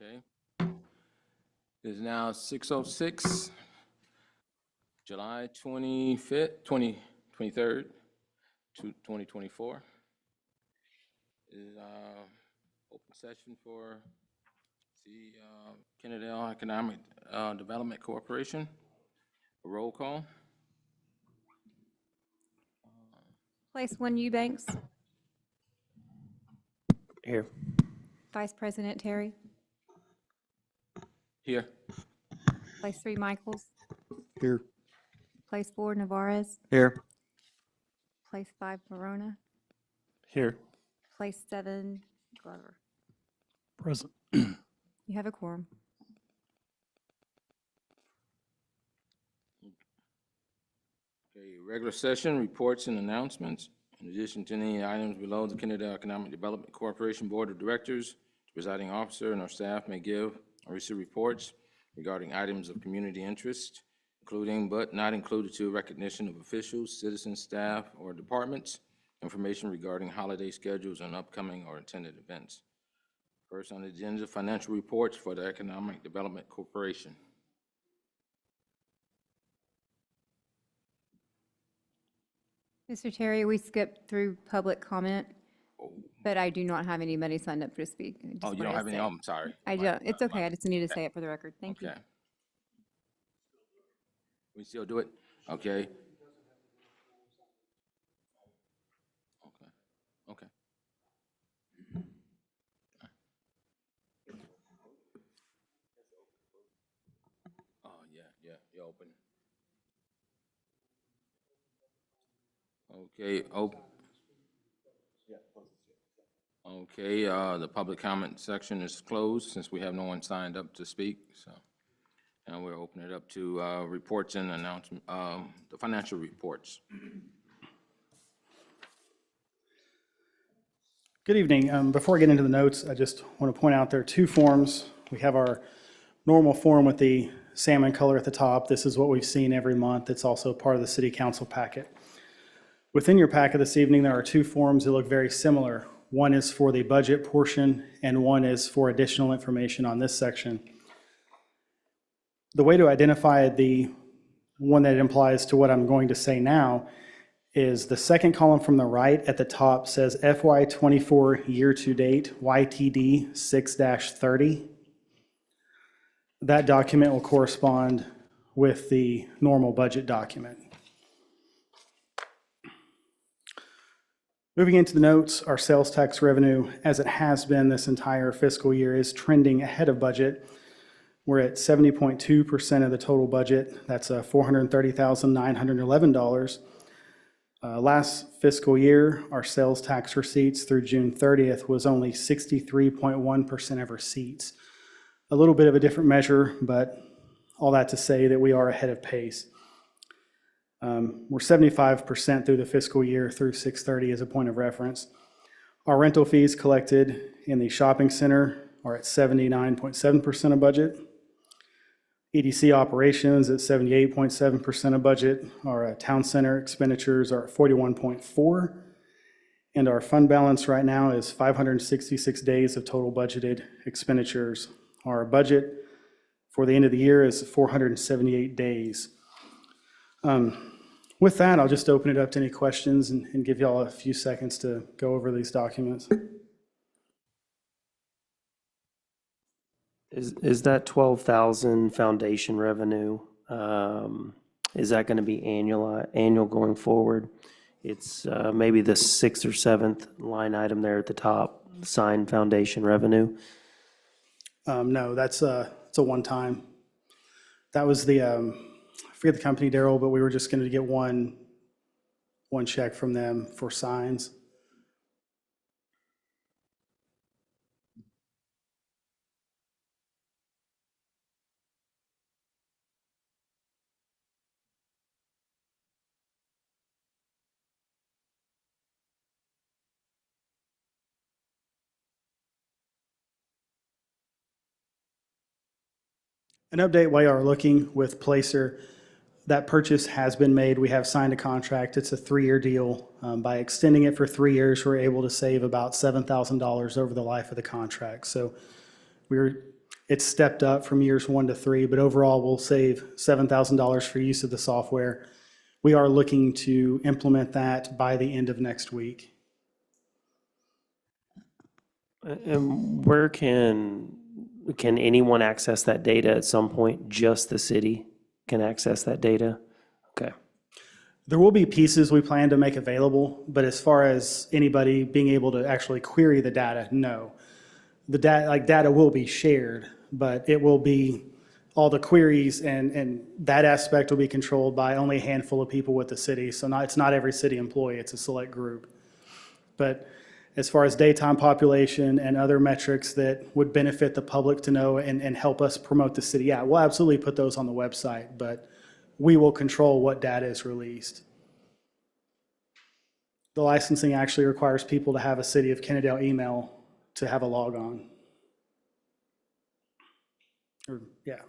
Okay. It is now 6:06, July 25th, 23rd, 2024. Is open session for the Kennedale Economic Development Corporation. A roll call. Place 1 Eubanks. Here. Vice President Terry. Here. Place 3 Michaels. Here. Place 4 Navarez. Here. Place 5 Verona. Here. Place 7 Glover. Present. You have a quorum. Okay, regular session reports and announcements. In addition to any items below, the Kennedale Economic Development Corporation Board of Directors, the presiding officer and our staff may give or receive reports regarding items of community interest, including but not included to recognition of officials, citizens, staff, or departments, information regarding holiday schedules and upcoming or intended events. First on the agenda, financial reports for the Economic Development Corporation. Mr. Terry, we skipped through public comment, but I do not have anybody signed up to speak. I just Oh, you wanted don't to have any, say. oh, I'm sorry. I don't. It's okay. I just need to say it for the record. Thank you. Okay. We still do it? Okay. Okay. Okay. Oh, yeah, you're open. Okay, okay, the public comment section is closed since we have no one signed up to speak, so. And we'll open it up to reports and announcement, the financial reports. Good evening. Before I get into the notes, I just want to point out there are two forms. We have our normal form with the salmon color at the top. This is what we've seen every month. It's also part of the city council packet. Within your packet this evening, there are two forms that look very similar. One is for the budget portion, and one is for additional information on this section. The way to identify the one that implies to what I'm going to say now is the second column from the right at the top says FY24 year-to-date YTD 6-30. That document will correspond with the normal budget document. Moving into the notes, our sales tax revenue, as it has been this entire fiscal year, is trending ahead of budget. We're at 70.2% of the total budget. That's $430,911. Last fiscal year, our sales tax receipts through June 30th was only 63.1% of receipts. A little bit of a different measure, but all that to say that we are ahead of pace. We're 75% through the fiscal year through 6/30 as a point of reference. Our rental fees collected in the shopping center are at 79.7% of budget. EDC operations at 78.7% of budget. Our town center expenditures are at 41.4%. And our fund balance right now is 566 days of total budgeted expenditures. Our budget for the end of the year is 478 days. With that, I'll just open it up to any questions and give y'all a few seconds to go over these documents. Is that 12,000 foundation revenue? Is that going to be annual going forward? It's maybe the 6th or 7th line item there at the top, signed foundation revenue. No, it's a one-time. That was the I forget the company, Daryl, but we were just going to get one check from them for signs. An update while you are looking with Placer, that purchase has been made. We have signed a contract. It's a 3-year deal. By extending it for 3 years, we're able to save about $7,000 over the life of the contract. So we're It's stepped up from years 1 to 3, but overall, we'll save $7,000 for use of the software. We are looking to implement that by the end of next week. And where can anyone access that data at some point? Just the city can access that data? Okay. There will be pieces we plan to make available, but as far as anybody being able to actually query the data, no. The data will be shared, but it will be all the queries and that aspect will be controlled by only a handful of people with the city. So it's not every city employee, it's a select group. But as far as daytime population and other metrics that would benefit the public to know and help us promote the city, yeah, we'll absolutely put those on the website, but we will control what data is released. The licensing actually requires people to have a City of Kennedale email to have a log on. Or, yeah.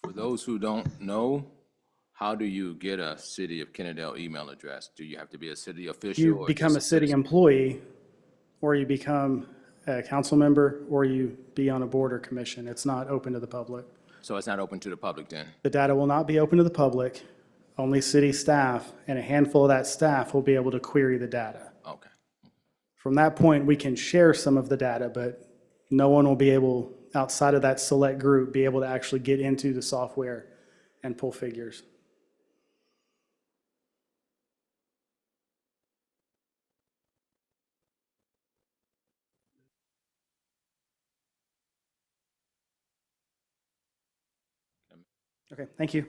For those who don't know, how do you get a City of Kennedale email address? Do you have to be a city official? You or become a just city citizen? employee, or you become a council member, or you be on a board or commission. It's not open to the public. So it's not open to the public then? The data will not be open to the public. Only city staff and a handful of that staff will be able to query the data. Okay. From that point, we can share some of the data, but no one will be able, outside of that select group, be able to actually get into the software and pull figures. Okay, thank you.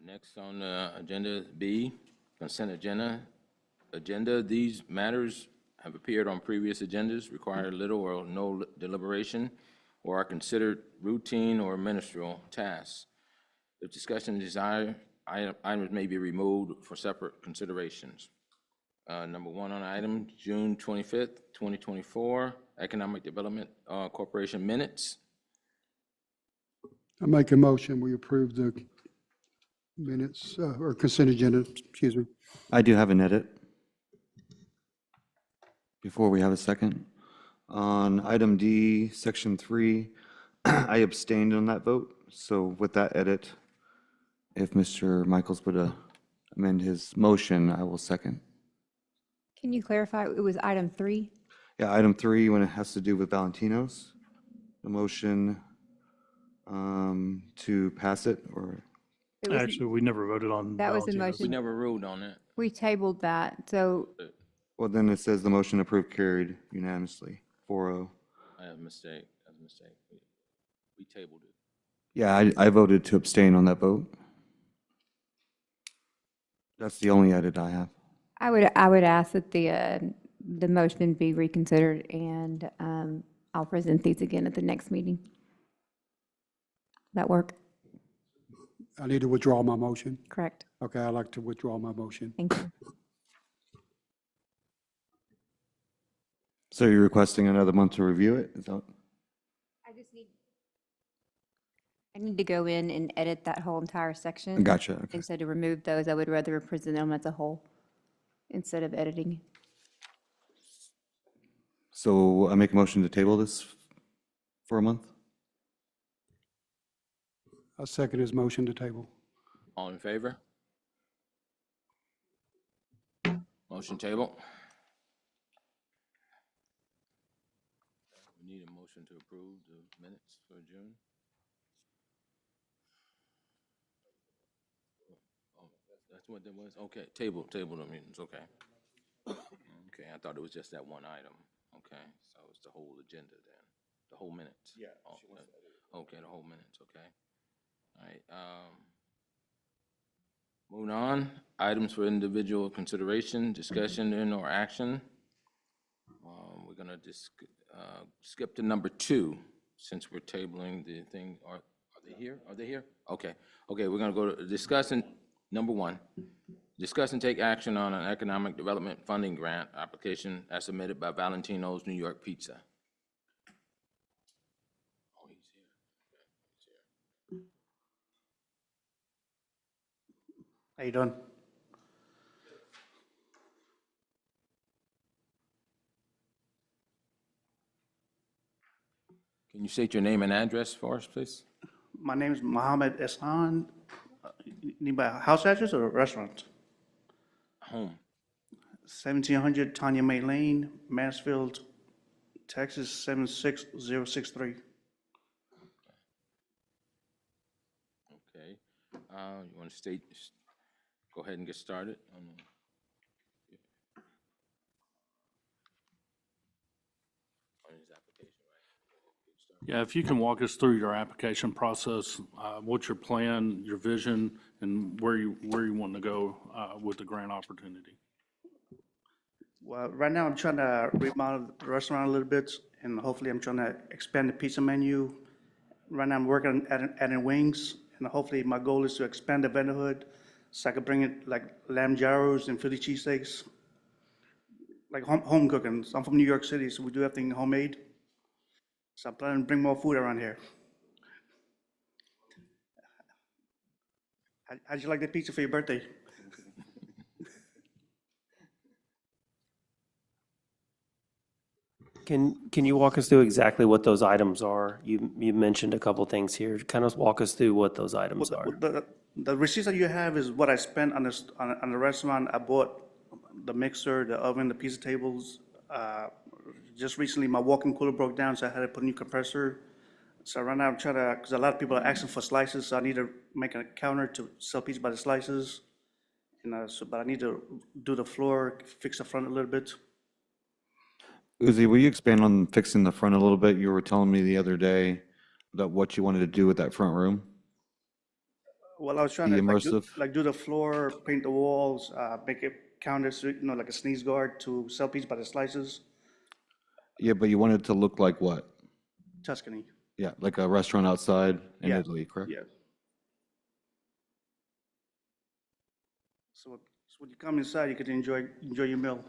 Next on the agenda is B, consent agenda. These matters have appeared on previous agendas, require little or no deliberation, or are considered routine or ministerial tasks. If discussion desire, items may be removed for separate considerations. Number one on item, June 25th, 2024, Economic Development Corporation minutes. I make a motion, we approve the minutes, or consent agenda, excuse me. I do have an edit. Before we have a second. On item D, section 3, I abstained on that vote. So with that edit, if Mr. Michaels would amend his motion, I will second. Can you clarify, it was item 3? Yeah, item 3, when it has to do with Valentino's, the motion to pass it, or, It was- Actually, we never voted on That was the Valentino's. We motion. never ruled on it. We tabled that, so well, then it says the motion approved carried unanimously, 4-0. I have a mistake. We tabled it. Yeah, I voted to abstain on that vote. That's the only edit I have. I would ask that the motion be reconsidered, and I'll present these again at the next meeting. That work? I need to withdraw my motion. Correct. Okay, I'd like to withdraw my motion. Thank you. So you're requesting another month to review it? Is that? I need to go in and edit that whole entire section. Gotcha. Okay. And so to remove those, I would rather present them as a whole instead of editing. So I make a motion to table this for a month? I second his motion to table. All in favor? Motion table. We need a motion to approve the minutes for June. Oh, that's what that was? Okay, table the meetings, okay. Okay, I thought it was just that one item. Okay, so it's the whole agenda then, the whole minutes? Yeah. Okay, the whole minutes, okay. All right, moving on, items for individual consideration, discussion, and/or action. We're gonna just skip to number 2, since we're tabling the thing. Are they here? Are they here? Okay, we're gonna go to discussing, number 1. Discuss and take action on an economic development funding grant application as submitted by Valentino's New York Pizza. Oh, he's here. Okay, he's here. How you doing? Can you state your name and address for us, please? My name is Mohammed Ehsan. You need my house address or restaurant? Home. 1700 Tanya May Lane, Mansfield, Texas 76063. Okay. You want to state, go ahead and get started on his application, right? Yeah, if you can walk us through your application process, what's your plan, your vision, and where you want to go with the grant opportunity? Well, right now I'm trying to remodel the restaurant a little bit, and hopefully I'm trying to expand the pizza menu. Right now I'm working on adding wings, and hopefully my goal is to expand the vendorhood so I could bring it like lamb gyros and Philly cheesesteaks, like home cooking. I'm from New York City, so we do everything homemade. So I'm planning to bring more food around here. How'd you like the pizza for your birthday? Can you walk us through exactly what those items are? You mentioned a couple things here. Kind of walk us through what those items are. The receipts that you have is what I spent on this, on the restaurant. I bought the mixer, the oven, the pizza tables. Just recently, my walk-in cooler broke down, so I had to put a new compressor. So right now I'm trying to, because a lot of people are asking for slices, so I need to make a counter to sell pizza by the slices. But I need to do the floor, fix the front a little bit. Uzi, will you expand on fixing the front a little bit? You were telling me the other day that what you wanted to do with that front room. Well, I was trying The to immersive? do the floor, paint the walls, make it counters, like a sneeze guard to sell pizza by the slices. Yeah, but you wanted it to look like what? Tuscany. Yeah, like a restaurant outside in Yeah. Italy, correct? Yeah. So when you come inside, you can enjoy your meal.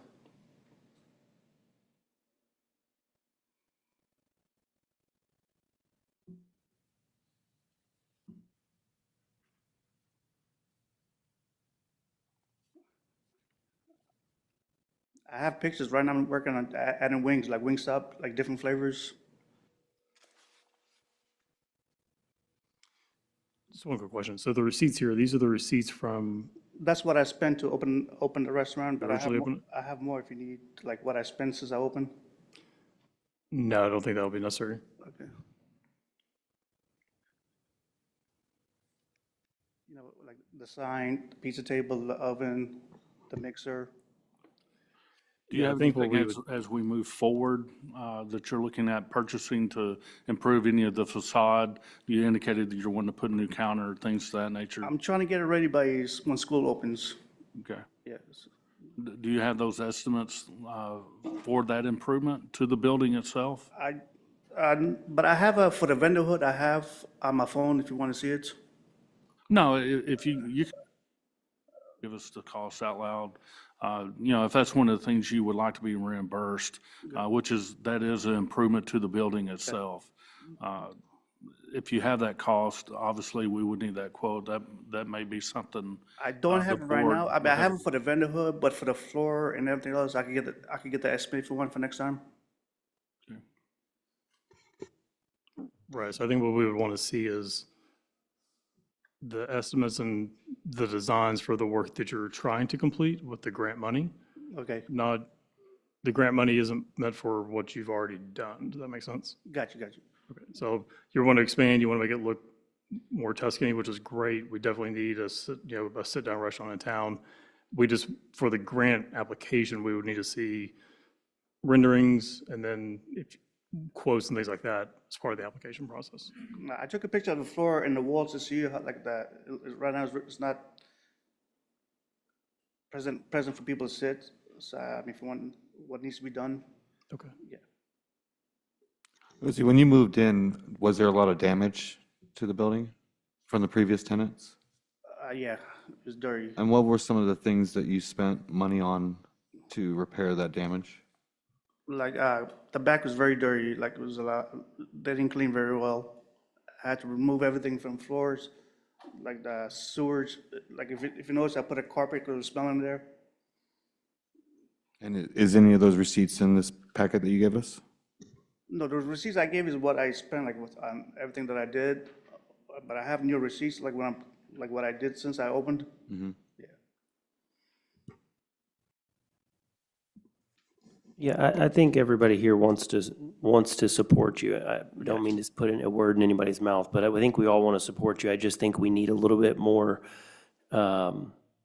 I have pictures. Right now I'm working on adding wings, like Wingstop, like different flavors. Just one quick question. So the receipts here, these are the receipts from, That's what I spent to open the restaurant, but Originally open it? I have more if you need, like what I spent since I opened. no, I don't think that would be necessary. Okay. Like the sign, the pizza table, the oven, the mixer. Do you Yeah, I have think what anything we as we move forward that you're looking at purchasing to improve any of the facade? You indicated that you're wanting to put a new counter, things of that nature. I'm trying to get it ready by when school opens. Okay. Yes. Do you have those estimates for that improvement to the building itself? But I have for the vendorhood, I have on my phone if you want to see it. No, if you can give us the cost out loud. If that's one of the things you would like to be reimbursed, that is an improvement to the building itself. If you have that cost, obviously, we would need that quote. That may be something. I don't the have it right board now. I mean, will I have it for the vendorhood, but for the floor and everything else, I could get the estimate for one for next time. Right, so I think what we would want to see is the estimates and the designs for the work that you're trying to complete with the grant money. Okay, Not, the grant money isn't meant for what you've already done. Does that make sense? got you. Okay, so you want to expand, you want to make it look more Tuscany, which is great. We definitely need a sit-down restaurant in town. We just, for the grant application, we would need to see renderings and then quotes and things like that as part of the application process. I took a picture of the floor and the walls to see how, like right now it's not present for people to sit. So I mean, if you want, what needs to be done. Okay. Yeah. Uzi, when you moved in, was there a lot of damage to the building from the previous tenants? Yeah, it's dirty. And what were some of the things that you spent money on to repair that damage? Like the back was very dirty. Like it was a lot. They didn't clean very well. I had to remove everything from floors. like the sewers, like if you notice, I put a carpet because it was smelling there. And is any of those receipts in this packet that you gave us? No, the receipts I gave is what I spent, like with, on everything that I did, but I have new receipts, like like what I did since I opened. Yeah. Yeah, I think everybody here wants to support you. I don't mean to put a word in anybody's mouth, but I think we all want to support you. I just think we need a little bit more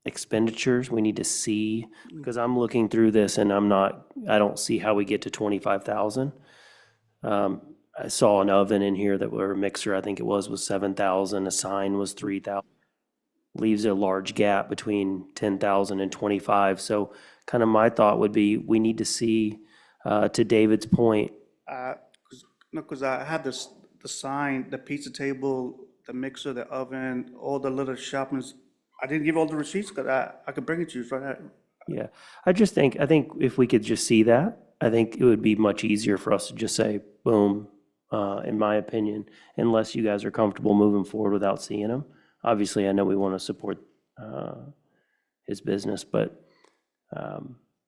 expenditures. We need to see, because I'm looking through this and I don't see how we get to 25,000. I saw an oven in here that were a mixer, I think it was 7,000, a sign was 3,000. Leaves a large gap between 10,000 and 25. So kind of my thought would be, we need to see, to David's point, No, because I had the sign, the pizza table, the mixer, the oven, all the little shoppings. I didn't give all the receipts because I could bring it to you right now. yeah. I think if we could just see that, I think it would be much easier for us to just say, boom, in my opinion, unless you guys are comfortable moving forward without seeing them. Obviously, I know we want to support his business, but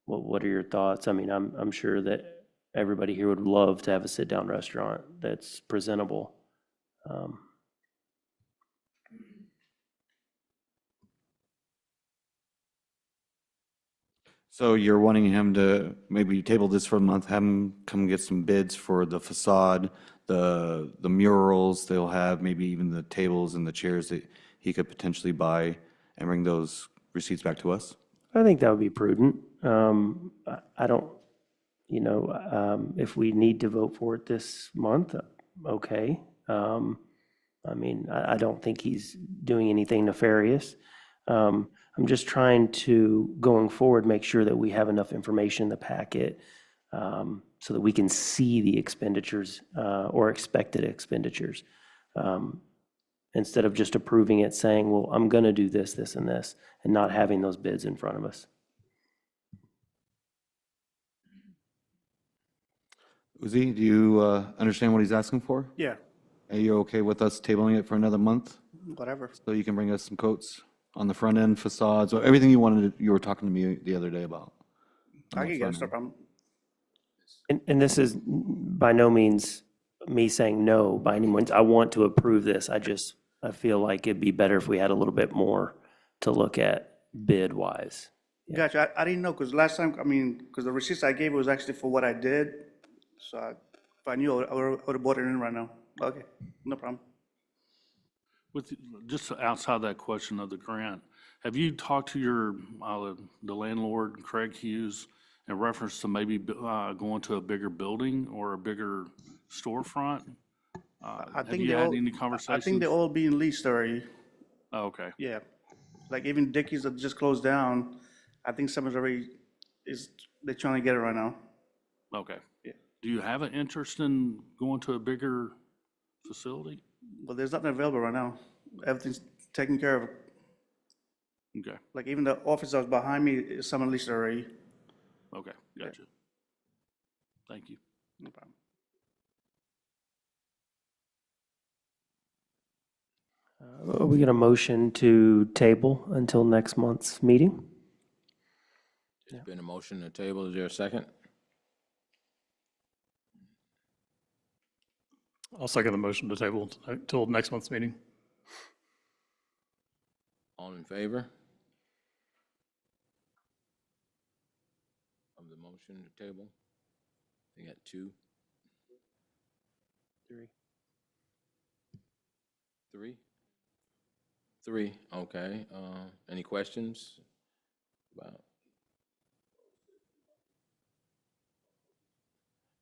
what are your thoughts? I mean, I'm sure that everybody here would love to have a sit-down restaurant that's presentable. So you're wanting him to maybe table this for a month, have him come get some bids for the facade, the murals they'll have, maybe even the tables and the chairs that he could potentially buy, and bring those receipts back to us? I think that would be prudent. I don't, if we need to vote for it this month, okay. I mean, I don't think he's doing anything nefarious. I'm just trying to, going forward, make sure that we have enough information in the packet so that we can see the expenditures or expected expenditures. Instead of just approving it, saying, well, I'm going to do this, this, and this, and not having those bids in front of us. Uzi, do you understand what he's asking for? Yeah, Are you okay with us tabling it for another month? whatever. So you can bring us some quotes on the front end facades, or everything you were talking to me the other day about? I can get it, no problem. And this is by no means me saying no by any means. I want to approve this. I feel like it'd be better if we had a little bit more to look at bid-wise. Gotcha. I didn't know because last time, I mean, because the receipts I gave was actually for what I did. So if I knew, I would have bought it in right now. Okay, no problem. With, just outside that question of the grant, have you talked to your, the landlord, Craig Hughes, in reference to maybe going to a bigger building or a bigger storefront? I Have think you they had all, any I conversations? think they're all being leased already. Oh, okay, Yeah. Like even Dickies that just closed down, I think someone's already, they're trying to get it right now. okay. Yeah. Do you have an interest in going to a bigger facility? But there's nothing available right now. Everything's taken care of. Okay, Like even the office that was behind me, is someone leased already. okay, gotcha. Thank you. No problem. Are we going to motion to table until next month's meeting? There's been a motion to table. Is there a second? I'll second the motion to table till next month's meeting. All in favor of the motion to table? They got two. Three, okay. Any questions about?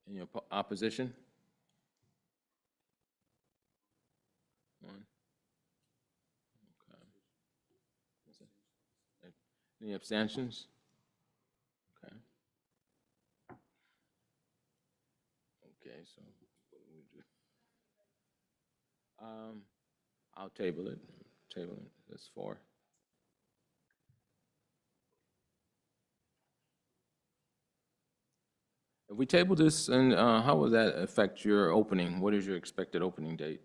Any opposition? One. Okay. Any abstentions? Okay. Okay, so what do we do? I'll table it. That's four. If we table this, and how will that affect your opening? What is your expected opening date?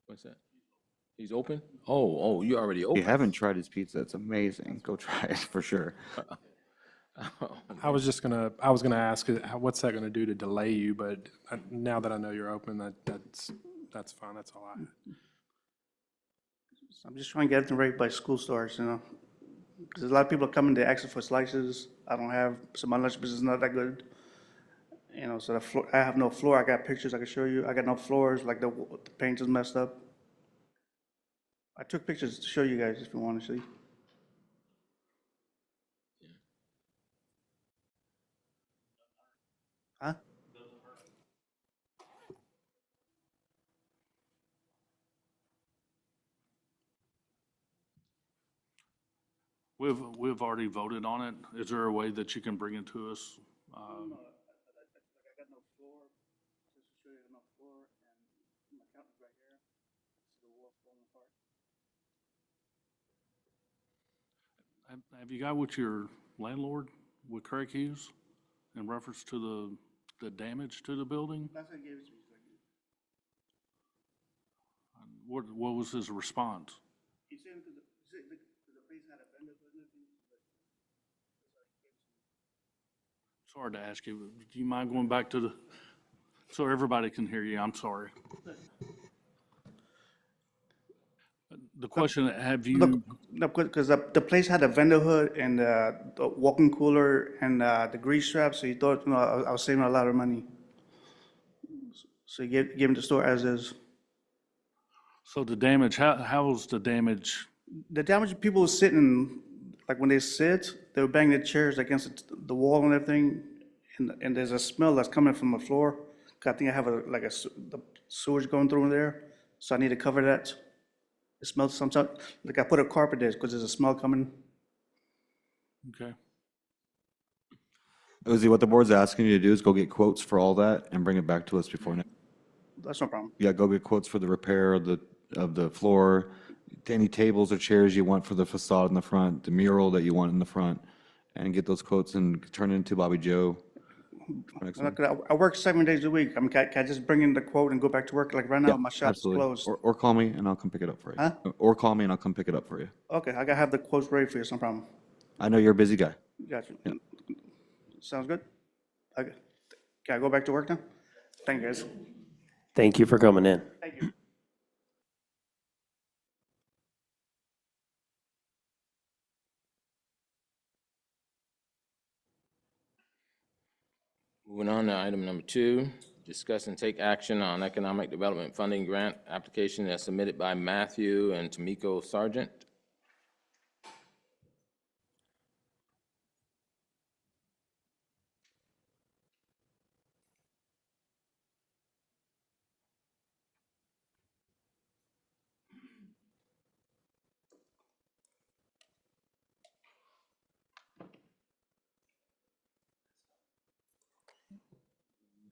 What's that? He's open? Oh, you already If you open? haven't tried his pizza, it's amazing. Go try it for sure. I was gonna ask, what's that gonna do to delay you, but now that I know you're open, that's fine, that's all I had. I'm just trying to get everything ready by school starts, you know? Because a lot of people are coming to ask for slices. I don't have, so my lunch business is not that good. You know, so the floor, I have no floor. I got pictures I can show you. I got no floors, like the paint is messed up. I took pictures to show you guys if you want to see. Huh? We've already voted on it. Is there a way that you can bring it to us? I got no floor, just to show you no floor, and my counter's right here. See the wall falling apart. Have you got with your landlord, with Craig Hughes, in reference to the damage to the building? That's what he gave it to me. What was his response? He said because the place had a vendor put in it, but It's hard to ask you. Do you mind going back to so everybody can hear you? I'm sorry. The question, have you? look, no, because the place had a vendor hood and the walk-in cooler and the grease trap, so he thought, you know, I was saving a lot of money. So he gave him the store as is. So the damage, how was the damage? The damage, people were sitting, like when they sit, they were banging their chairs against the wall and everything, and there's a smell that's coming from the floor. 'Cause I think I have the sewage going through in there, so I need to cover that. It smells sometimes, like I put a carpet there because there's a smell coming. Okay. Uzi, what the board's asking you to do is go get quotes for all that and bring it back to us before next. That's no problem. Yeah, go get quotes for the repair of the floor, any tables or chairs you want for the facade in the front, the mural that you want in the front, and get those quotes and turn it into Bobby Joe. for next one. I work 7 days a week. I mean, can I just bring in the quote and go back to work? Like right now, Yeah, my shop's absolutely. closed. Or call me and I'll come pick it up for you. Huh? Or call me and I'll come pick it up for you. Okay, I gotta have the quotes ready for you, it's no problem. I know you're a busy guy. Got you. Sounds good? Okay. Can I go back to work now? Thank you, guys. Thank you for coming in. Thank you. Moving on to item number 2, discuss and take action on economic development funding grant application as submitted by Matthew and Tamiko Sargent.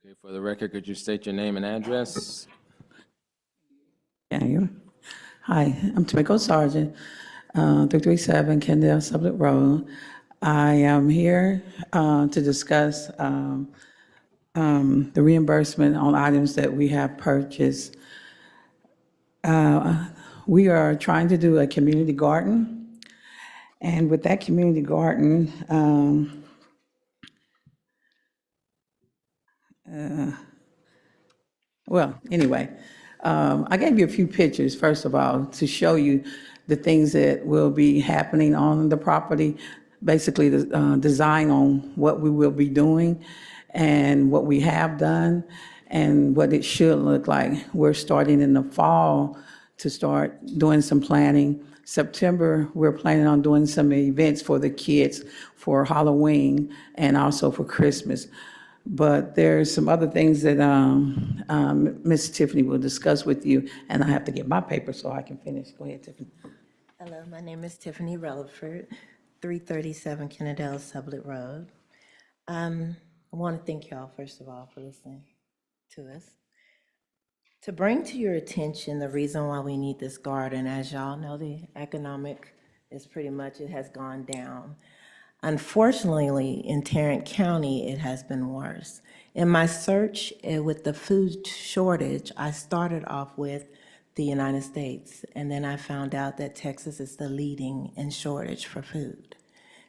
Okay, for the record, could you state your name and address? Yeah, hi, I'm Tamiko Sargent, 337 Kennedale Sublette Road. I am here to discuss the reimbursement on items that we have purchased. We are trying to do a community garden, and with that community garden, anyway, I gave you a few pictures, first of all, to show you the things that will be happening on the property, basically the design on what we will be doing and what we have done and what it should look like. We're starting in the fall to start doing some planning. September, we're planning on doing some events for the kids for Halloween and also for Christmas. But there's some other things that Ms. Tiffany will discuss with you, and I have to get my paper so I can finish. Go ahead, Tiffany. Hello, my name is Tiffany Relaford, 337 Kennedale Sublette Road. I want to thank y'all, first of all, for listening to us. To bring to your attention the reason why we need this garden, as y'all know, the economic is pretty much, it has gone down. Unfortunately, in Tarrant County, it has been worse. In my search with the food shortage, I started off with the United States. And then I found out that Texas is the leading in shortage for food.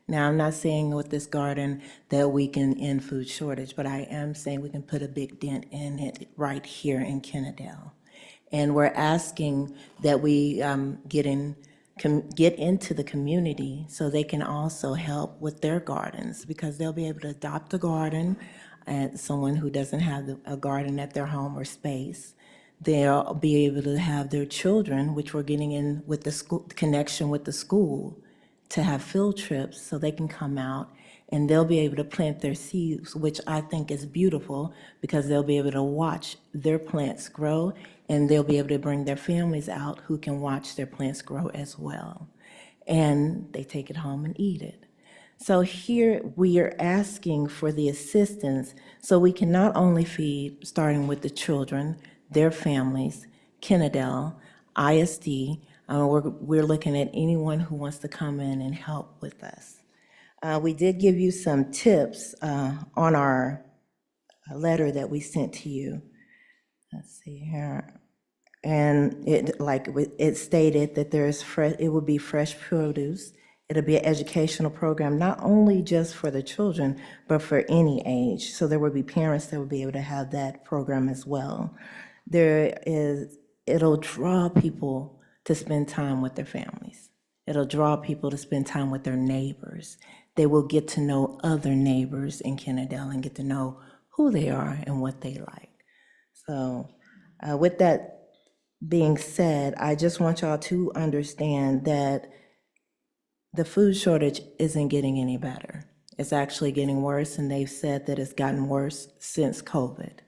Now, I'm not saying with this garden that we can end food shortage, but I am saying we can put a big dent in it right here in Kennedale. And we're asking that we get into the community so they can also help with their gardens, because they'll be able to adopt a garden, and someone who doesn't have a garden at their home or space. They'll be able to have their children, which we're getting in with the school connection with the school, to have field trips so they can come out and they'll be able to plant their seeds, which I think is beautiful because they'll be able to watch their plants grow and they'll be able to bring their families out who can watch their plants grow as well. And they take it home and eat it. So here we are asking for the assistance so we can not only feed, starting with the children, their families, Kennedale, ISD, we're looking at anyone who wants to come in and help with us. We did give you some tips on our letter that we sent to you. Let's see here. And it stated that it will be fresh produce. It'll be an educational program, not only just for the children, but for any age. So there will be parents that will be able to have that program as well. It'll draw people to spend time with their families. It'll draw people to spend time with their neighbors. They will get to know other neighbors in Kennedale and get to know who they are and what they like. So with that being said, I just want y'all to understand that the food shortage isn't getting any better. It's actually getting worse, and they've said that it's gotten worse since COVID.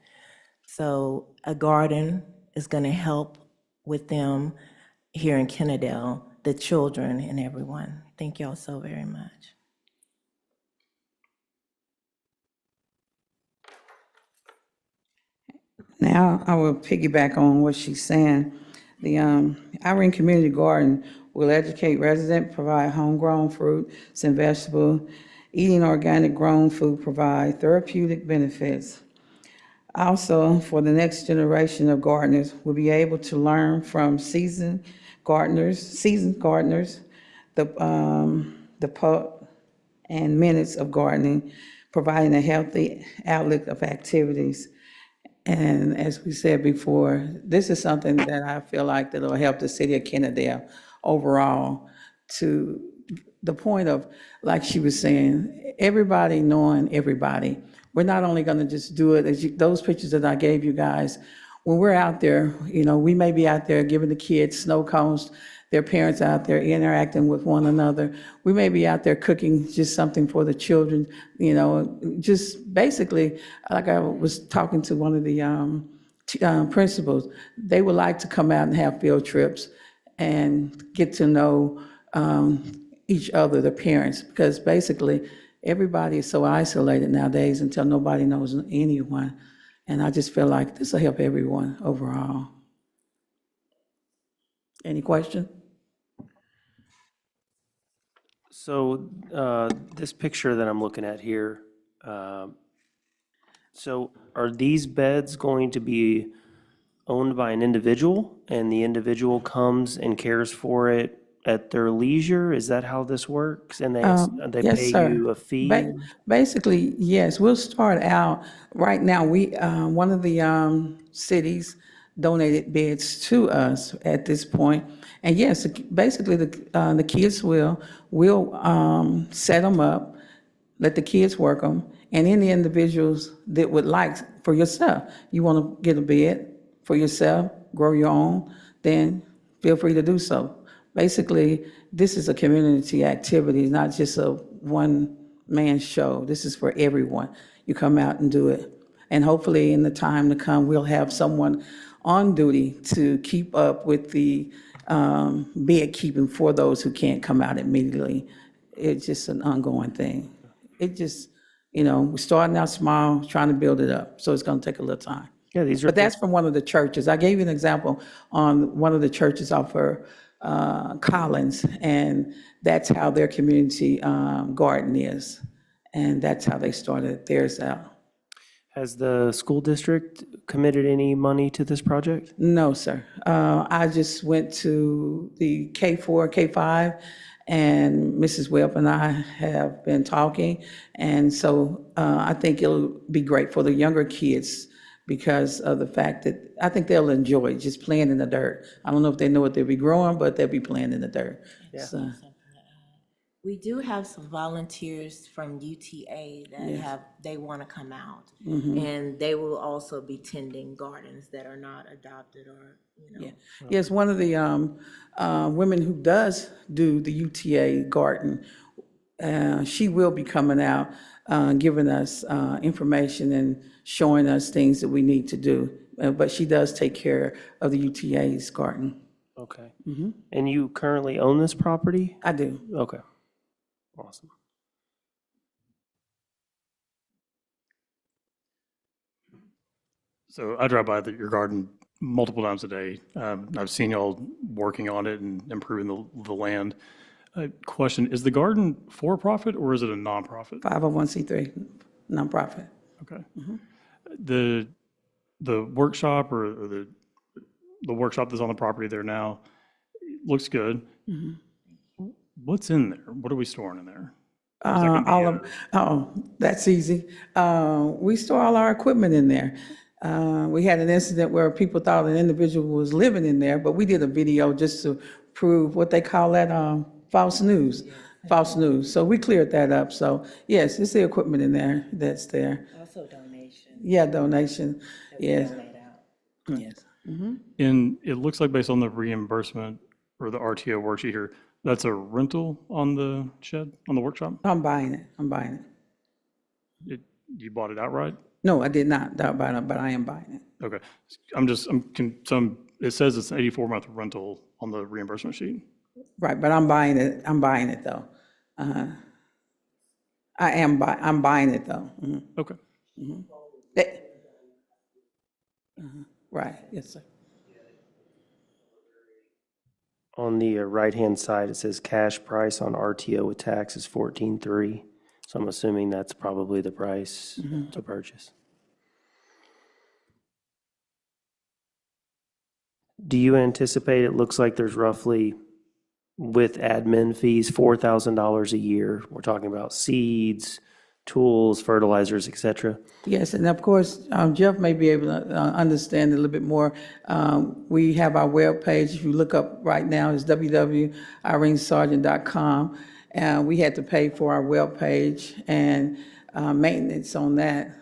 So a garden is going to help with them here in Kennedale, the children and everyone. Thank y'all so very much. Now, I will piggyback on what she's saying. The Irene Community Garden will educate residents, provide homegrown fruits and vegetables. Eating organic grown food provide therapeutic benefits. Also, for the next generation of gardeners, will be able to learn from seasoned gardeners, the pulp and minutes of gardening, providing a healthy outlet of activities. And as we said before, this is something that I feel like that will help the city of Kennedale overall, to the point of, like she was saying, everybody knowing everybody. We're not only gonna just do it, those pictures that I gave you guys, when we're out there, we may be out there giving the kids snow cones, their parents out there interacting with one another. We may be out there cooking just something for the children, just basically, like I was talking to one of the principals, they would like to come out and have field trips and get to know each other, the parents, because basically everybody is so isolated nowadays until nobody knows anyone. And I just feel like this will help everyone overall. Any question? So this picture that I'm looking at here, so are these beds going to be owned by an individual and the individual comes and cares for it at their leisure? Is that how this works? And they Yes, pay sir. you a fee? Basically, yes. We'll start out, right now, one of the cities donated beds to us at this point. And yes, basically, the kids we'll set them up, let the kids work them, and any individuals that would like, for yourself, you want to get a bed for yourself, grow your own, then feel free to do so. Basically, this is a community activity, not just a one-man show. This is for everyone. You come out and do it. And hopefully, in the time to come, we'll have someone on duty to keep up with the bed keeping for those who can't come out immediately. It's just an ongoing thing. It just, we're starting out small, trying to build it up. So it's going to take a little time. Yeah, these are. But that's from one of the churches. I gave you an example on one of the churches off for Collins, and that's how their community garden is. And that's how they started theirs out. Has the school district committed any money to this project? No, sir. I just went to the K4, K5, and Mrs. Webb and I have been talking. And so I think it'll be great for the younger kids because of the fact that I think they'll enjoy just playing in the dirt. I don't know if they know what they'll be growing, but they'll be playing in the dirt. So, We do have some volunteers from UTA that they want to come out. And they will also be tending gardens that are not adopted or, yes, one of the women who does do the UTA garden, she will be coming out, giving us information and showing us things that we need to do. But she does take care of the UTA's garden. Okay. And you currently own this property? I do. Okay. Awesome. So I drive by your garden multiple times a day. I've seen y'all working on it and improving the land. Question, is the garden for profit or is it a nonprofit? 501c3, nonprofit. Okay. The workshop or the workshop that's on the property there now looks good. What's in there? What are we storing in there? That's easy. We store all our equipment in there. We had an incident where people thought an individual was living in there, but we did a video just to prove what they call that, false news. False news. So we cleared that up. So yes, it's the equipment in there that's there. also donation. Yeah, donation. Yes. Donate out. Yes. And it looks like based on the reimbursement or the RTO worksheet here, that's a rental on the shed, on the workshop? I'm buying it. I'm buying it. You bought it outright? No, I did not buy it, but I am buying it. Okay. It says it's an 84-month rental on the reimbursement sheet. Right, but I'm buying it. I'm buying it though. I'm buying it though. Okay. Right, yes, sir. On the right-hand side, it says cash price on RTO with tax is 14.3. So I'm assuming that's probably the price to purchase. Do you anticipate, it looks like there's roughly, with admin fees, $4,000 a year. We're talking about seeds, tools, fertilizers, et cetera. Yes, and of course, Jeff may be able to understand a little bit more. We have our webpage. If you look up right now, it's www.irenesargent.com. And we had to pay for our webpage and maintenance on that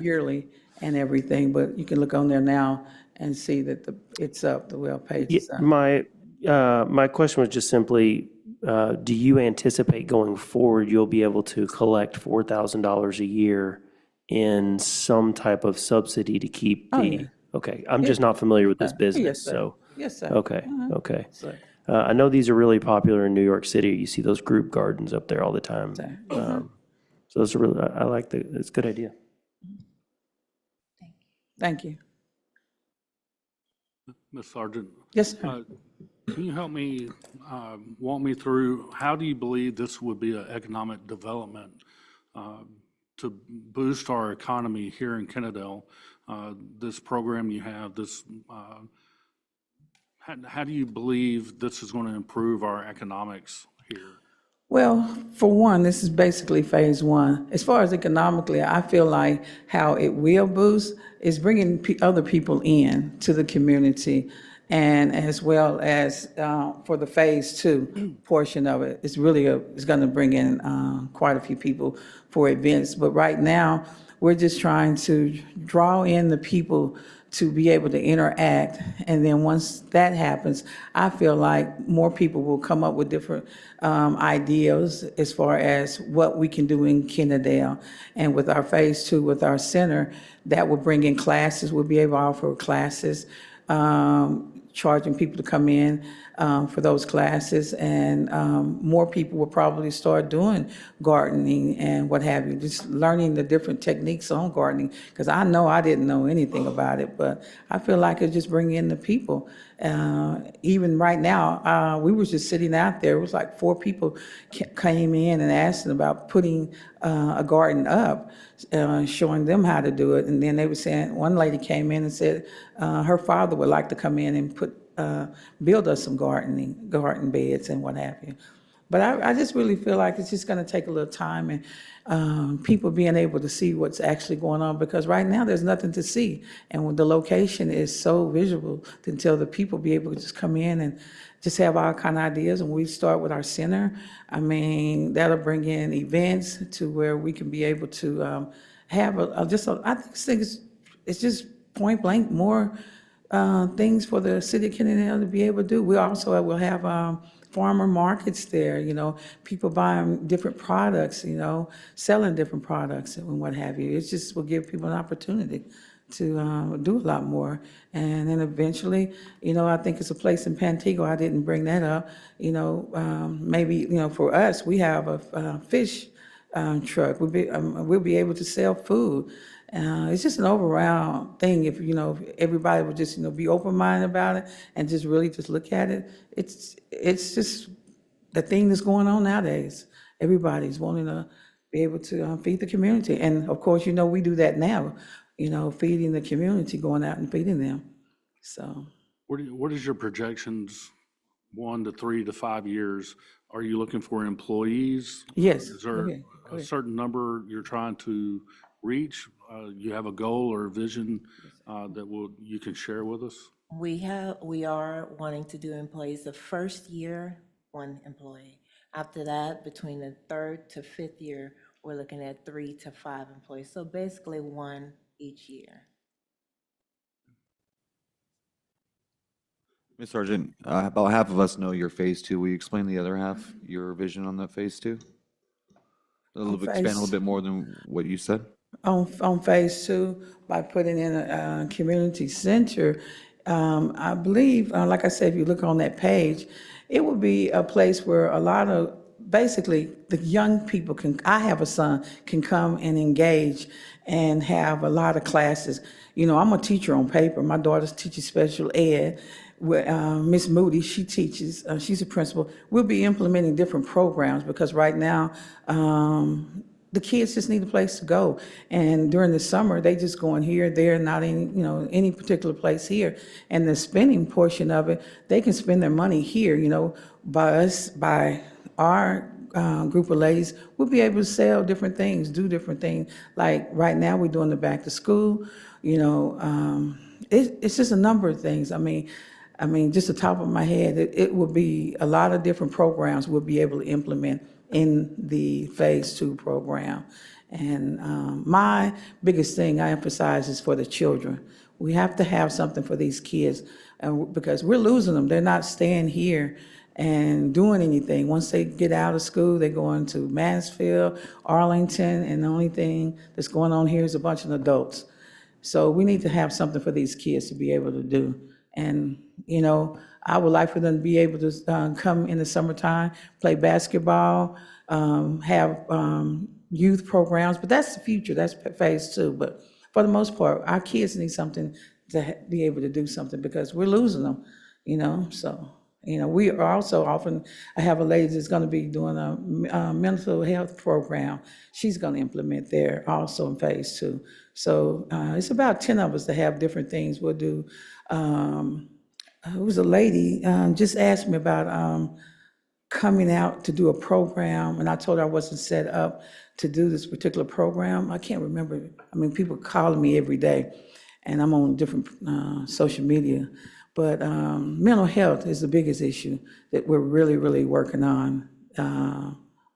yearly and everything. But you can look on there now and see that it's up, the webpage is up. My question was just simply, do you anticipate going forward, you'll be able to collect $4,000 a year in some type of subsidy to keep the? yeah. Okay, I'm just not familiar with this Yes, business, sir. so. Yes, sir. Okay, okay. Sir. I know these are really popular in New York City. You see those group gardens up there all the time. Sir. So those are really, I like it's a good idea. Thank you. Ms. Sargent, Yes, sir. can you help me, walk me through, how do you believe this would be an economic development to boost our economy here in Kennedale? This program you have, how do you believe this is going to improve our economics here? Well, for one, this is basically phase one. As far as economically, I feel like how it will boost is bringing other people in to the community, and as well as for the phase two portion of it, it's really it's going to bring in quite a few people for events. But right now, we're just trying to draw in the people to be able to interact. And then once that happens, I feel like more people will come up with different ideas as far as what we can do in Kennedale. And with our phase two, with our center, that will bring in classes. We'll be able to offer classes, charging people to come in. for those classes, and more people will probably start doing gardening and what have you, just learning the different techniques on gardening, because I know I didn't know anything about it, but I feel like it just bring in the people. Even right now, we was just sitting out there, it was like 4 people came in and asking about putting a garden up, showing them how to do it. And then they were saying, one lady came in and said her father would like to come in and build us some garden beds and what have you. But I just really feel like it's just going to take a little time and people being able to see what's actually going on, because right now there's nothing to see. And when the location is so visual, until the people be able to just come in and just have all kind of ideas. And we start with our center. I mean, that'll bring in events to where we can be able to have I think it's just point blank more things for the city of Kennedale to be able to do. We also will have farmer markets there, people buying different products, selling different products and what have you. It just will give people an opportunity to do a lot more. And then eventually, I think it's a place in Pantego, I didn't bring that up, maybe, for us, we have a fish truck. We'll be able to sell food. It's just an all-around thing. If everybody would just be open-minded about it and just really just look at it. It's just the thing that's going on nowadays. Everybody's wanting to be able to feed the community, and of course, we do that now. Feeding the community, going out and feeding them. So, What is your projections, 1 to 3 to 5 years? Are you looking for employees? Yes. Is there Okay, go a ahead. certain number you're trying to reach? You have a goal or a vision that you can share with us? We are wanting to do employees. The first year, 1 employee. After that, between the 3rd to 5th year, we're looking at 3 to 5 employees. So basically 1 each year. Ms. Sargent, about half of us know your phase 2. Will you explain the other half, your vision on that phase 2? Expand a little bit more than what you said. On phase 2, by putting in a community center, I believe, like I said, if you look on that page, it would be a place where a lot of, basically, the young people I have a son, can come and engage and have a lot of classes. I'm a teacher on paper. My daughter teaches special ed. Miss Moody, she teaches, she's a principal. We'll be implementing different programs because right now, the kids just need a place to go. And during the summer, they just going here, there, not in, any particular place here. And the spending portion of it, they can spend their money here, by our group of ladies, we'll be able to sell different things, do different things. Like right now, we're doing the back to school, it's just a number of things. I mean, just the top of my head, it will be a lot of different programs we'll be able to implement in the phase 2 program. And my biggest thing I emphasize is for the children. We have to have something for these kids because we're losing them. They're not staying here and doing anything. Once they get out of school, they go into Mansfield, Arlington, and the only thing that's going on here is a bunch of adults. So we need to have something for these kids to be able to do. And, I would like for them to be able to come in the summertime, play basketball, have youth programs, but that's the future, that's phase 2. But for the most part, our kids need something to be able to do something because we're losing them, so. We are also I have a lady that's going to be doing a mental health program. She's going to implement there also in phase 2. So it's about 10 of us that have different things. We'll do, it was a lady just asked me about coming out to do a program, and I told her I wasn't set up to do this particular program. I can't remember. People calling me every day, and I'm on different social media. But mental health is the biggest issue that we're really, really working on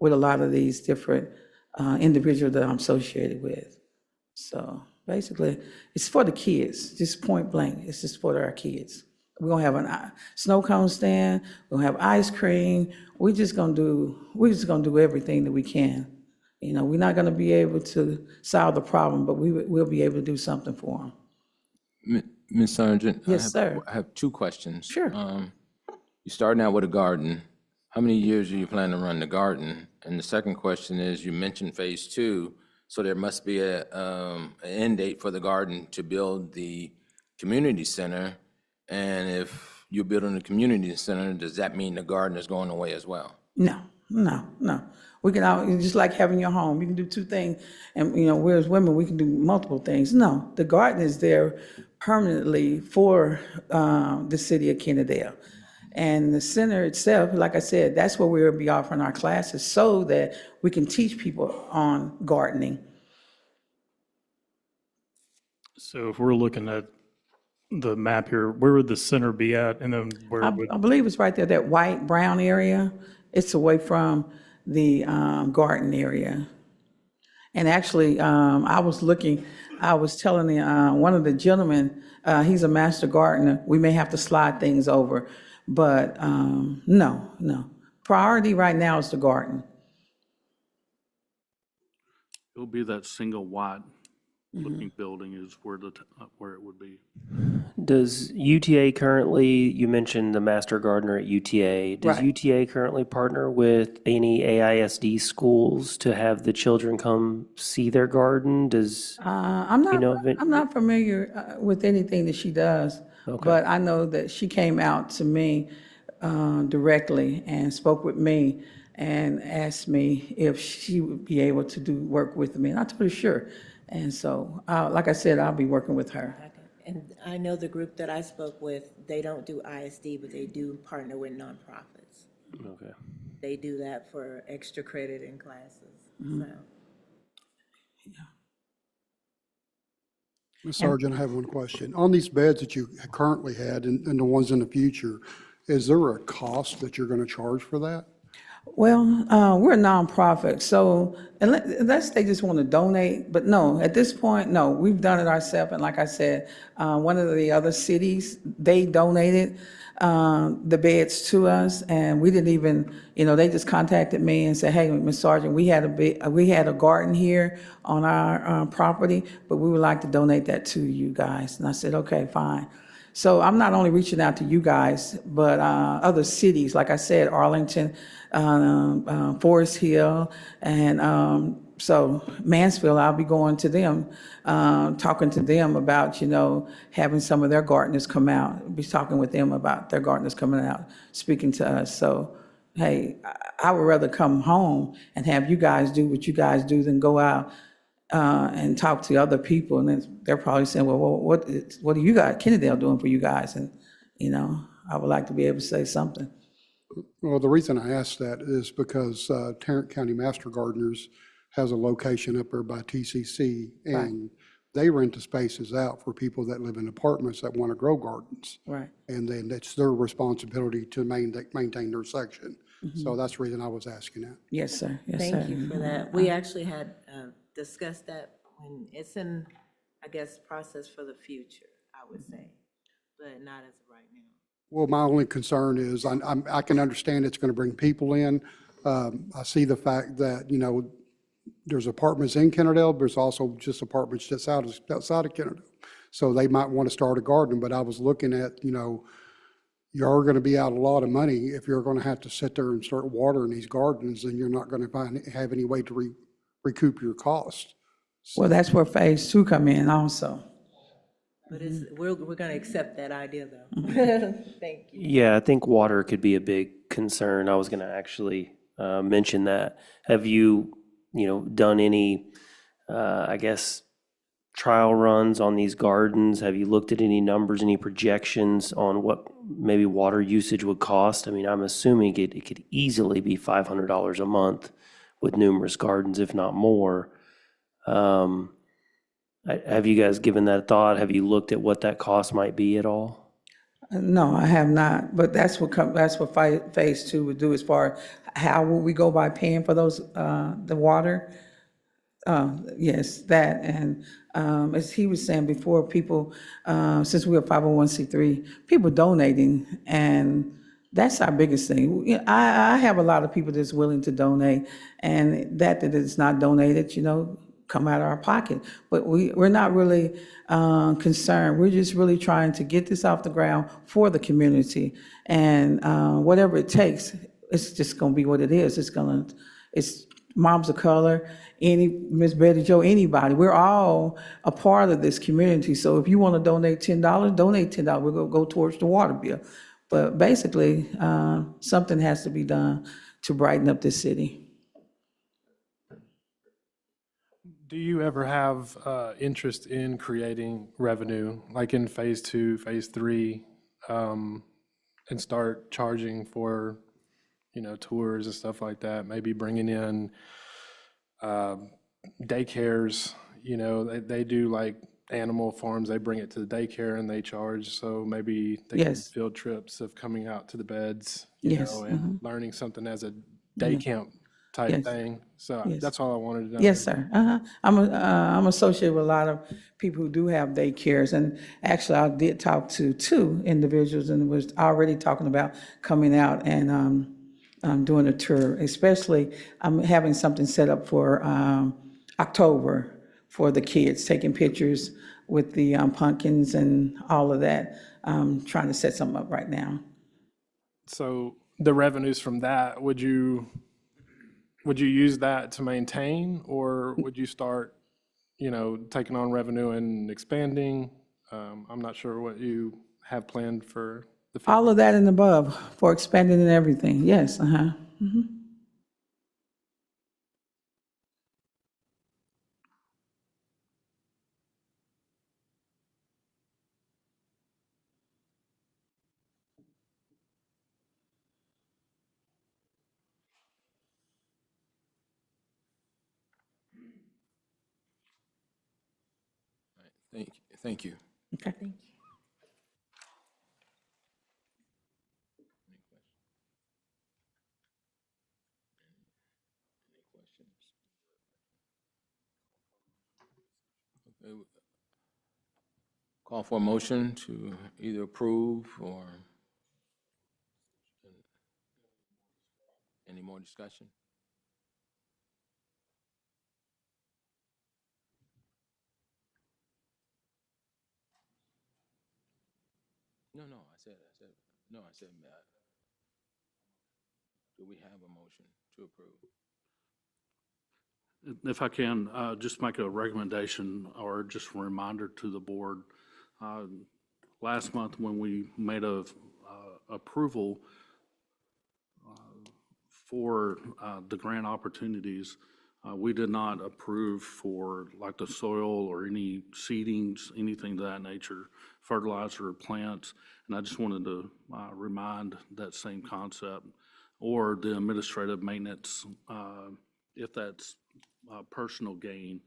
with a lot of these different individuals that I'm associated with. So basically, it's for the kids, just point blank. It's just for our kids. We're gonna have a snow cone stand. We're gonna have ice cream. We're just gonna do everything that we can. We're not gonna be able to solve the problem, but we'll be able to do something for them. Ms. Sargent? Yes, sir. I have 2 questions. Sure. You you're starting out with a garden. How many years do you plan to run the garden? And the second question is, you mentioned phase two, so there must be an end date for the garden to build the community center. And if you're building the community center, does that mean the garden is going away as well? No, no, no. We can all, it's just like having your home. You can do two things, and, you know, we as women, we can do multiple things. No, the garden is there permanently for the city of Kennedale. And the center itself, like I said, that's where we'll be offering our classes so that we can teach people on gardening. So if we're looking at the map here, where would the center be at? And then where I would, believe it's right there, that white, brown area. It's away from the garden area. And actually, I was telling one of the gentlemen, he's a master gardener, we may have to slide things over. But no. Priority right now is the garden. It'll be that single white looking building is where where it would be. Does UTA currently, you mentioned the master gardener at UTA, does Right. UTA currently partner with any AISD schools to have the children come see their garden? Does, I'm not familiar with anything that she does, but I know that she came out to me directly and spoke with me and asked me if she would be able to do work with me, and I told her sure. And so, like I said, I'll be working with her. And I know the group that I spoke with, they don't do ISD, but they do partner with nonprofits. okay. They do that for extra credit in classes, so. Ms. Sargent, I have one question. On these beds that you currently had and the ones in the future, is there a cost that you're going to charge for that? Well, we're a nonprofit, so unless they just want to donate, but no, at this point, no, we've done it ourselves. And like I said, one of the other cities, they donated the beds to us, and we didn't even, they just contacted me and said, hey, Ms. Sargent, we had a garden here on our property, but we would like to donate that to you guys. And I said, okay, fine. So I'm not only reaching out to you guys, but other cities, like I said, Arlington, Forest Hill, and so Mansfield, I'll be going to them, talking to them about, having some of their gardeners come out, be talking with them about their gardeners coming out, speaking to us. So, hey, I would rather come home and have you guys do what you guys do than go out and talk to other people, and then they're probably saying, well, what do you got, Kennedale, doing for you guys? And, I would like to be able to say something. Well, the reason I asked that is because Tarrant County Master Gardeners has a location up there by TCC, and they rent the spaces out for people that live in apartments that want to grow gardens. Right. And then it's their responsibility to maintain their section. So that's the reason I was asking that. Yes, sir. Yes, sir. Thank you for that. We actually had discussed that when it's in, I guess, process for the future, I would say, but not as of right now. Well, my only concern is I can understand it's going to bring people in. I see the fact that, there's apartments in Kennedale, but there's also just apartments just outside of Kennedale. So they might want to start a garden, but I was looking at, you are going to be out a lot of money if you're going to have to sit there and start watering these gardens, and you're not going to have any way to recoup your cost. Well, that's where phase two come in also. But we're going to accept that idea, though. Thank you. Yeah, I think water could be a big concern. I was going to actually mention that. Have you, done any, I guess, trial runs on these gardens? Have you looked at any numbers, any projections on what maybe water usage would cost? I mean, I'm assuming it could easily be $500 a month with numerous gardens, if not more. Have you guys given that a thought? Have you looked at what that cost might be at all? No, I have not, but that's what phase two would do as far as how will we go by paying for those, the water? Yes, that, and as he was saying before, people, since we're a 501c3, people donating, and that's our biggest thing. I have a lot of people that's willing to donate, and that is not donated, come out of our pocket. But we're not really concerned. We're just really trying to get this off the ground for the community. And whatever it takes, it's just gonna be what it is. It's moms of color, Miss Betty Joe, anybody. We're all a part of this community. So if you want to donate $10, donate $10. We're gonna go towards the water bill. But basically, something has to be done to brighten up this city. Do you ever have interest in creating revenue, like in phase 2, phase 3, and start charging for, tours and stuff like that? Maybe bringing in daycares, they do like animal farms, they bring it to the daycare and they charge, so maybe they can Yes. field trips of coming out to the beds, Yes, and learning something as a day camp type Yes. thing. So Yes. that's all I wanted to know. Yes, sir. I'm associated with a lot of people who do have daycares, and actually, I did talk to 2 individuals and was already talking about coming out and doing a tour. Especially, I'm having something set up for October for the kids, taking pictures with the pumpkins and all of that. I'm trying to set something up right now. So the revenues from that, would you use that to maintain, or would you start, taking on revenue and expanding? I'm not sure what you have planned for the future. All of that and above for expanding and everything. Yes, Thank you. Okay. Thank you. Call for a motion to either approve or any more discussion? No, I said, do we have a motion to approve? If I can, just make a recommendation or just a reminder to the board. Last month, when we made a approval for the grant opportunities, we did not approve for like the soil or any seedings, anything of that nature, fertilizer or plants. And I just wanted to remind that same concept, or the administrative maintenance, if that's personal gain,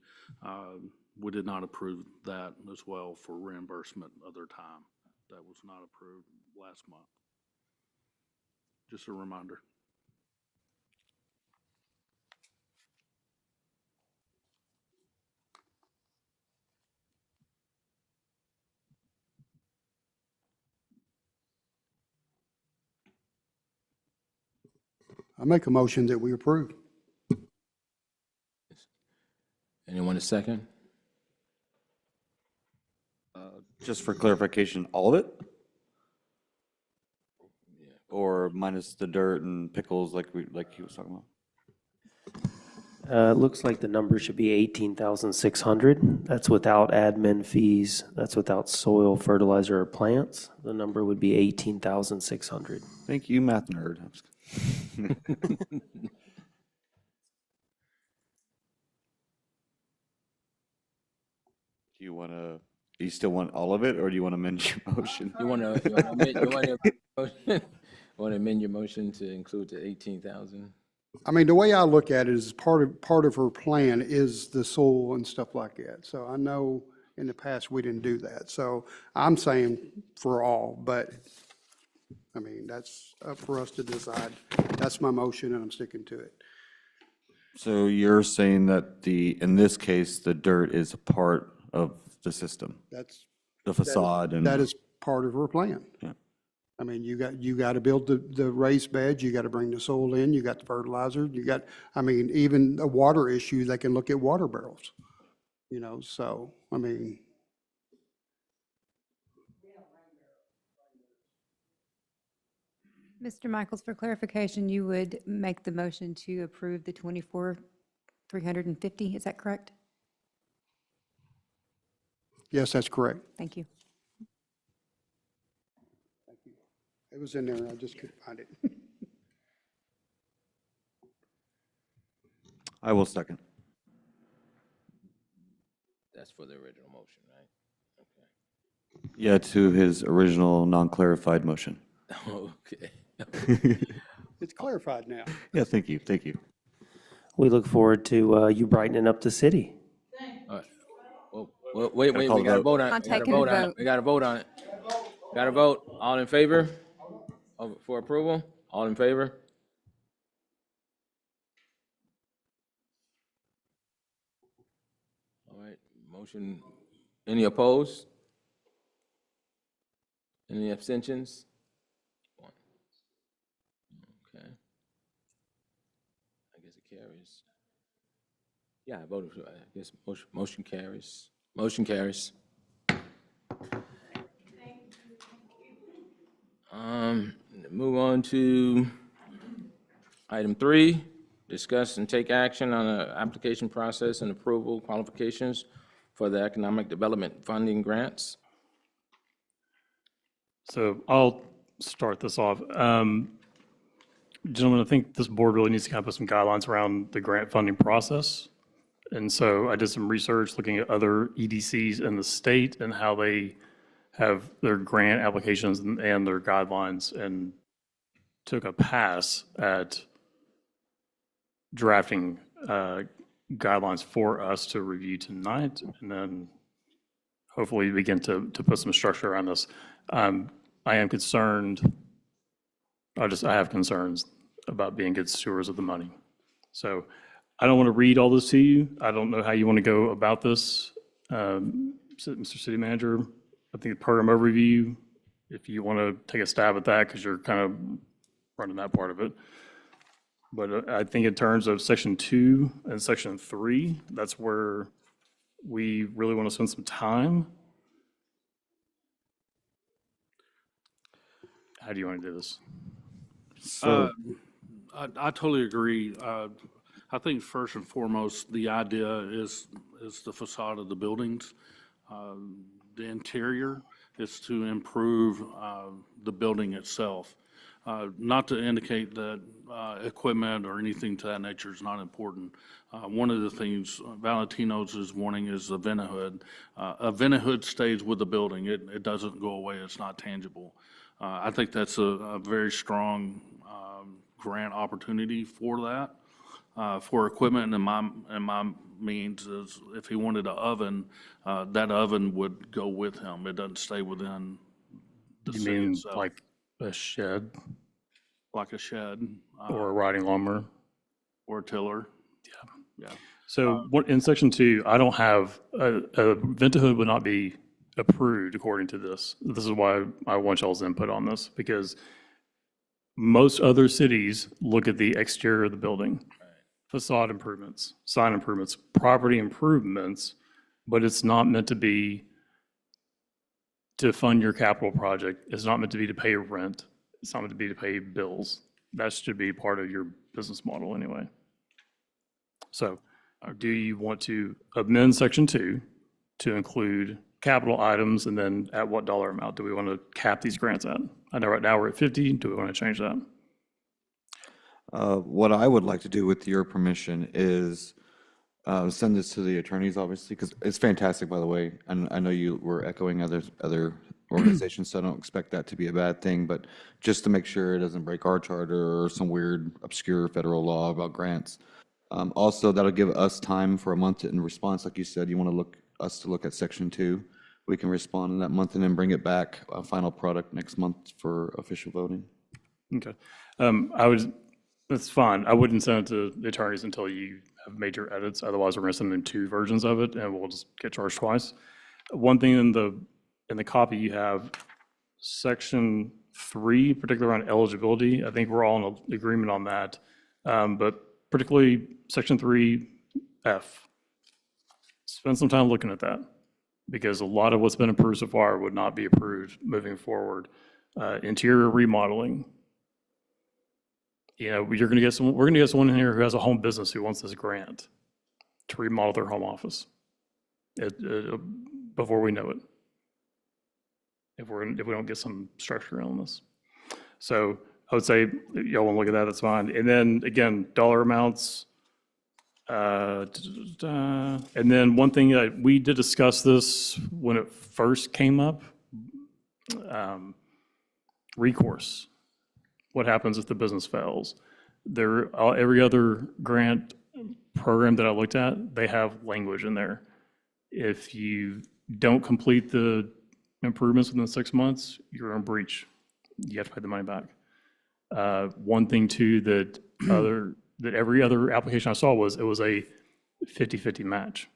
we did not approve that as well for reimbursement other time. That was not approved last month. Just a reminder. I make a motion that we approve. Anyone a second? Just for clarification, all of it? Or minus the dirt and pickles like he was talking about? It looks like the number should be 18,600. That's without admin fees. That's without soil, fertilizer, or plants. The number would be 18,600. Thank you, math nerd. Do you still want all of it, or do you want to amend your motion? You want to amend your motion to include the 18,000? I mean, the way I look at it is part of her plan is the soil and stuff like that. So I know in the past we didn't do that. So I'm saying for all, but I mean, that's up for us to decide. That's my motion and I'm sticking to it. So you're saying that in this case, the dirt is a part of the system, That's. the facade and. That is part of her plan. Yeah. I mean, you got to build the raised beds, you got to bring the soil in, you got the fertilizer, even a water issue, they can look at water barrels. You know, so, I mean, Mr. Michaels, for clarification, you would make the motion to approve the 24,350, is that correct? yes, that's correct. Thank you. It was in there, I just couldn't find it. I will second. That's for the original motion, right? Yeah, to his original non-clarified motion. Okay. It's clarified now. Yeah, thank you, thank you. We look forward to you brightening up the city. All right. Well, wait, call we the got to vote. vote on I'm it. We got to taking a vote on it. vote. We got to vote on it. Got to vote. All in favor for approval? All in favor? All right, motion, any opposed? Any abstentions? One. Okay. I guess it carries. Yeah, I voted for, I guess motion carries. Motion carries. Move on to item 3, discuss and take action on an application process and approval qualifications for the economic development funding grants. So I'll start this off. Gentlemen, I think this board really needs to kind of put some guidelines around the grant funding process. And so I did some research looking at other EDCs in the state and how they have their grant applications and their guidelines, and took a pass at drafting guidelines for us to review tonight, and then hopefully begin to put some structure around this. I am concerned, I have concerns about being good stewards of the money. So I don't want to read all this to you. I don't know how you want to go about this. Mr. City Manager, I think the program overview, if you want to take a stab at that, because you're kind of running that part of it. But I think in terms of section 2 and section 3, that's where we really want to spend some time. How do you want to do this? So, I totally agree. I think first and foremost, the idea is the facade of the buildings. The interior is to improve the building itself. Not to indicate that equipment or anything to that nature is not important. One of the things Valentino's is wanting is a vent hood. A vent hood stays with the building. It doesn't go away. It's not tangible. I think that's a very strong grant opportunity for that. For equipment, and my means is if he wanted an oven, that oven would go with him. It doesn't stay within the You city mean itself. like a shed Like a shed or a riding lawnmower? or a tiller. Yeah. So what, in section 2, I don't have, a vent-a-hood would not be approved according to this. This is why I want y'all's input on this, because most other cities look at the exterior of the building, facade improvements, sign improvements, property improvements, but it's not meant to be to fund your capital project. It's not meant to be to pay rent. It's not meant to be to pay bills. That should be part of your business model anyway. So do you want to amend section 2 to include capital items, and then at what dollar amount do we want to cap these grants at? I know right now we're at 50. Do we want to change that? what I would like to do with your permission is send this to the attorneys, obviously, because it's fantastic, by the way. And I know you were echoing other organizations, so I don't expect that to be a bad thing, but just to make sure it doesn't break our charter or some weird obscure federal law about grants. Also, that'll give us time for a month in response. Like you said, you want to us to look at section 2. We can respond in that month and then bring it back, a final product next month for official voting. Okay. That's fine. I wouldn't send it to the attorneys until you have major edits. Otherwise, we're going to send them 2 versions of it, and we'll just get charged twice. One thing in the copy you have, section 3, particularly around eligibility. I think we're all in agreement on that. But particularly section 3F, spend some time looking at that, because a lot of what's been approved so far would not be approved moving forward. Interior remodeling. You know, we're gonna get someone in here who has a home business who wants this grant to remodel their home office before we know it. If we don't get some structure on this. So I would say, y'all want to look at that, that's fine. And then again, dollar amounts. And then one thing that we did discuss this when it first came up, recourse. What happens if the business fails? Every other grant program that I looked at, they have language in there. If you don't complete the improvements within 6 months, you're in breach. You have to pay the money back. One thing too that every other application I saw was it was a 50-50 match.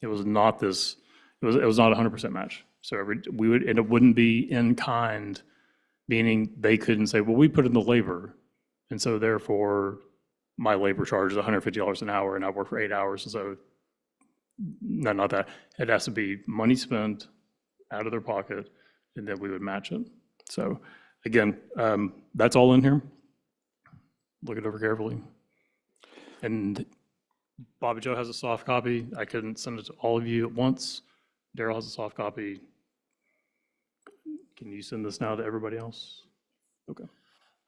It was not this. It was not a 100% match. So and it wouldn't be in kind, meaning they couldn't say, well, we put in the labor, and so therefore my labor charge is $150 an hour, and I work for 8 hours, and so no, not that. It has to be money spent out of their pocket, and then we would match it. So again, that's all in here. Look it over carefully. And Bobby Joe has a soft copy. I couldn't send it to all of you at once. Daryl has a soft copy. Can you send this now to everybody else? Okay.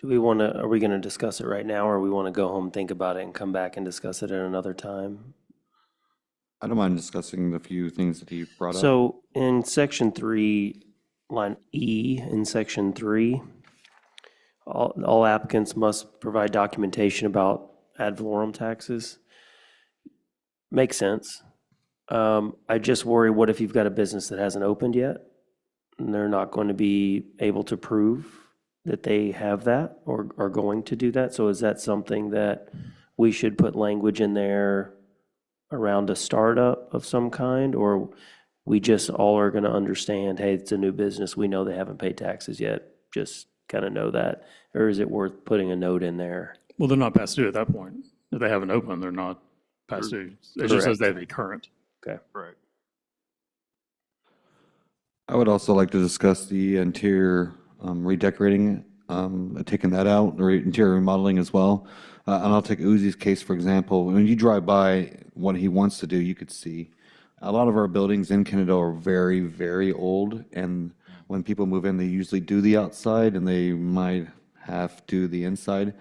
Are we gonna discuss it right now, or we wanna go home, think about it, and come back and discuss it at another time? I don't mind discussing the few things that he brought up. So in section 3, line E, in section 3, all applicants must provide documentation about ad valorem taxes. Makes sense. I just worry, what if you've got a business that hasn't opened yet? And they're not going to be able to prove that they have that or are going to do that? So is that something that we should put language in there around a startup of some kind? Or we just all are gonna understand, hey, it's a new business, we know they haven't paid taxes yet, just kind of know that? Or is it worth putting a note in there? Well, they're not past due at that point. If they haven't opened, they're not past due. It just says they have to be current. Okay. Correct. I would also like to discuss the interior redecorating, taking that out, or interior remodeling as well. And I'll take Uzi's case, for example. When you drive by what he wants to do, you could see a lot of our buildings in Kennedale are very, very old. And when people move in, they usually do the outside and they might have to do the inside.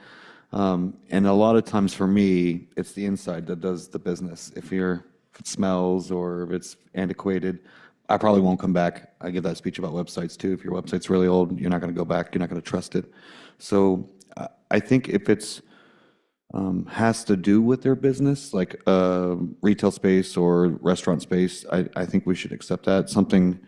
And a lot of times for me, it's the inside that does the business. If it smells or if it's antiquated, I probably won't come back. I give that speech about websites too. If your website's really old, you're not going to go back. You're not going to trust it. So I think if it's has to do with their business, like retail space or restaurant space, I think we should accept that. Something,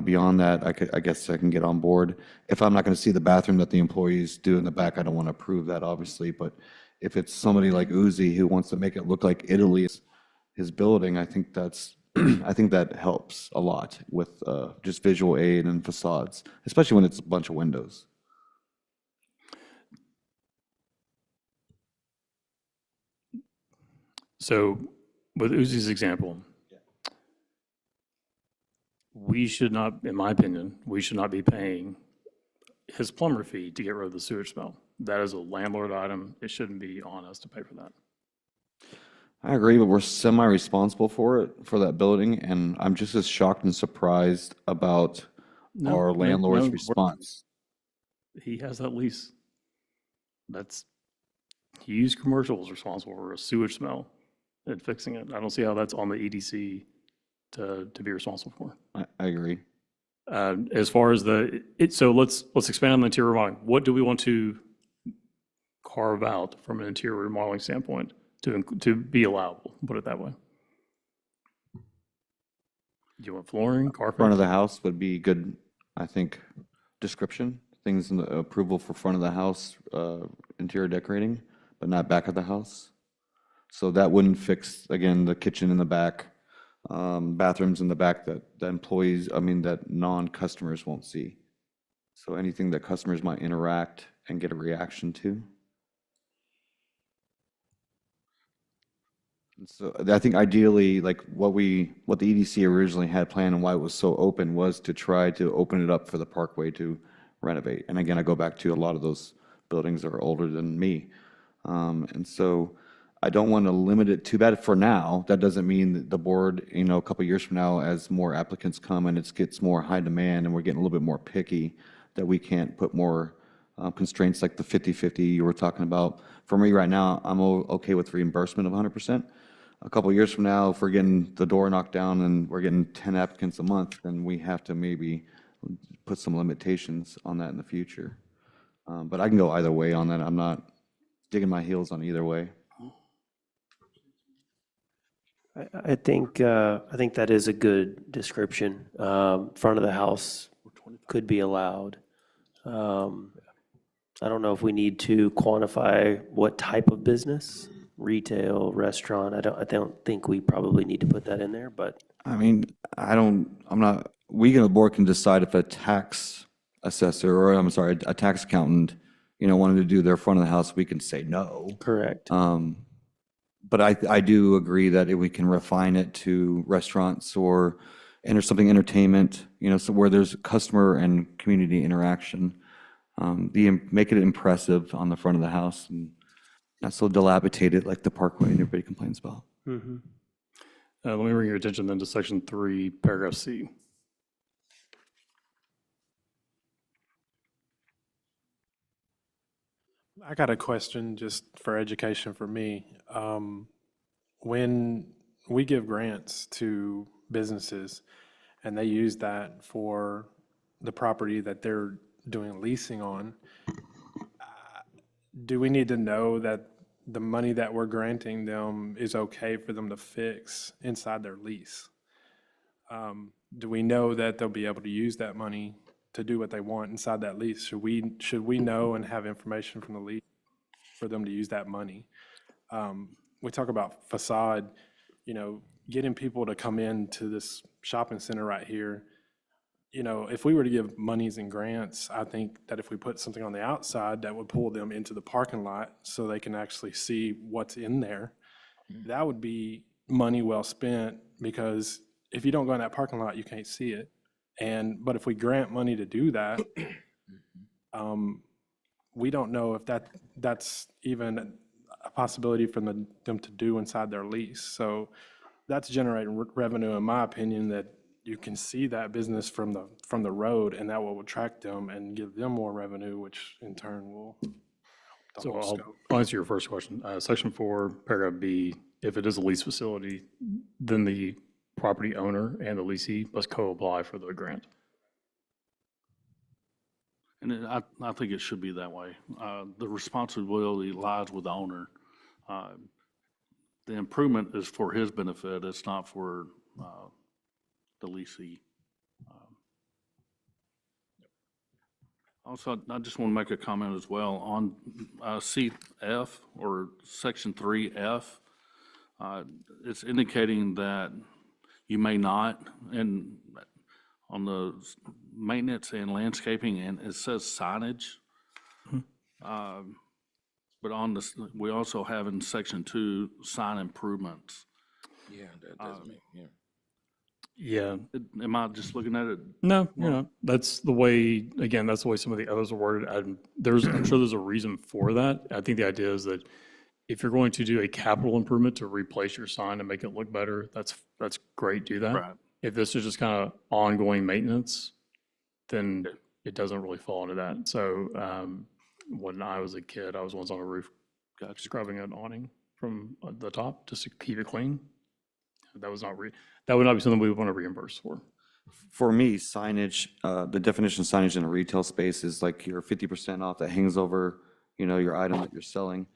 beyond that, I guess I can get on board. If I'm not going to see the bathroom that the employees do in the back, I don't want to approve that, obviously. But if it's somebody like Uzi who wants to make it look like Italy is his building, I think I think that helps a lot with just visual aid and facades, especially when it's a bunch of windows. So with Uzi's example, we should not, in my opinion, we should not be paying his plumber fee to get rid of the sewage smell. That is a landlord item. It shouldn't be on us to pay for that. I agree, but we're semi-responsible for it, for that building, and I'm just as shocked and surprised about our landlord's response. He has that lease. Hughes Commercial is responsible for a sewage smell and fixing it. I don't see how that's on the EDC to be responsible for. I agree. As far as so let's expand on the interior remodeling. What do we want to carve out from an interior remodeling standpoint to be allowable? Put it that way. Do you want flooring, carpet? Front of the house would be good, I think, description. Things in the approval for front of the house, interior decorating, but not back of the house. So that wouldn't fix, again, the kitchen in the back, bathrooms in the back that that non-customers won't see. So anything that customers might interact and get a reaction to. So I think ideally, like what the EDC originally had planned and why it was so open was to try to open it up for the Parkway to renovate. And again, I go back to a lot of those buildings are older than me. And so I don't want to limit it too bad for now. That doesn't mean that the board, you know, a couple of years from now, as more applicants come and it gets more high demand and we're getting a little bit more picky, that we can't put more constraints like the 50/50 you were talking about. For me right now, I'm okay with reimbursement of 100%. A couple of years from now, if we're getting the door knocked down and we're getting 10 applicants a month, then we have to maybe put some limitations on that in the future. But I can go either way on that. I'm not digging my heels on either way. I think that is a good description. Front of the house could be allowed. I don't know if we need to quantify what type of business, retail, restaurant. I don't think we probably need to put that in there, but I mean, I'm not, we the board can decide if a tax assessor, or I'm sorry, a tax accountant, you know, wanted to do their front of the house, we can say no. correct. But I do agree that if we can refine it to restaurants or enter something entertainment, you know, so where there's customer and community interaction, make it impressive on the front of the house and not so dilapidated like the Parkway and everybody complains about. Mhm. Let me bring your attention then to section 3, paragraph C. I got a question just for education for me. When we give grants to businesses and they use that for the property that they're doing leasing on, do we need to know that the money that we're granting them is okay for them to fix inside their lease? Do we know that they'll be able to use that money to do what they want inside that lease? Should we know and have information from the lease for them to use that money? We talk about facade, you know, getting people to come into this shopping center right here. You know, if we were to give monies and grants, I think that if we put something on the outside that would pull them into the parking lot so they can actually see what's in there, that would be money well spent, because if you don't go in that parking lot, you can't see it. But if we grant money to do that, we don't know if that's even a possibility for them to do inside their lease. So that's generating revenue, in my opinion, that you can see that business from the road, and that will attract them and give them more revenue, which in turn will. So I'll answer your first question. Section 4, paragraph B, if it is a lease facility, then the property owner and the leasee must co-apply for the grant. And I think it should be that way. The responsibility lies with the owner. The improvement is for his benefit, it's not for the leasee. Also, I just want to make a comment as well on CF or section 3F. It's indicating that you may not, and on the maintenance and landscaping, and it says signage. But on this, we also have in section 2, sign improvements. Yeah, that doesn't make, yeah. Yeah. Am I just looking at it? No, you're not. That's the way, again, that's the way some of the others are worded. I'm sure there's a reason for that. I think the idea is that if you're going to do a capital improvement to replace your sign and make it look better, that's great, do that. Right. If this is just kind of ongoing maintenance, then it doesn't really fall into that. So when I was a kid, I was once on a roof scrubbing an awning from the top just to keep it clean. That would not be something we would want to reimburse for. For me, signage, the definition of signage in a retail space is like your 50% off that hangs over, you know, your item that you're selling,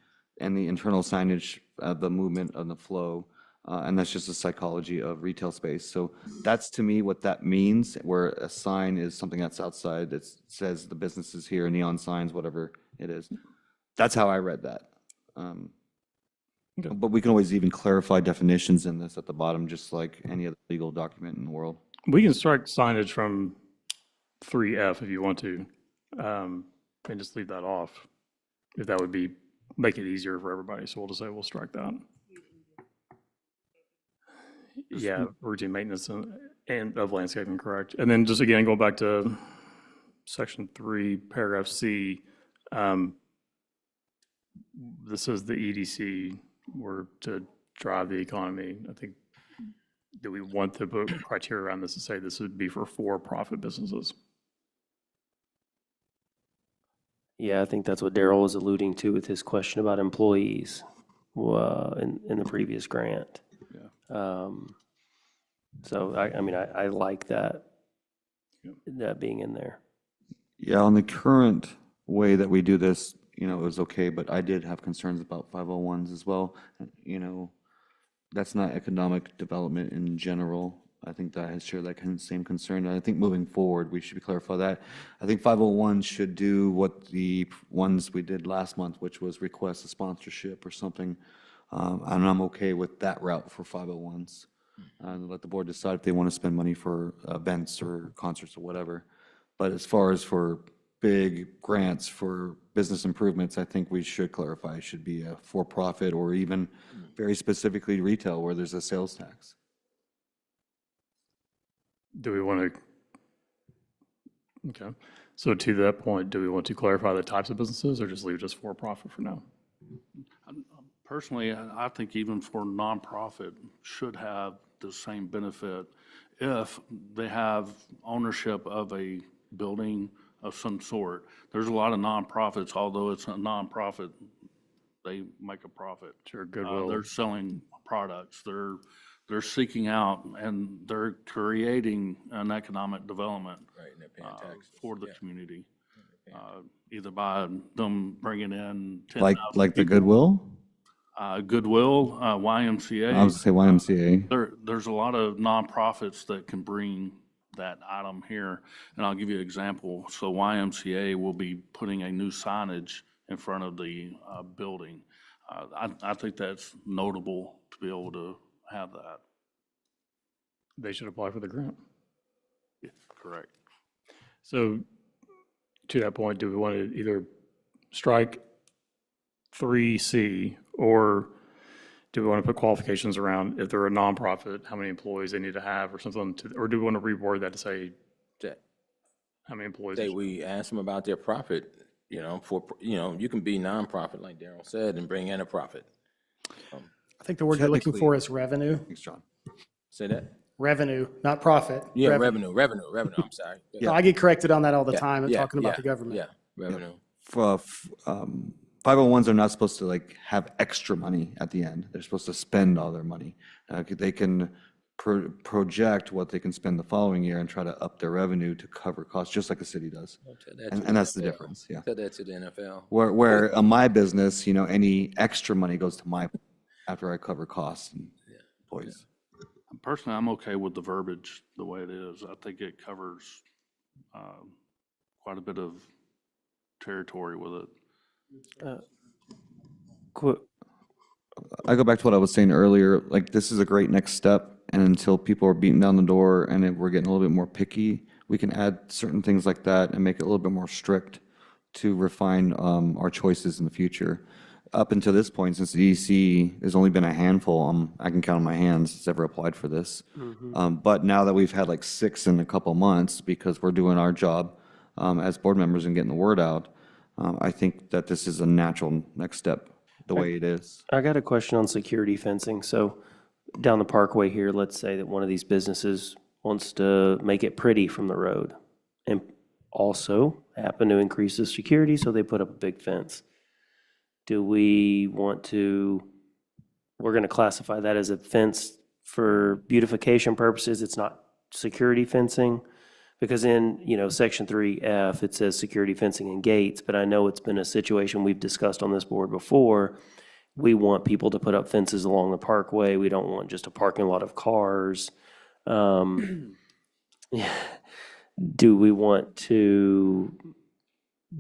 and the internal signage, the movement and the flow, and that's just the psychology of retail space. So that's to me what that means, where a sign is something that's outside that says the business is here, neon signs, whatever it is. That's how I read that. Okay. But we can always even clarify definitions in this at the bottom, just like any other legal document in the world. We can strike signage from 3F if you want to, and just leave that off, if that would make it easier for everybody. So we'll just say we'll strike that. Yeah, routine maintenance and of landscaping, correct. And then just again, going back to section 3, paragraph C, this is the EDC were to drive the economy. I think, do we want to put criteria around this to say this would be for-profit businesses? Yeah, I think that's what Daryl was alluding to with his question about employees in the previous grant. Yeah. So I mean, I like that, that being in there. Yeah, on the current way that we do this, it was okay, but I did have concerns about 501s as well. That's not economic development in general. I think that I has shared that same concern. And I think moving forward, we should clarify that. I think 501 should do what the ones we did last month, which was request a sponsorship or something. And I'm okay with that route for 501s. And let the board decide if they want to spend money for events or concerts or whatever. But as far as for big grants for business improvements, I think we should clarify it should be a for-profit or even very specifically retail where there's a sales tax. Do we want to, okay. So to that point, do we want to clarify the types of businesses or just leave it just for-profit for now? Personally, I think even for nonprofit should have the same benefit if they have ownership of a building of some sort. There's a lot of nonprofits, although it's a nonprofit, they make a profit. Sure, goodwill. They're selling products, they're seeking out and they're creating an economic development Right, and they're paying taxes. for the Yeah. community. Either by them bringing in 10,000 Like the people. Goodwill? Goodwill, YMCA. I was gonna say YMCA. There's a lot of nonprofits that can bring that item here, and I'll give you an example. So YMCA will be putting a new signage in front of the building. I think that's notable to be able to have that. They should apply for the grant. Yeah, correct. So to that point, do we want to either strike 3C or do we want to put qualifications around if they're a nonprofit, how many employees they need to have or something, or do we want to reword that to say That how many employees? Say we ask them about their profit, you can be nonprofit, like Daryl said, and bring in a profit. I think the word you're looking Technically- for is revenue. Thanks, John. Say that? Revenue, not profit. Yeah, Revenue. revenue, I'm sorry. No, I get corrected on that all the Yeah, time, and yeah, talking about yeah, the government. Yeah, revenue. 501s are not supposed to have extra money at the end. They're supposed to spend all their money. They can project what they can spend the following year and try to up their revenue to cover costs, just like a city does. Tell that to And that's the NFL. difference, yeah. Tell that to the NFL. Where on my business, any extra money goes to my, after I cover costs and employees. Personally, I'm okay with the verbiage the way it is. I think it covers quite a bit of territory with it. I go back to what I was saying earlier, this is a great next step, and until people are beating down the door and we're getting a little bit more picky, we can add certain things like that and make it a little bit more strict to refine our choices in the future. Up until this point, since the EDC, there's only been a handful, I can count on my hands, that's ever applied for this. But now that we've had 6 in a couple months, because we're doing our job as board members and getting the word out, I think that this is a natural next step, the way it is. I got a question on security fencing. So down the parkway here, let's say that one of these businesses wants to make it pretty from the road and also happen to increase the security, so they put up a big fence. Do we want to, we're going to classify that as a fence for beautification purposes, it's not security fencing? Because in, section 3F, it says security fencing and gates, but I know it's been a situation we've discussed on this board before. We want people to put up fences along the parkway. We don't want just a parking lot of cars. Do we want to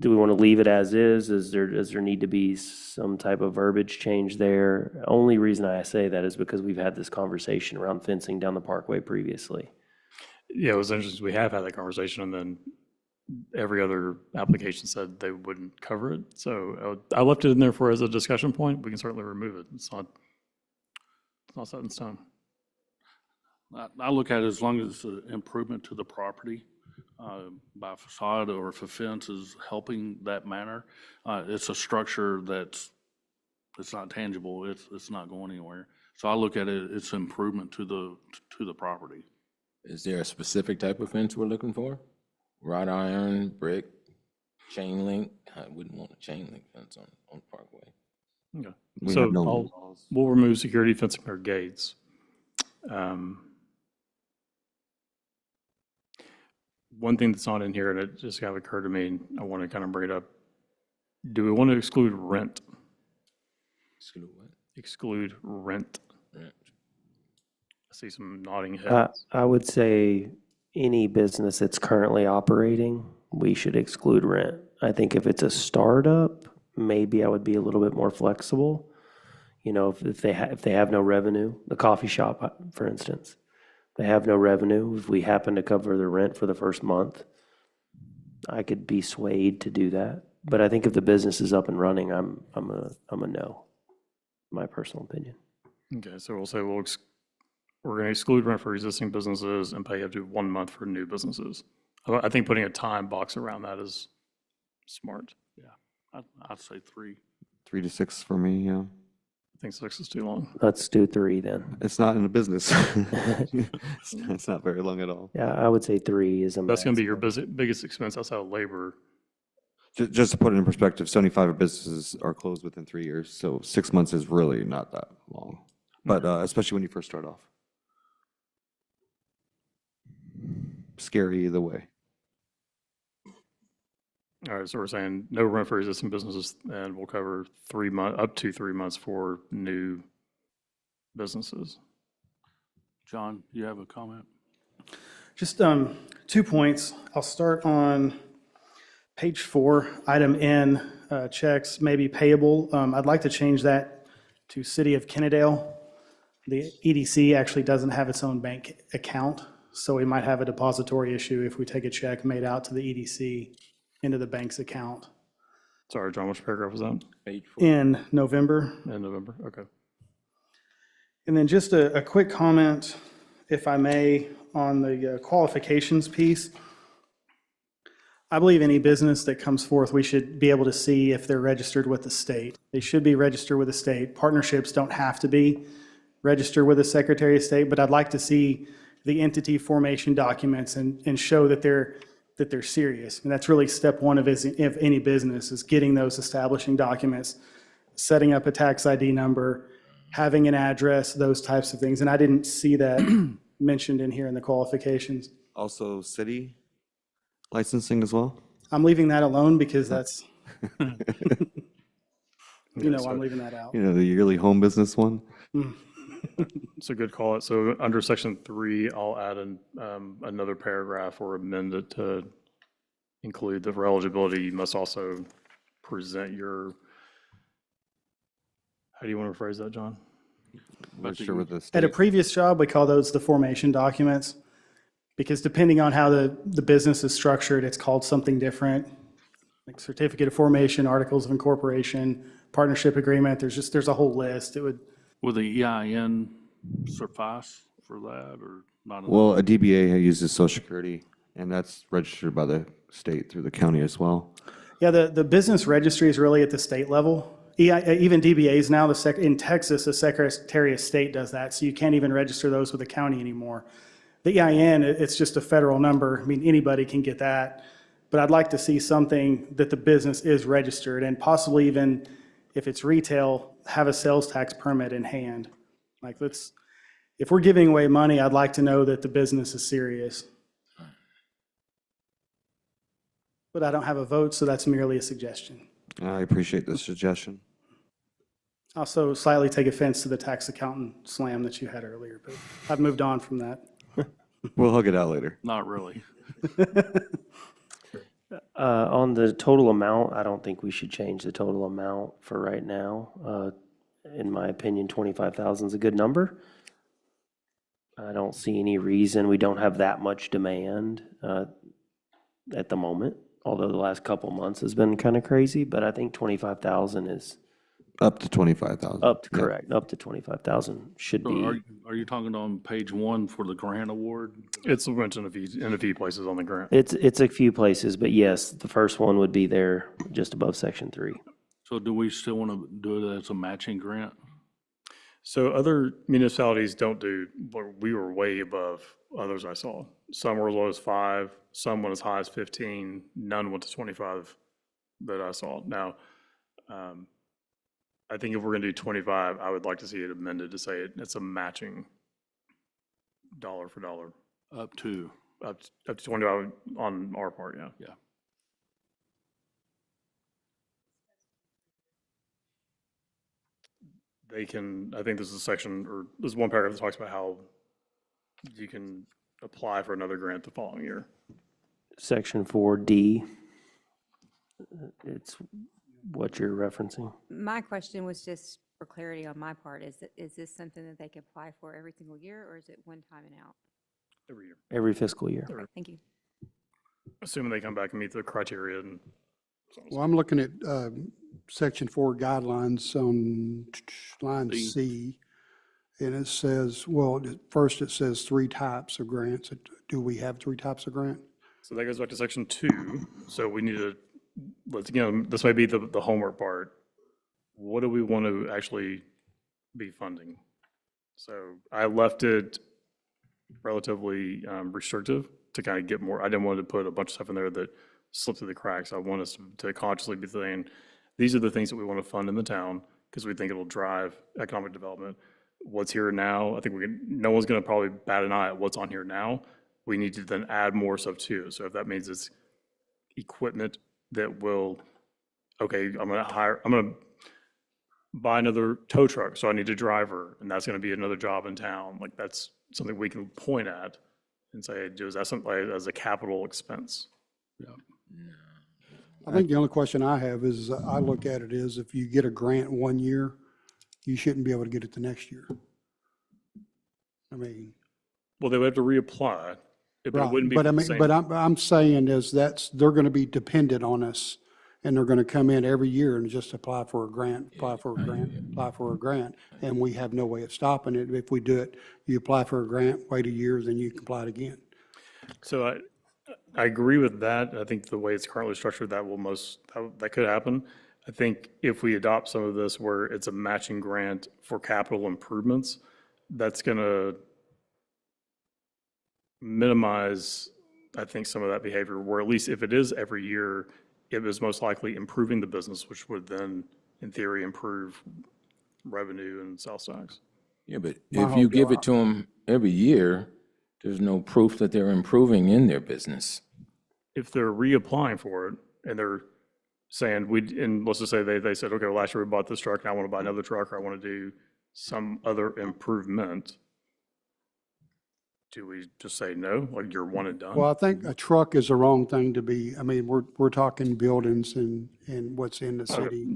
leave it as is? Does there need to be some type of verbiage change there? Only reason I say that is because we've had this conversation around fencing down the parkway previously. Yeah, it was interesting. We have had that conversation, and then every other application said they wouldn't cover it. So I left it in there for as a discussion point. We can certainly remove it. It's not set in stone. I look at it as long as it's an improvement to the property, by facade or if a fence is helping that manner. It's a structure it's not tangible, it's not going anywhere. So I look at it, it's improvement to the property. Is there a specific type of fence we're looking for? Wrought iron, brick, chain link? I wouldn't want a chain link fence on Parkway. Okay. We So have no we'll remove security fencing or gates. One thing that's not in here, and it just kind of occurred to me, and I want to kind of bring it up. Do we want to exclude rent? Exclude what? Exclude rent. Rent. I see some nodding heads. I would say any business that's currently operating, we should exclude rent. I think if it's a startup, maybe I would be a little bit more flexible. You know, if they have no revenue, the coffee shop, for instance, they have no revenue. If we happen to cover the rent for the first month, I could be swayed to do that. But I think if the business is up and running, I'm a no. My personal opinion. Okay, so we'll say we're going to exclude rent for existing businesses and pay up to 1 month for new businesses. I think putting a time box around that is smart. Yeah, I'd say 3. 3 to 6 for me, yeah. I think 6 is too long. Let's do 3 then. It's not in a business. It's not very long at all. Yeah, I would say 3 is a That's going to be your maximum. biggest expense outside of labor. Just to put it in perspective, 75 businesses are closed within 3 years, so 6 months is really not that long. But especially when you first start off. Scary either way. All right, so we're saying no rent for existing businesses, and we'll cover 3 months, up to 3 months for new businesses. John, you have a comment? Just 2 points. I'll start on page 4, item N, checks may be payable. I'd like to change that to City of Kennedale. The EDC actually doesn't have its own bank account, so we might have a depository issue if we take a check made out to the EDC into the bank's account. Sorry, John, which paragraph was that? Page 4. In November. In November, okay. And then just a quick comment, if I may, on the qualifications piece. I believe any business that comes forth, we should be able to see if they're registered with the state. They should be registered with the state. Partnerships don't have to be registered with the Secretary of State, but I'd like to see the entity formation documents and show that they're serious. And that's really step one of any business, is getting those establishing documents, setting up a tax ID number, having an address, those types of things. And I didn't see that mentioned in here in the qualifications. Also, city licensing as well? I'm leaving that alone because that's, Yeah, so I'm leaving that out. You know, the yearly home business one? it's a good call. So under section 3, I'll add another paragraph or amend it to include that for eligibility, you must also present your, how do you want to rephrase that, John? Register with the At a state. previous job, we call those the formation documents, because depending on how the business is structured, it's called something different. Like certificate of formation, articles of incorporation, partnership agreement, there's a whole list. It would, Would the EIN suffice for that or not? enough? Well, a DBA uses social security, and that's registered by the state through the county as well. yeah, the business registry is really at the state level. Even DBAs now, in Texas, the Secretary of State does that, so you can't even register those with the county anymore. The EIN, it's just a federal number. I mean, anybody can get that. But I'd like to see something that the business is registered, and possibly even, if it's retail, have a sales tax permit in hand. Like, if we're giving away money, I'd like to know that the business is serious. But I don't have a vote, so that's merely a suggestion. I appreciate the suggestion. I also slightly take offense to the tax accountant slam that you had earlier, but I've moved on from that. We'll hug it out later. Not really. On the total amount, I don't think we should change the total amount for right now. In my opinion, 25,000 is a good number. I don't see any reason. We don't have that much demand at the moment, although the last couple months has been kind of crazy, but I think 25,000 is Up to 25,000. Up to, Yeah. correct, up to 25,000 should So be. are you talking on page 1 for the grant award? It's mentioned in a few places on the grant. It's a few places, but yes, the first one would be there just above section 3. So do we still want to do it as a matching grant? So other municipalities don't do, but we were way above others I saw. Some were as low as 5, some went as high as 15, none went to 25 that I saw. Now, I think if we're gonna do 25, I would like to see it amended to say it's a matching dollar for dollar, Up to, up to 25 on our part, yeah. yeah. They can, I think this is a section, or there's one paragraph that talks about how you can apply for another grant the following year. Section 4D, it's what you're referencing. My question was just for clarity on my part, is this something that they can apply for every single year, or is it one time and out? Every year, Every fiscal year. Okay, thank you. assuming they come back and meet the criteria and so on. Well, I'm looking at Section 4 guidelines on line C, and it says, well, first it says 3 types of grants. Do we have 3 types of grant? So that goes back to section 2. So we need to, let's, this may be the homework part. What do we want to actually be funding? So I left it relatively restrictive to kind of get more. I didn't want to put a bunch of stuff in there that slipped through the cracks. I want us to consciously be saying, these are the things that we want to fund in the town because we think it'll drive economic development. What's here now, I think no one's going to probably bat an eye at what's on here now. We need to then add more stuff too. So if that means it's equipment that will, okay, I'm going to buy another tow truck, so I need a driver, and that's going to be another job in town. Like, that's something we can point at and say, is that something as a capital expense? Yeah. I think the only question I have is, I look at it is, if you get a grant one year, you shouldn't be able to get it the next year. I mean. Well, they would have to reapply, but it wouldn't be But I the mean, same. but I'm saying is they're going to be dependent on us, and they're going to come in every year and just apply for a grant, apply for a grant, apply for a grant, and we have no way of stopping it. If we do it, you apply for a grant, wait a year, then you can apply it again. So I agree with that. I think the way it's currently structured, that could happen. I think if we adopt some of this where it's a matching grant for capital improvements, that's going to minimize, I think, some of that behavior, where at least if it is every year, it is most likely improving the business, which would then, in theory, improve revenue and sales tax. Yeah, but if you give it to them every year, there's no proof that they're improving in their business. If they're reapplying for it and they're saying, and let's just say they said, okay, well, last year we bought this truck and I want to buy another truck, or I want to do some other improvement, do we just say no, like you're one and done? Well, I think a truck is the wrong thing to be, I mean, we're talking buildings and what's in the city.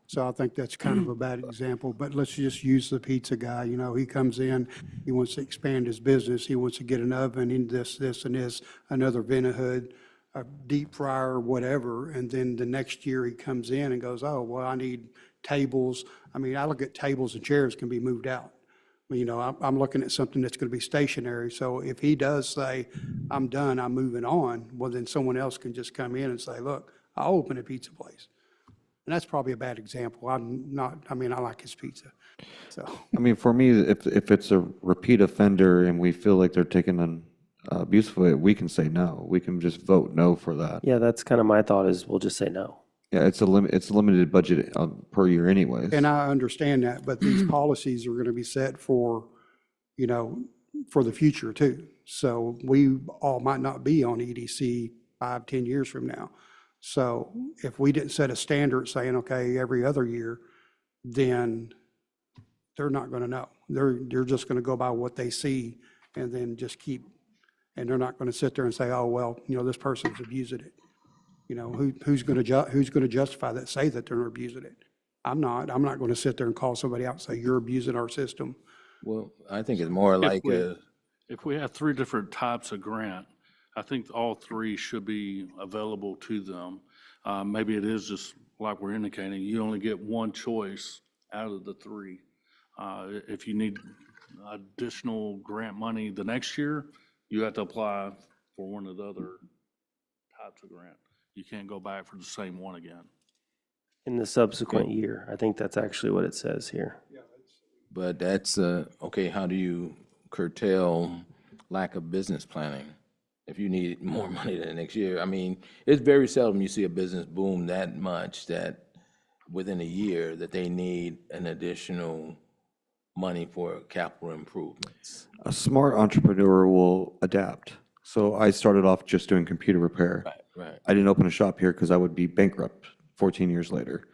So I think that's kind of a bad example, but let's just use the pizza guy. You know, he comes in, he wants to expand his business. He wants to get an oven in this, and this, another vent hood, a deep fryer, whatever. And then the next year he comes in and goes, oh, well, I need tables. I mean, I look at tables and chairs can be moved out. You know, I'm looking at something that's going to be stationary. So if he does say, I'm done, I'm moving on, well, then someone else can just come in and say, look, I'll open a pizza place. And that's probably a bad example. I like his pizza. So, I mean, for me, if it's a repeat offender and we feel like they're taking an abuse of it, we can say no. We can just vote no for that. Yeah, that's kind of my thought is we'll just say no. Yeah, it's a limited budget per year anyways. and I understand that, but these policies are going to be set for, you know, for the future too. So we all might not be on EDC 5-10 years from now. So if we didn't set a standard saying, okay, every other year, then they're not going to know. They're just going to go by what they see and then just keep, and they're not going to sit there and say, oh, well, you know, this person's abusing it. You know, who's going to justify that, say that they're abusing it? I'm not going to sit there and call somebody out and say, you're abusing our system. Well, I think it's more like If we have 3 different types of grant, I think all three should be available to them. Maybe it is just like we're indicating, you only get one choice out of the three. If you need additional grant money the next year, you have to apply for one of the other types of grant. You can't go back for the same one again. In the subsequent year. I think that's actually what it says here. But that's, okay, how do you curtail lack of business planning? If you need more money the next year, I mean, it's very seldom you see a business boom that much that within a year that they need an additional money for capital improvements. A smart entrepreneur will adapt. So I started off just doing computer repair. Right. I didn't open a shop here because I would be bankrupt 14 years later.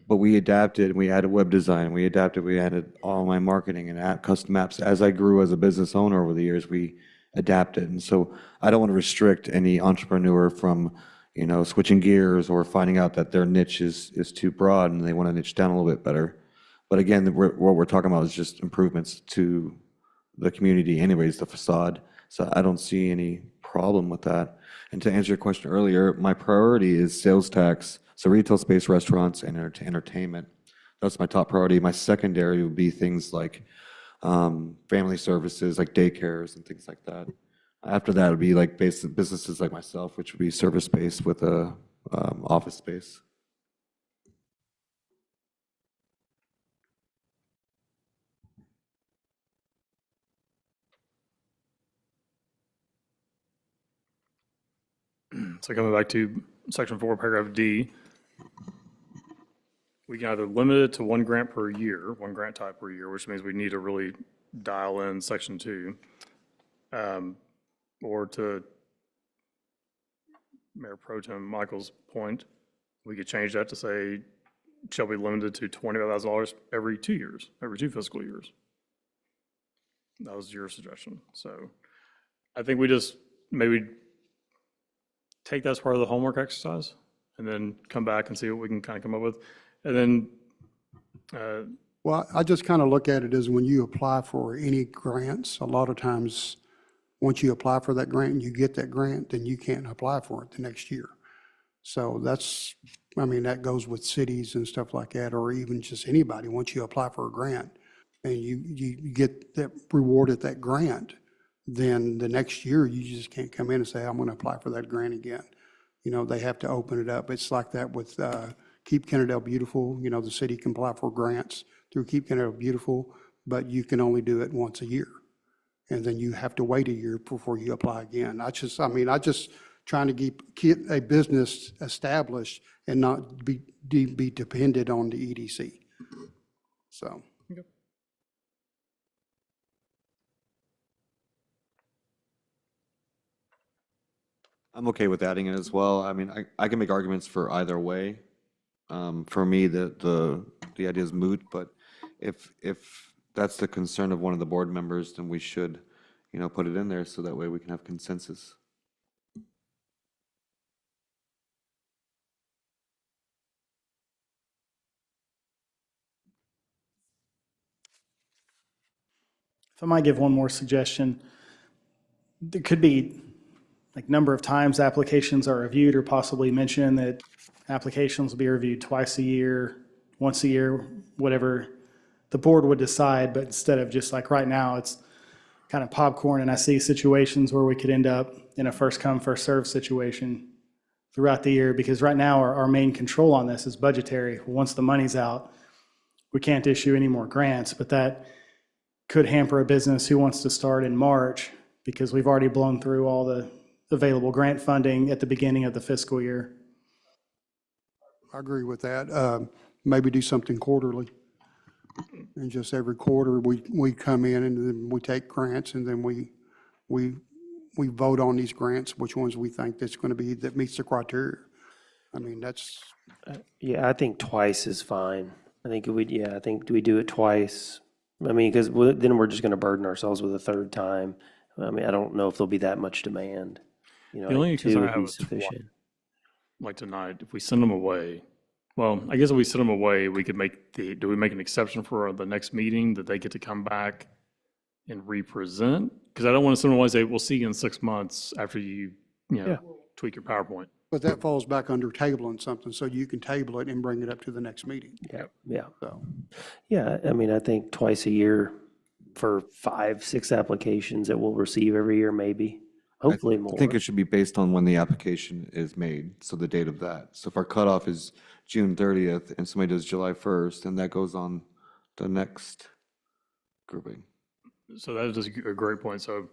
But we adapted, we added web design, we adapted, we added online marketing and custom apps. As I grew as a business owner over the years, we adapted. And so I don't want to restrict any entrepreneur from, switching gears or finding out that their niche is too broad and they want to niche down a little bit better. But again, what we're talking about is just improvements to the community anyways, the facade. So I don't see any problem with that. And to answer your question earlier, my priority is sales tax, so retail space, restaurants, and entertainment. That's my top priority. My secondary would be things like family services, like daycares and things like that. After that would be like businesses like myself, which would be service-based with a office space. So coming back to section 4, paragraph D, we can either limit it to one grant per year, one grant type per year, which means we need to really dial in section 2, or to Mayor Pro Tem Michael's point, we could change that to say, shall be limited to $25,000 every 2 years, every 2 fiscal years. That was your suggestion. So I think we just maybe take that as part of the homework exercise and then come back and see what we can kind of come up with. And then, Well, I just kind of look at it as when you apply for any grants, a lot of times, once you apply for that grant and you get that grant, then you can't apply for it the next year. So that's, I mean, that goes with cities and stuff like that, or even just anybody. Once you apply for a grant and you get that rewarded that grant, then the next year you just can't come in and say, I'm going to apply for that grant again. They have to open it up. It's like that with Keep Kennedale Beautiful. The city can apply for grants through Keep Kennedale Beautiful, but you can only do it once a year. And then you have to wait a year before you apply again. I just trying to keep a business established and not be dependent on the EDC. So. I'm okay with adding it as well. I mean, I can make arguments for either way. For me, the idea is moot, but if that's the concern of one of the board members, then we should, put it in there so that way we can have consensus. If I might give one more suggestion, there could be like number of times applications are reviewed, or possibly mention that applications will be reviewed twice a year, once a year, whatever the board would decide. But instead of just like right now, it's kind of popcorn, and I see situations where we could end up in a first come, first served situation throughout the year, because right now our main control on this is budgetary. Once the money's out, we can't issue any more grants, but that could hamper a business who wants to start in March, because we've already blown through all the available grant funding at the beginning of the fiscal year. I agree with that. Maybe do something quarterly. And just every quarter, we come in and then we take grants, and then we vote on these grants, which ones we think that's going to be, that meets the criteria. I mean, that's. Yeah, I think twice is fine. I think we do it twice. I mean, because then we're just going to burden ourselves with a third time. I mean, I don't know if there'll be that much demand. the only two concern would I be have is sufficient. like tonight, if we send them away, well, I guess if we send them away, we could do we make an exception for the next meeting that they get to come back and represent? Because I don't want to send them away and say, we'll see you in 6 months after you tweak your PowerPoint. But that falls back under tabling something, so you can table it and bring it up to the next meeting. Yeah. So, Yeah, I mean, I think twice a year for 5, 6 applications that we'll receive every year, maybe, hopefully more. I think it should be based on when the application is made, so the date of that. So if our cutoff is June 30th and somebody does July 1st, and that goes on the next grouping. So that is just a great point. So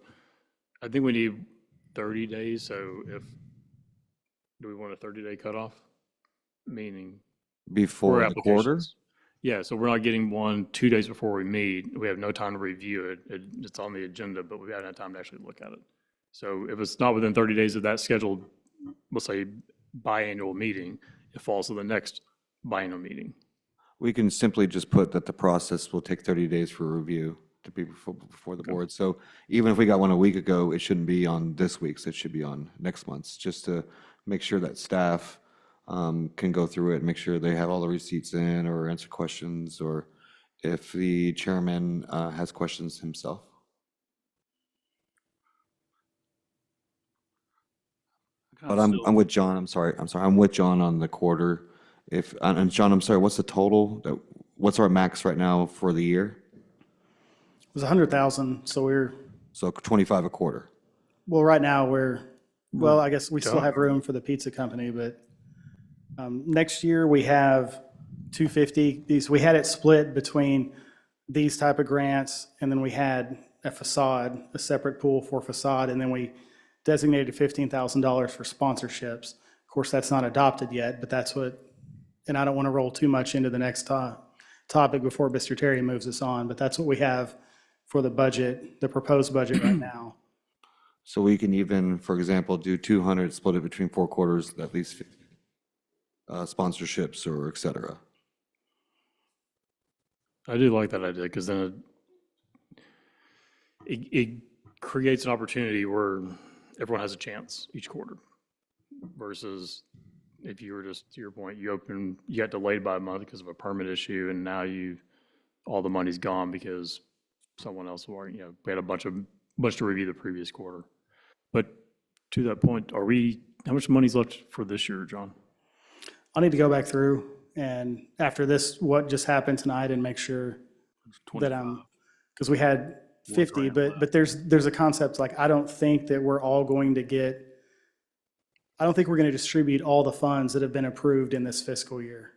I think we need 30 days. So do we want a 30-day cutoff? Meaning Before for the quarter? applications. Yeah, so we're not getting one 2 days before we meet. We have no time to review it. It's on the agenda, but we haven't had time to actually look at it. So if it's not within 30 days of that scheduled, let's say, biannual meeting, it falls to the next biannual meeting. We can simply just put that the process will take 30 days for review to be before the board. So even if we got one a week ago, it shouldn't be on this week's, it should be on next month's, just to make sure that staff can go through it, make sure they have all the receipts in or answer questions, or if the chairman has questions himself. But I'm with John, I'm sorry, I'm with John on the quarter. And John, I'm sorry, what's the total? What's our max right now for the year? It was 100,000, so So 25 a quarter. well, right now well, I guess we still have room for the pizza company, but next year we have 250. We had it split between these type of grants, and then we had a separate pool for facade, and then we designated $15,000 for sponsorships. Of course, that's not adopted yet, but that's what, and I don't want to roll too much into the next topic before Mr. Terry moves us on, but that's what we have for the budget, the proposed budget right now. So we can even, for example, do 200, split it between 4 quarters, at least sponsorships or et cetera. I do like that idea because then it creates an opportunity where everyone has a chance each quarter versus if you were just, to your point, you got delayed by a month because of a permit issue, and now all the money's gone because someone else, we had a bunch to review the previous quarter. But to that point, how much money's left for this year, John? I'll need to go back through and after this, what just happened tonight, and make sure that because we had 50, but there's a concept, like, I don't think that we're all going to I don't think we're going to distribute all the funds that have been approved in this fiscal year.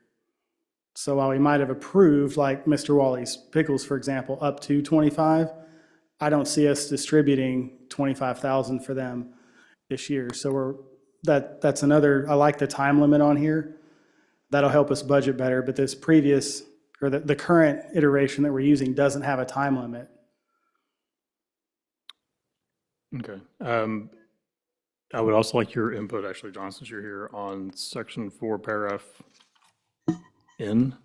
So while we might have approved, like Mr. Wally's Pickles, for example, up to 25, I don't see us distributing 25,000 for them this year. So that's another, I like the time limit on here. That'll help us budget better, but this previous, or the current iteration that we're using doesn't have a time limit. Okay. I would also like your input, actually, John, since you're here, on section 4, paragraph N,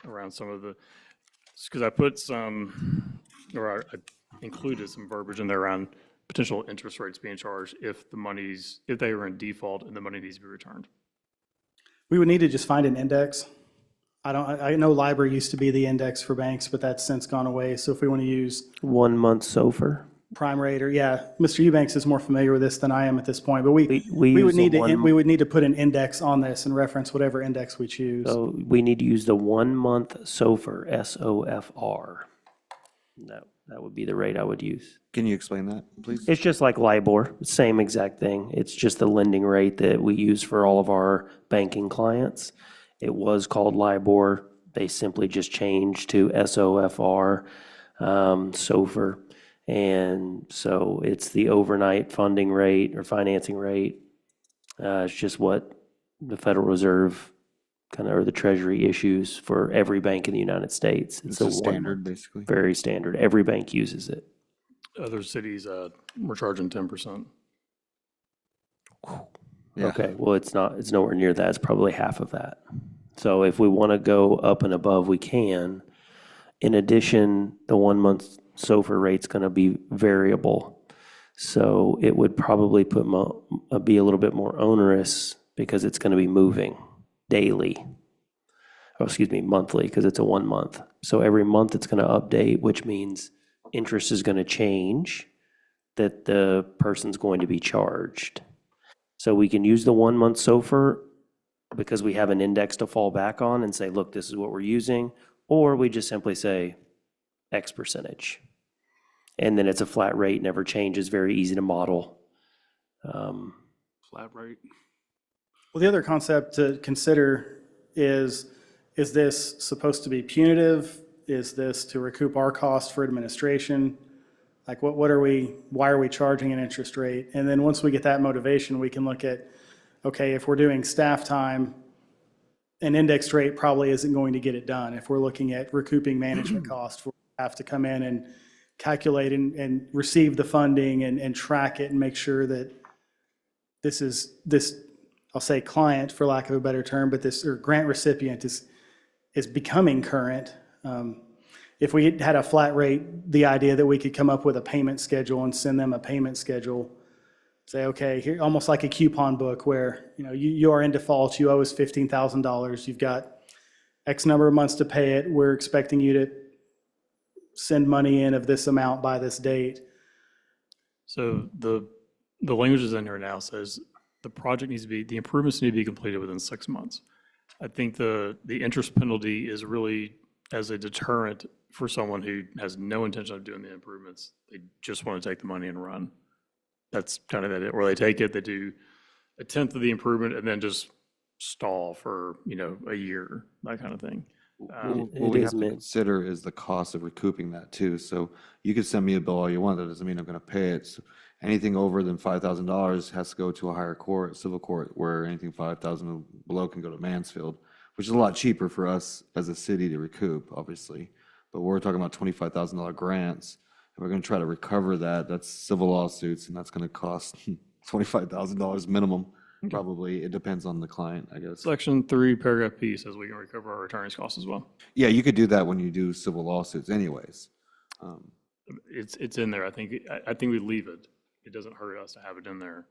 around some of the, because I put some, or I included some verbiage in there around potential interest rates being charged if they were in default and the money needs to be returned. We would need to just find an index. I know LIBOR used to be the index for banks, but that's since gone away. So if we want to use 1 month SOFR. prime rate, or Mr. Eubanks is more familiar with this than I am at this point, but we use would need the to, we would need to put an index on this and reference whatever index we choose. So we need to use the 1 month SOFR, SOFR. That would be the rate I would use. Can you explain that, please? It's just like LIBOR, same exact thing. It's just the lending rate that we use for all of our banking clients. It was called LIBOR. They simply just changed to SOFR, SOFR. And so it's the overnight funding rate or financing rate. It's just what the Federal Reserve or the Treasury issues for every bank in the United States. It's a standard, basically. Very standard. Every bank uses it. Other cities, we're charging 10%. Yeah. Okay, well, it's nowhere near that. It's probably half of that. So if we want to go up and above, we can. In addition, the 1 month SOFR rate's going to be variable. So it would probably be a little bit more onerous because it's going to be moving daily. Monthly, because it's a 1 month. So every month it's going to update, which means interest is going to change that the person's going to be charged. So we can use the 1-month SOFR because we have an index to fall back on and say, look, this is what we're using, or we just simply say X percentage. And then it's a flat rate, never changes, very easy to model. Flat rate. Well, the other concept to consider is this supposed to be punitive? Is this to recoup our cost for administration? Like what are we, why are we charging an interest rate? And then once we get that motivation, we can look at, okay, if we're doing staff time, an indexed rate probably isn't going to get it done. If we're looking at recouping management costs, we have to come in and calculate and receive the funding and track it and make sure that this, I'll say client for lack of a better term, but this, or grant recipient is becoming current. If we had a flat rate, the idea that we could come up with a payment schedule and send them a payment schedule, say, okay, here, almost like a coupon book where, you are in default, you owe us $15,000, you've got X number of months to pay it, we're expecting you to send money in of this amount by this date. So the language is in here now says the improvements need to be completed within 6 months. I think the interest penalty is really as a deterrent for someone who has no intention of doing the improvements. They just want to take the money and run. That's kind of it. Or they take it, they do a tenth of the improvement and then just stall for, a year, that kind of thing. What we have to consider is the cost of recouping that too. So you could send me a bill all you want, that doesn't mean I'm going to pay it. So anything over than $5,000 has to go to a higher court, civil court, where anything 5,000 below can go to Mansfield, which is a lot cheaper for us as a city to recoup, obviously. But we're talking about $25,000 grants, and we're going to try to recover that. That's civil lawsuits, and that's going to cost $25,000 minimum. Probably. It depends on the client, I guess. Section 3, paragraph P says we can recover our attorney's costs as well. Yeah, you could do that when you do civil lawsuits anyways. It's in there. I think we leave it. It doesn't hurt us to have it in there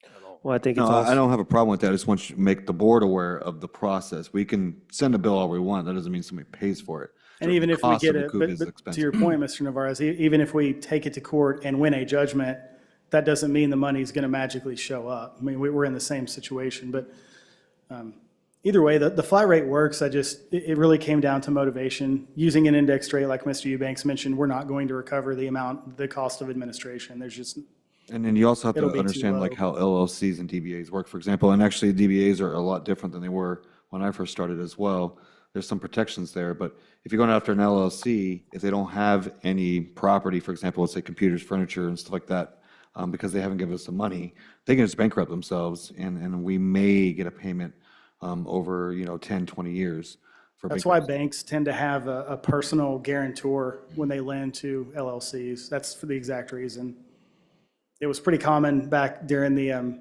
at all. Well, I think No, it's also. I don't have a problem with that. I just want you to make the board aware of the process. We can send a bill all we want. That doesn't mean somebody pays for it. And The even if we cost get of it, recoup is but to expensive. your point, Mr. Navarez, even if we take it to court and win a judgment, that doesn't mean the money's going to magically show up. I mean, we're in the same situation, but either way, the flat rate works. It really came down to motivation. Using an indexed rate, like Mr. Eubanks mentioned, we're not going to recover the cost of administration. There's just, And then you also have It'll to be too understand like low. how LLCs and DBAs work, for example, and actually DBAs are a lot different than they were when I first started as well. There's some protections there, but if you're going after an LLC, if they don't have any property, for example, let's say computers, furniture and stuff like that, because they haven't given us the money, they can just bankrupt themselves and we may get a payment over, 10, 20 years. that's why banks tend to have a personal guarantor when they lend to LLCs. That's for the exact reason. It was pretty common back during the,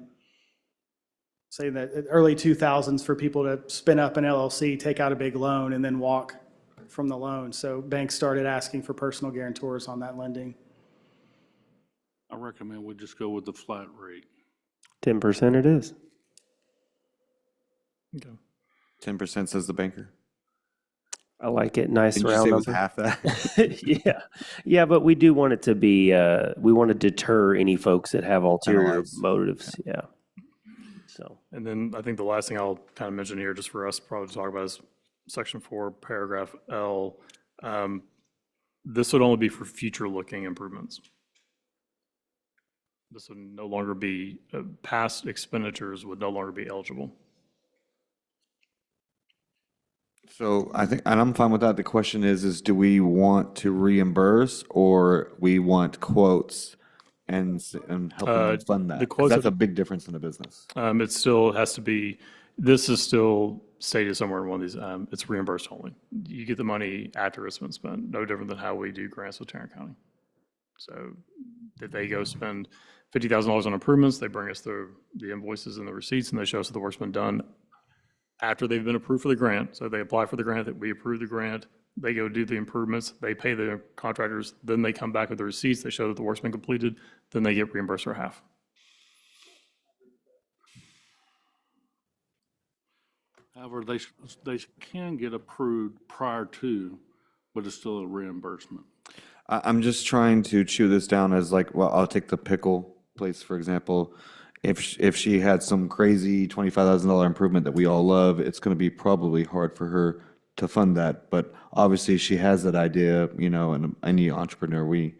say the early 2000s for people to spin up an LLC, take out a big loan, and then walk from the loan. So banks started asking for personal guarantors on that lending. I recommend we just go with the flat rate. 10% it is. Okay. 10% says the banker. I like it. Nice Didn't you round say it was number. half that? Yeah. Yeah, but we do want it to be, we want to deter any folks that have ulterior Penalize. motives. Yeah. So, And then I think the last thing I'll kind of mention here, just for us probably to talk about, is section 4, paragraph L. This would only be for future-looking improvements. This would no longer be, past expenditures would no longer be eligible. So I think, and I'm fine with that. The question is do we want to reimburse or we want quotes and help them fund that? the 'Cause quotes that's have- a big difference in a business. It still has to be, this is still stated somewhere in one of these, it's reimbursed only. You get the money after it's been spent, no different than how we do grants with Tarrant County. So if they go spend $50,000 on improvements, they bring us the invoices and the receipts, and they show us that the work's been done after they've been approved for the grant. So they apply for the grant, that we approve the grant, they go do the improvements, they pay the contractors, then they come back with the receipts, they show that the work's been completed, then they get reimbursed for half. However, they can get approved prior to, but it's still a reimbursement. I'm just trying to chew this down as like, well, I'll take the pickle place, for example. if she had some crazy $25,000 improvement that we all love, it's going to be probably hard for her to fund that. But obviously, she has that idea, you know, and any entrepreneur, we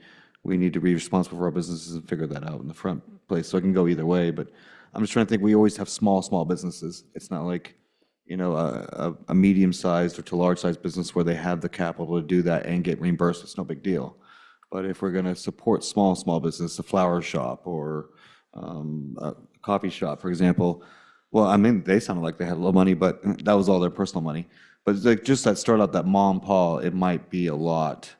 need to be responsible for our businesses and figure that out in the front place. So it can go either way. But I'm just trying to think, we always have small businesses. It's not like, you know, a medium-sized or to large-sized business where they have the capital to do that and get reimbursed. It's no big deal. But if we're going to support small business, a flower shop or a coffee shop, for example, well, I mean, they sounded like they had a little money, but that was all their personal money. But like just that start out, that mom, Paul, it might be a lot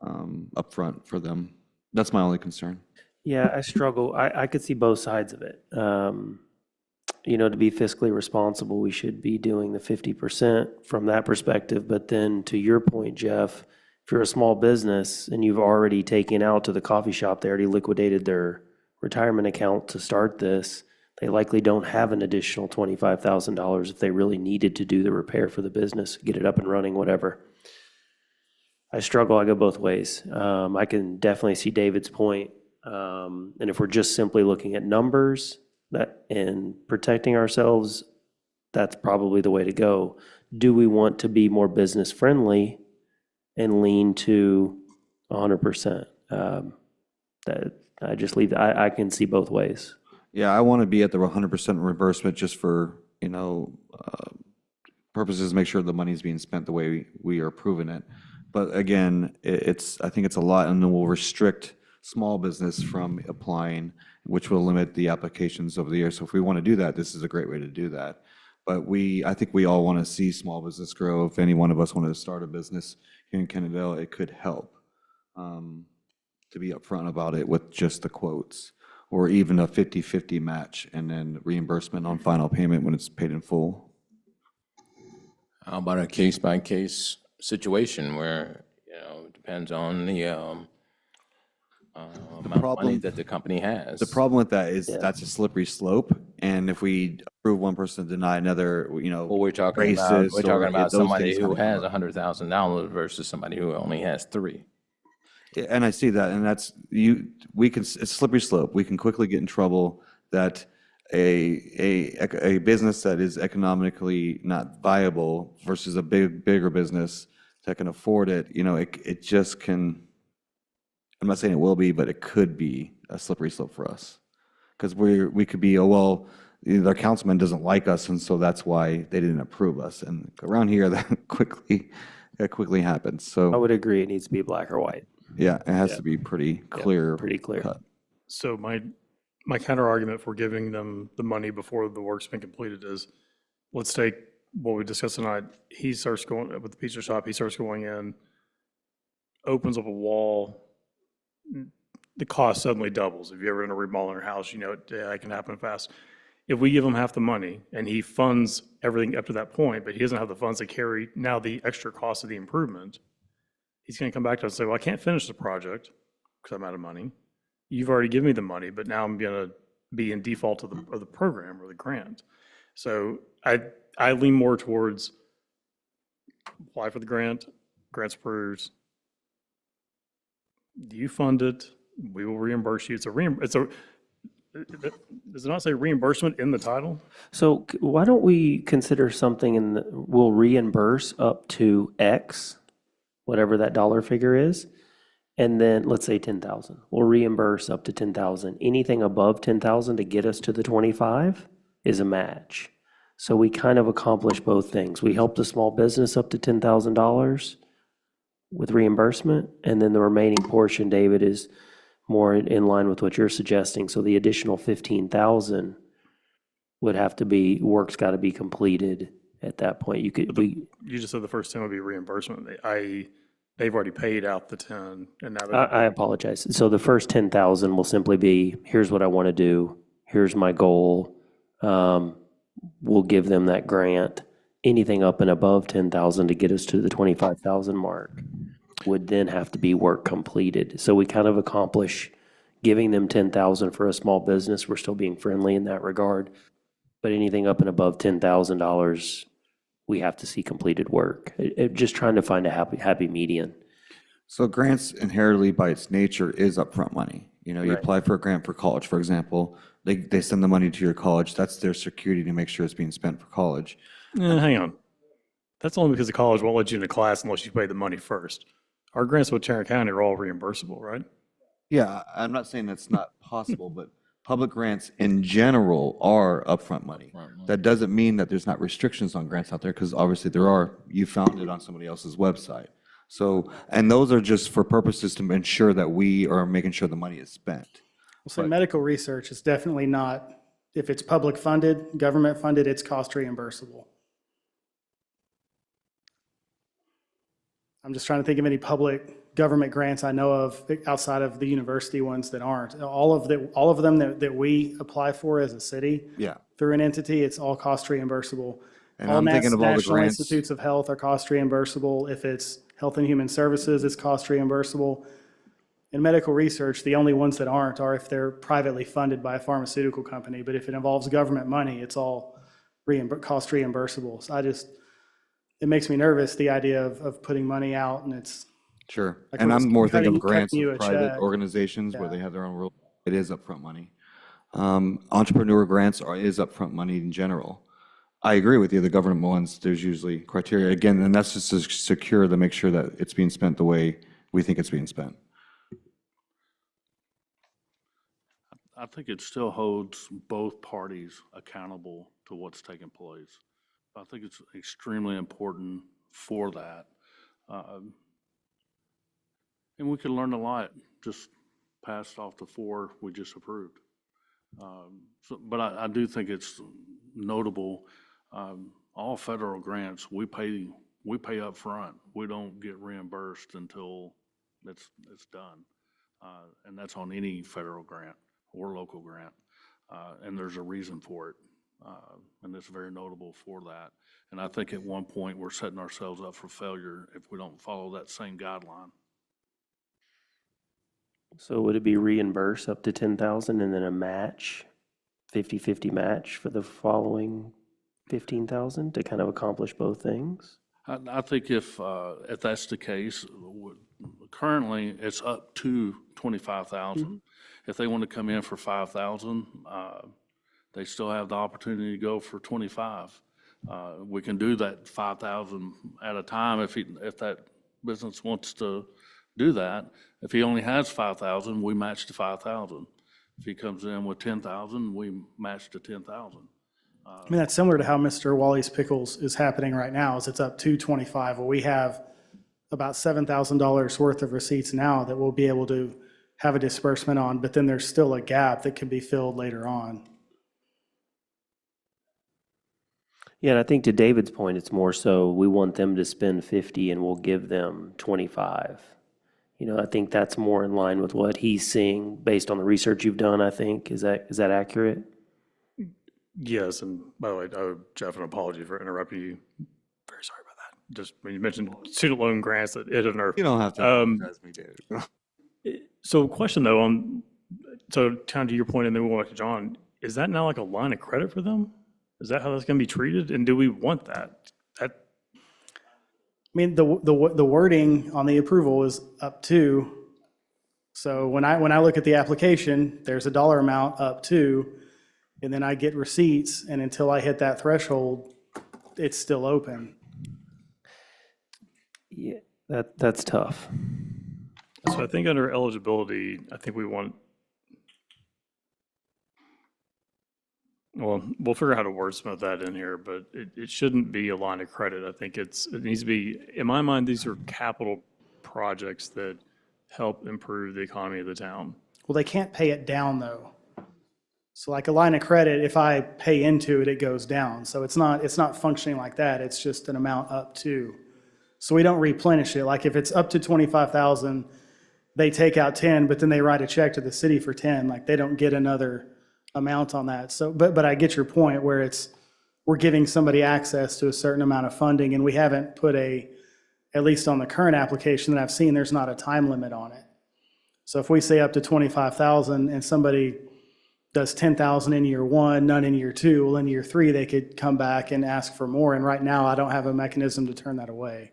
upfront for them. That's my only concern. Yeah, I struggle. I could see both sides of it. You know, to be fiscally responsible, we should be doing the 50% from that perspective. But then to your point, Jeff, if you're a small business and you've already taken out to the coffee shop, they already liquidated their retirement account to start this, they likely don't have an additional $25,000 if they really needed to do the repair for the business, get it up and running, whatever. I struggle. I go both ways. I can definitely see David's point. And if we're just simply looking at numbers and protecting ourselves, that's probably the way to go. Do we want to be more business friendly and lean to 100%? That I just leave. I can see both ways. Yeah, I want to be at the 100% reimbursement just for, you know, purposes, make sure the money's being spent the way we are approving it. But again, I think it's a lot, and then we'll restrict small business from applying, which will limit the applications over the year. So if we want to do that, this is a great way to do that. But I think we all want to see small business grow. If any one of us wanted to start a business here in Kennedale, it could help to be upfront about it with just the quotes, or even a 50-50 match and then reimbursement on final payment when it's paid in full. How about a case-by-case situation where, you know, it depends on the amount of money that the company has? The problem with that is that's a slippery slope, and if we approve one person, deny another, you know, Well, we're talking about somebody who has $100,000 versus somebody who only has $3. Yeah, and I see that, and it's a slippery slope. We can quickly get in trouble that a business that is economically not viable versus a bigger business that can afford it, you know, it just can, I'm not saying it will be, but it could be a slippery slope for us. Because we could be, oh, well, their councilman doesn't like us, and so that's why they didn't approve us. And around here, that quickly happens. So I would agree. It needs to be black or white. yeah, it has to be pretty clear. Pretty clear. Cut. So my counter argument for giving them the money before the work's been completed is, let's take what we discussed tonight. He starts going with the pizza shop. He starts going in, opens up a wall. The cost suddenly doubles. If you're ever in a remodel in your house, you know it can happen fast. If we give him half the money and he funds everything up to that point, but he doesn't have the funds to carry now the extra cost of the improvement, he's going to come back to us and say, well, I can't finish the project because I'm out of money. You've already given me the money, but now I'm going to be in default of the program or the grant. So I lean more towards apply for the grant, grant's approved. You fund it, we will reimburse you. Does it not say reimbursement in the title? So why don't we consider something we'll reimburse up to X, whatever that dollar figure is, and then let's say 10,000. We'll reimburse up to 10,000. Anything above 10,000 to get us to the 25 is a match. So we kind of accomplish both things. We help the small business up to $10,000 with reimbursement, and then the remaining portion, David, is more in line with what you're suggesting. So the additional 15,000 would have to be, work's got to be completed at that point. You just said the first 10 would be reimbursement. They've already paid out the 10, and now I apologize. So the first 10,000 will simply be, here's what I want to do, here's my goal. We'll give them that grant. Anything up and above 10,000 to get us to the 25,000 mark would then have to be work completed. So we kind of accomplish giving them 10,000 for a small business. We're still being friendly in that regard. But anything up and above $10,000, we have to see completed work. Just trying to find a happy median. So grants inherently by its nature is upfront money. You know, you Right. apply for a grant for college, for example, They send the money to your college. That's their security to make sure it's being spent for college. Hang on. That's only because the college won't let you into class unless you pay the money first. Our grants with Tarrant County are all reimbursable, right? Yeah, I'm not saying that's not possible, but public grants in general are upfront money. That doesn't mean that there's not restrictions on grants out there, because obviously there are. You found it on somebody else's website. So, and those are just for purposes to ensure that we are making sure the money is spent. So medical research is definitely not, if it's public funded, government funded, it's cost reimbursable. I'm just trying to think of any public government grants I know of outside of the university ones that aren't. All of them that we apply for as a city Yeah. through an entity, it's all cost reimbursable. And I'm thinking of all the National grants. Institutes of Health are cost reimbursable. If it's Health and Human Services, it's cost reimbursable. In medical research, the only ones that aren't are if they're privately funded by a pharmaceutical company. But if it involves government money, it's all cost reimbursable. So it makes me nervous, the idea of putting money out, and it's. Sure. Like And we're I'm just more thinking of cutting grants you of a private check. organizations where Yeah. they have their own rule. It is upfront money. Entrepreneur grants is upfront money in general. I agree with you. The government ones, there's usually criteria. Again, and that's just to secure to make sure that it's being spent the way we think it's being spent. I think it still holds both parties accountable to what's taking place. I think it's extremely important for that. And we can learn a lot just passed off the 4 we just approved. But I do think it's notable, all federal grants, we pay up front. We don't get reimbursed until it's done. And that's on any federal grant or local grant. And there's a reason for it. And it's very notable for that. And I think at one point, we're setting ourselves up for failure if we don't follow that same guideline. So would it be reimbursed up to 10,000 and then a match, 50-50 match for the following 15,000 to kind of accomplish both things? I think if that's the case, currently it's up to 25,000. If they want to come in for 5,000, they still have the opportunity to go for 25. We can do that 5,000 at a time if that business wants to do that. If he only has 5,000, we match to 5,000. If he comes in with 10,000, we match to 10,000. I mean, that's similar to how Mr. Wally's Pickles is happening right now, is it's up to 25. Well, we have about $7,000 worth of receipts now that we'll be able to have a disbursement on, but then there's still a gap that can be filled later on. Yeah, and I think to David's point, it's more so we want them to spend 50 and we'll give them 25. You know, I think that's more in line with what he's seeing based on the research you've done, I think. Is that accurate? Yes, and by the way, Jeff, an apology for interrupting you. Very sorry about that. Just when you mentioned student loan grants, it hit a nerve. You don't have to apologize me, David. So question though, so kind of to your point, and then we'll go back to John, is that now like a line of credit for them? Is that how that's going to be treated? And do we want that? I mean, the wording on the approval is up to. So when I look at the application, there's a dollar amount up to, and then I get receipts, and until I hit that threshold, it's still open. Yeah, that's tough. So I think under eligibility, I think we want, well, we'll figure out how to wordsmith that in here, but it shouldn't be a line of credit. I think it needs to be, in my mind, these are capital projects that help improve the economy of the town. Well, they can't pay it down though. So like a line of credit, if I pay into it, it goes down. So it's not functioning like that. It's just an amount up to. So we don't replenish it. Like if it's up to 25,000, they take out 10, but then they write a check to the city for 10. Like they don't get another amount on that. So, but I get your point where we're giving somebody access to a certain amount of funding, and we haven't put at least on the current application that I've seen, there's not a time limit on it. So if we say up to 25,000 and somebody does 10,000 in year 1, none in year 2, well, in year 3, they could come back and ask for more. And right now, I don't have a mechanism to turn that away.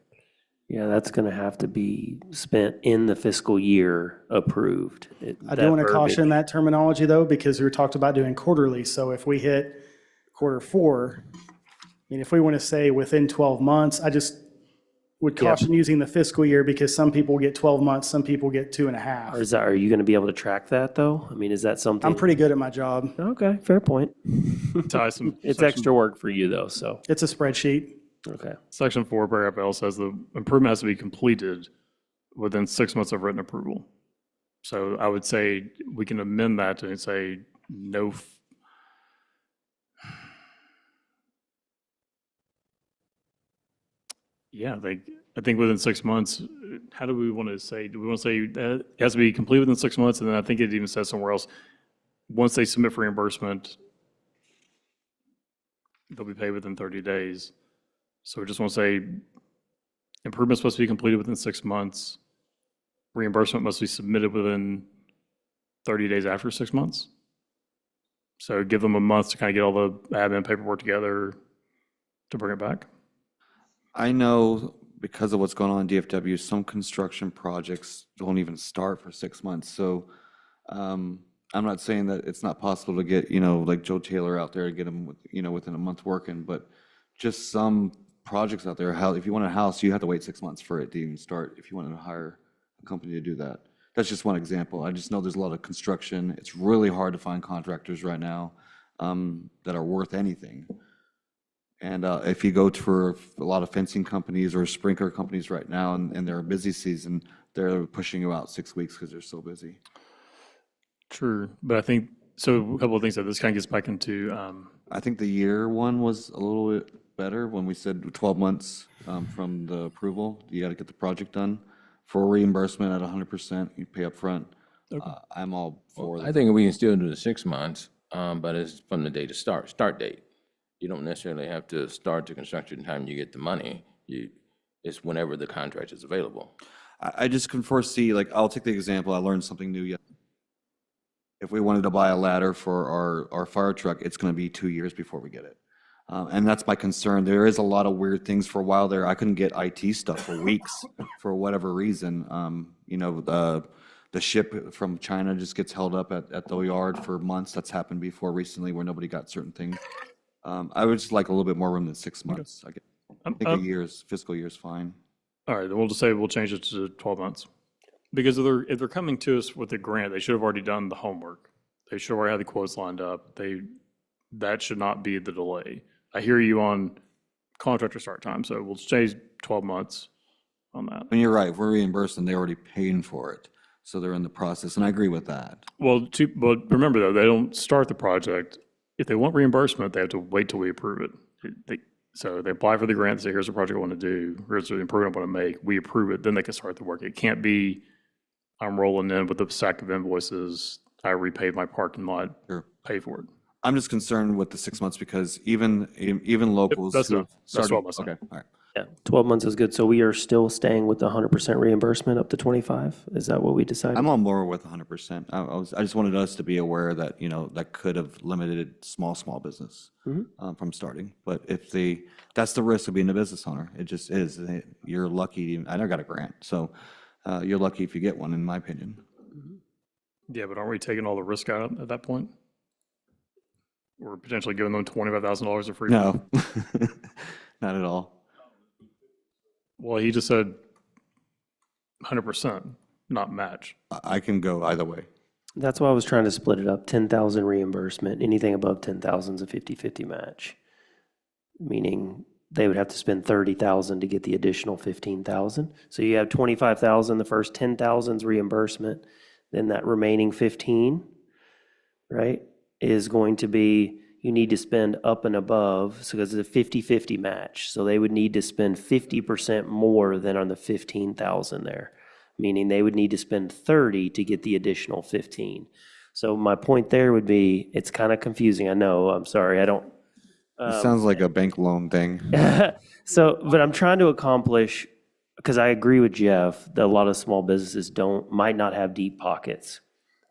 Yeah, that's gonna have to be spent in the fiscal year approved. I do want to caution that terminology though, because we were talked about doing quarterly. So if we hit Q4, I mean, if we want to say within 12 months, I just would caution using the fiscal year because some people get 12 months, some people get 2.5. Or are you gonna be able to track that though? I mean, is that something? I'm pretty good at my job. Okay, fair point. Ty, some It's section- extra work for you though, so, It's a spreadsheet. okay. Section 4, paragraph L says the improvement has to be completed within 6 months of written approval. So I would say we can amend that and say no. Yeah, I think within 6 months, how do we want to say, do we want to say that it has to be complete within 6 months? And then I think it even says somewhere else, once they submit for reimbursement, they'll be paid within 30 days. So we just want to say improvement supposed to be completed within 6 months. Reimbursement must be submitted within 30 days after 6 months. So give them a month to kind of get all the admin paperwork together to bring it back. I know because of what's going on in DFW, some construction projects don't even start for 6 months. So I'm not saying that it's not possible to get, like Joe Taylor out there, get them, within a month working, but just some projects out there, if you want a house, you have to wait 6 months for it to even start if you want to hire a company to do that. That's just one example. I just know there's a lot of construction. It's really hard to find contractors right now that are worth anything. And if you go for a lot of fencing companies or sprinkler companies right now and they're busy season, they're pushing you out 6 weeks because they're so busy. True, but I think, so a couple of things that this kind of gets back into, I think the year one was a little bit better when we said 12 months from the approval. You got to get the project done. For reimbursement at 100%, you pay up front. I'm all for I that. think we can still do the 6 months, but it's from the date of start date. You don't necessarily have to start the construction time you get the money. It's whenever the contract is available. I just can foresee, like, I'll take the example, I learned something new yet. If we wanted to buy a ladder for our fire truck, it's going to be 2 years before we get it. And that's my concern. There is a lot of weird things for a while there. I couldn't get IT stuff for weeks for whatever reason. The ship from China just gets held up at the yard for months. That's happened before recently where nobody got certain things. I would just like a little bit more room than 6 months. I think fiscal year is fine. all right, then we'll just say we'll change it to 12 months. Because if they're coming to us with a grant, they should have already done the homework. They should have already had the quotes lined up. That should not be the delay. I hear you on contractor start time, so we'll change 12 months on that. And you're right, if we're reimbursing, they're already paying for it. So they're in the process, and I agree with that. But remember though, they don't start the project. If they want reimbursement, they have to wait till we approve it. So they apply for the grant, say, here's the project I want to do, here's the improvement I want to make, we approve it, then they can start the work. It can't be, I'm rolling in with a stack of invoices, I repaid my parking lot, Sure. pay for it. I'm just concerned with the 6 months because even locals. That's who have what started- I'm saying. Okay, all right. Yeah, 12 months is good. So we are still staying with the 100% reimbursement up to 25? Is that what we decided? I'm on board with 100%. I just wanted us to be aware that, that could have limited small business from starting. But that's the risk of being a business owner. It just is. You're lucky. I never got a grant. So you're lucky if you get one, in my opinion. Yeah, but aren't we taking all the risk out at that point? We're potentially giving them $25,000 of free. No, not at all. Well, he just said 100%, not match. I can go either way. That's why I was trying to split it up. 10,000 reimbursement, anything above 10,000 is a 50-50 match. Meaning they would have to spend 30,000 to get the additional 15,000. So you have 25,000, the first 10,000 is reimbursement, then that remaining 15, right, is going to be, you need to spend up and above, so it's a 50-50 match. So they would need to spend 50% more than on the 15,000 there, meaning they would need to spend 30 to get the additional 15. So my point there would be, it's kind of confusing, I know, I'm sorry, I don't. It sounds like a bank loan thing. So, but I'm trying to accomplish, because I agree with Jeff, that a lot of small businesses might not have deep pockets.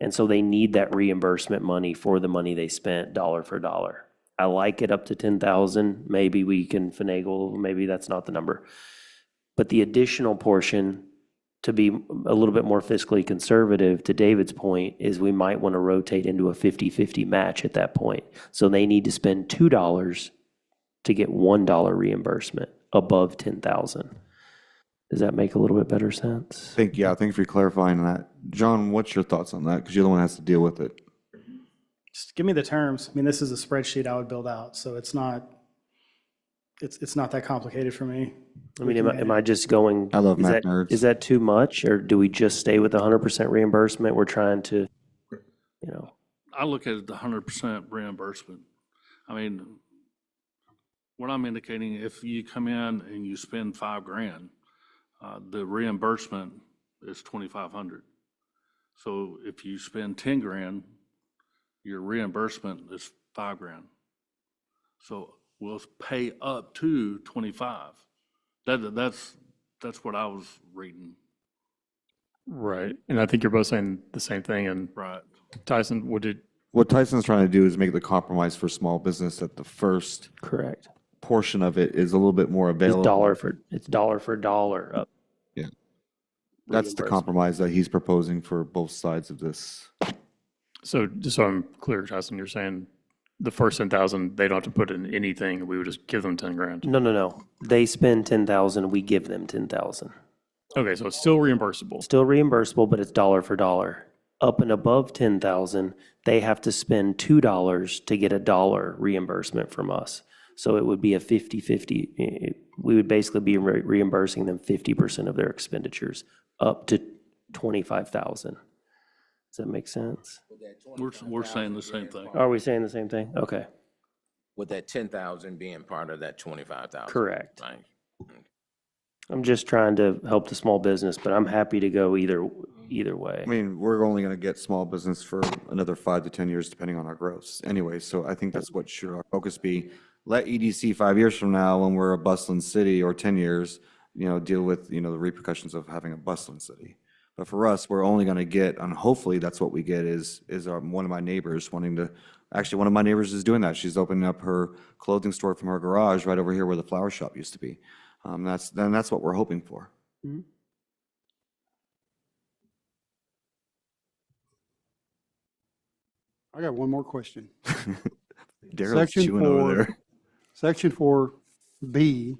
And so they need that reimbursement money for the money they spent dollar for dollar. I like it up to 10,000. Maybe we can finagle, maybe that's not the number. But the additional portion, to be a little bit more fiscally conservative, to David's point, is we might want to rotate into a 50-50 match at that point. So they need to spend $2 to get $1 reimbursement above 10,000. Does that make a little bit better sense? Thank you for clarifying that. John, what's your thoughts on that? Because you're the one that has to deal with it. Just give me the terms. I mean, this is a spreadsheet I would build out, so it's not that complicated for me. I mean, am I just going? I love is math that- nerds. Is that too much, or do we just stay with 100% reimbursement? We're trying to, I look at it the 100% reimbursement. I mean, what I'm indicating, if you come in and you spend $5,000, the reimbursement is $2,500. So if you spend $10,000, your reimbursement is $5,000. So we'll pay up to 25. That's what I was reading. Right. And I think you're both saying the same thing. And Right. Tyson, What Tyson's trying to do is make the compromise for small business that the first correct? portion of it is a little bit more It's available. dollar for dollar up. Yeah. That's the reimbursement. compromise that he's proposing for both sides of this. so just so I'm clear, Tyson, you're saying the first 10,000, they don't have to put in anything. We would just give them 10 grand. No. They spend 10,000, we give them 10,000. Okay. So it's still reimbursable. Still reimbursable, but it's dollar for dollar. Up and above 10,000, they have to spend $2 to get $1 reimbursement from us. So it would be a 50-50. We would basically be reimbursing them 50% of their expenditures, up to 25,000. Does that make sense? We're saying the same thing. Are we saying the same thing? Okay, With that 10,000 being part of that 25,000. correct. Right. I'm just trying to help the small business, but I'm happy to go either way. I mean, we're only going to get small business for another 5 to 10 years, depending on our growth. Anyway, so I think that's what should our focus be. Let EDC 5 years from now, when we're a bustling city, or 10 years, deal with, the repercussions of having a bustling city. But for us, we're only going to get, and hopefully that's what we get, is one of my neighbors wanting to, actually, one of my neighbors is doing that. She's opening up her clothing store from her garage right over here where the flower shop used to be. That's what we're hoping for. I got one more question. Daryl's Section chewing over 4, there. Section 4B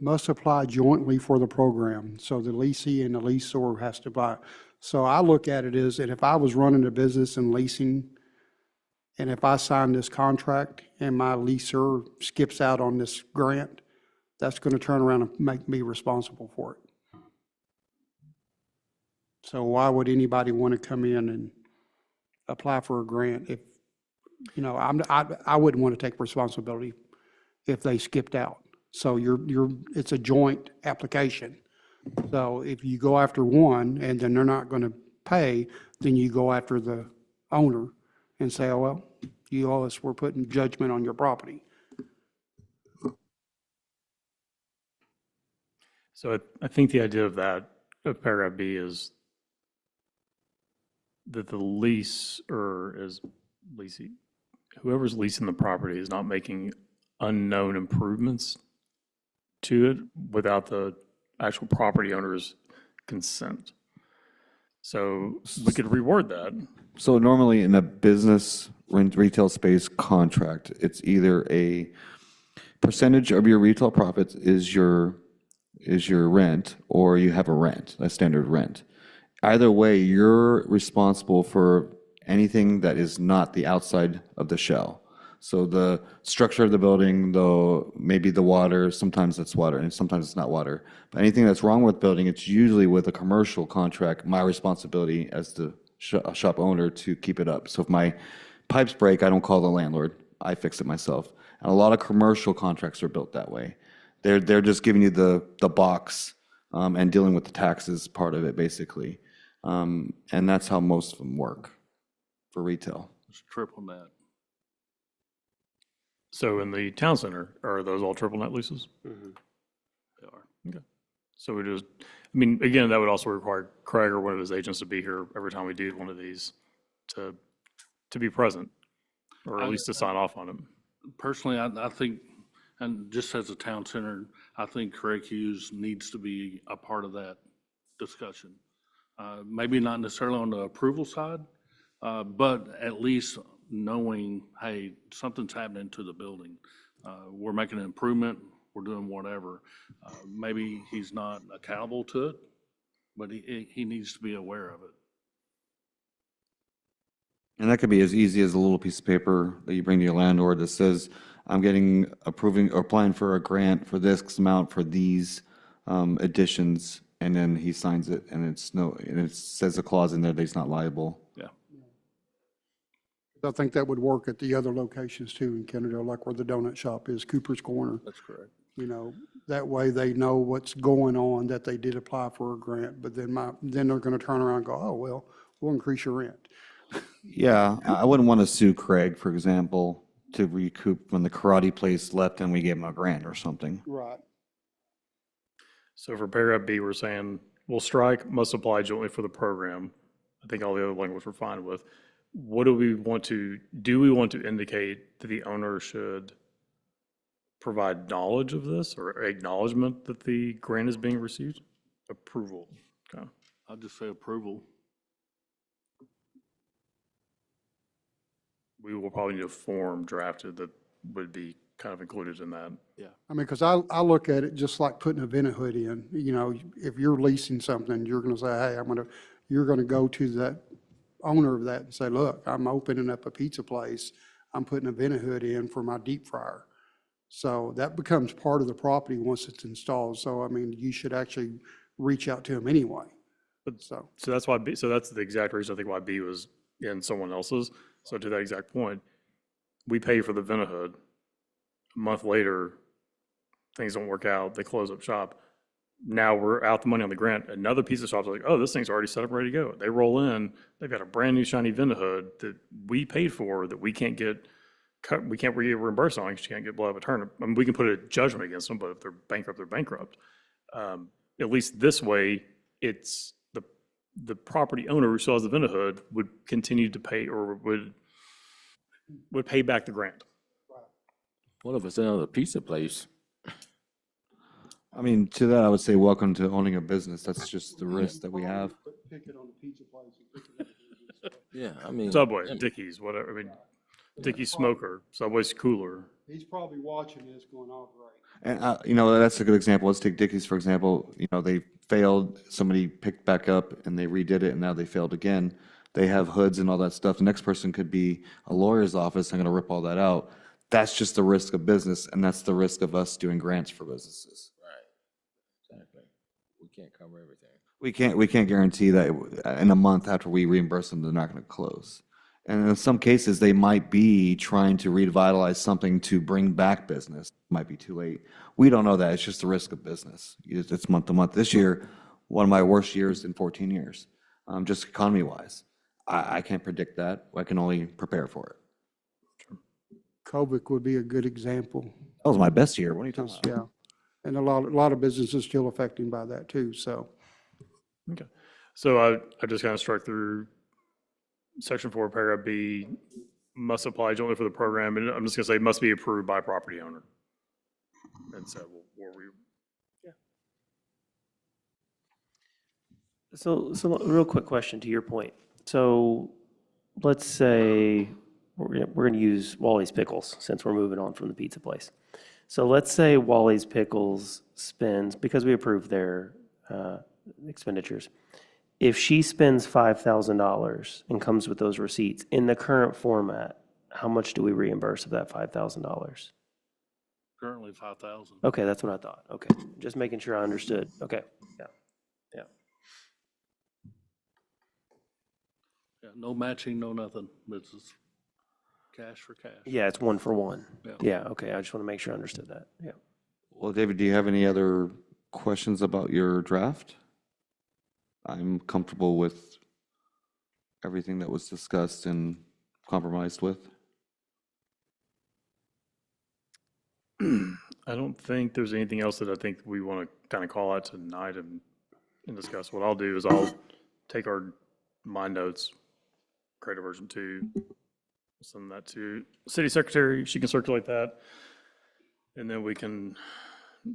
must apply jointly for the program. So the leasee and the leaseor has to buy. So I look at it as, and if I was running a business and leasing, and if I sign this contract and my leaser skips out on this grant, that's going to turn around and make me responsible for it. So why would anybody want to come in and apply for a grant if, I wouldn't want to take responsibility if they skipped out. So it's a joint application. So if you go after one and then they're not going to pay, then you go after the owner and say, oh, well, you owe us, we're putting judgment on your property. So I think the idea of that, of paragraph B, is that the whoever's leasing the property is not making unknown improvements to it without the actual property owner's consent. So we could reword that. So normally in a business retail space contract, it's either a percentage of your retail profits is your rent, or you have a rent, a standard rent. Either way, you're responsible for anything that is not the outside of the shell. So the structure of the building, though, maybe the water, sometimes it's water and sometimes it's not water. But anything that's wrong with building, it's usually with a commercial contract, my responsibility as the shop owner to keep it up. So if my pipes break, I don't call the landlord, I fix it myself. And a lot of commercial contracts are built that way. They're just giving you the box and dealing with the taxes part of it, basically. And that's how most of them work for retail. It's triple net. So in the town center, are those all triple net leases? They are. Okay. So again, that would also require Craig or one of his agents to be here every time we do one of these to be present, or at least to sign off on it. Personally, I think, And just as a town center, I think Craig Hughes needs to be a part of that discussion. Maybe not necessarily on the approval side, but at least knowing, hey, something's happening to the building. We're making an improvement, we're doing whatever. Maybe he's not accountable to it, but he needs to be aware of it. And that could be as easy as a little piece of paper that you bring to your landlord that says, I'm getting approving or applying for a grant for this amount for these additions, and then he signs it, and and it says a clause in there that he's not liable. Yeah. I think that would work at the other locations too in Kennedale, like where the donut shop is, Cooper's Corner. That's correct. You know, that way they know what's going on, that they did apply for a grant, but then they're gonna turn around and go, oh, well, we'll increase your rent. Yeah, I wouldn't want to sue Craig, for example, to recoup when the karate place left and we gave him a grant or something. Right. So for paragraph B, we're saying, will strike must apply jointly for the program. I think all the other language we're fine with. What do we want to indicate that the owner should provide knowledge of this or acknowledgement that the grant is being received? Approval. Okay. I'll just say approval. We will probably need a form drafted that would be kind of included in that. Yeah. I mean, because I look at it just like putting a vent hood in. You know, if you're leasing something, you're going to say, hey, you're going to go to that owner of that and say, look, I'm opening up a pizza place. I'm putting a vent hood in for my deep fryer. So that becomes part of the property once it's installed. So, I mean, you should actually reach out to them anyway. So that's why B, so that's the exact reason I think why B was in someone else's. So to that exact point, we pay for the vent hood. A month later, things don't work out, they close up shop. Now we're out the money on the grant. Another piece of shop's like, oh, this thing's already set up, ready to go. They roll in, they've got a brand new shiny vent hood that we paid for that we can't get cut, we can't get reimbursed on because you can't get blood of a turnip. I mean, we can put a judgment against them, but if they're bankrupt, they're bankrupt. At least this way, it's the property owner who still has the vent hood would continue to pay or would pay back the grant. What if it's another pizza place? I mean, to that, I would say, welcome to owning a business. That's just the risk that we have. Pick it on the pizza place and pick it on the Yeah, I mean. Subway, Dickies, whatever, I mean, Dickies Smoker, Subway's Cooler. He's probably watching this going, all right. And, you know, that's a good example. Let's take Dickies, for example. You know, they failed, somebody picked back up and they redid it, and now they failed again. They have hoods and all that stuff. The next person could be a lawyer's office. I'm going to rip all that out. That's just the risk of business, and that's the risk of us doing grants for businesses. Exactly. We can't cover everything. We can't guarantee that in a month after we reimburse them, they're not going to close. And in some cases, they might be trying to revitalize something to bring back business. It might be too late. We don't know that. It's just the risk of business. It's month to month. This year, one of my worst years in 14 years, just economy-wise. I can't predict that. I can only prepare for it. COVID would be a good example. That was my best year. What are you talking about? Yeah. And a lot of businesses still affected by that too, so. Okay. So I just kind of struck through section 4, paragraph B, must apply jointly for the program, and I'm just gonna say must be approved by property owner. And so So real quick question to your point. So let's say we're going to use Wally's Pickles since we're moving on from the pizza place. So let's say Wally's Pickles spends, because we approved their expenditures, if she spends $5,000 and comes with those receipts in the current format, how much do we reimburse of that $5,000? Currently 5,000. Okay, that's what I thought. Okay, just making sure I understood. Okay, yeah. Yeah, no matching, no nothing. This is cash for cash. Yeah, it's one for one. Yeah. Yeah, okay, I just want to make sure I understood that. Yeah. Well, David, do you have any other questions about your draft? I'm comfortable with everything that was discussed and compromised with. I don't think there's anything else that I think we want to kind of call out tonight and discuss. What I'll do is I'll take my notes, create a version 2, send that to city secretary. She can circulate that. and then we can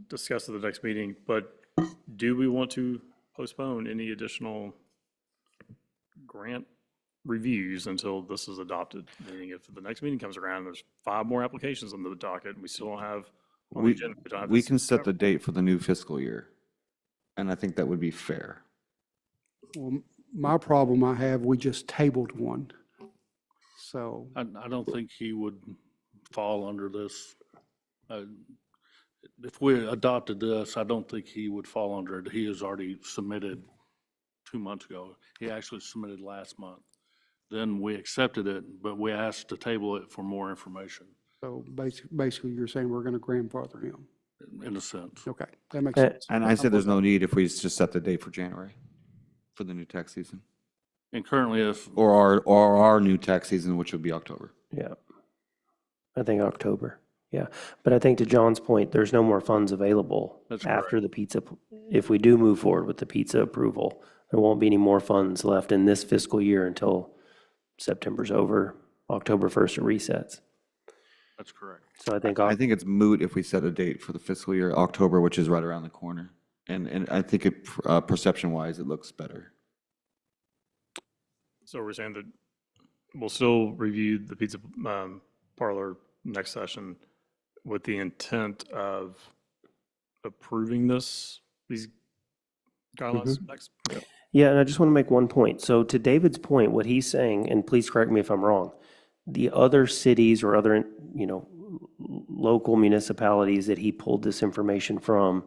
discuss at the next meeting. But do we want to postpone any additional grant reviews until this is adopted? Meaning if the next meeting comes around, there's 5 more applications on the docket, and we still don't have on the agenda. don't have We this can set the covered. date for the new fiscal year. And I think that would be fair. Well, my problem I have, we just tabled one. So, I don't think he would fall under this. If we adopted this, I don't think he would fall under it. He has already submitted 2 months ago. He actually submitted last month. Then we accepted it, but we asked to table it for more information, basically, you're saying we're going to grandfather him. in a sense. Okay, that makes sense. And I said there's no need if we just set the date for January, for the new tax season. And currently, if, Or our new tax season, which would be October. Yeah. I think October, yeah. But I think to John's point, there's no more funds available That's after the pizza. If we do move forward with the pizza approval, there won't be any more funds left in this fiscal year until September's over, October 1st it resets. that's correct. So I think, I think it's moot if we set a date for the fiscal year, October, which is right around the corner. And I think it, perception-wise, it looks better. So we're saying that we'll still review the pizza parlor next session with the intent of approving these guidelines next. Yep. yeah, and I just want to make one point. So to David's point, what he's saying, and please correct me if I'm wrong, the other cities or other, local municipalities that he pulled this information from,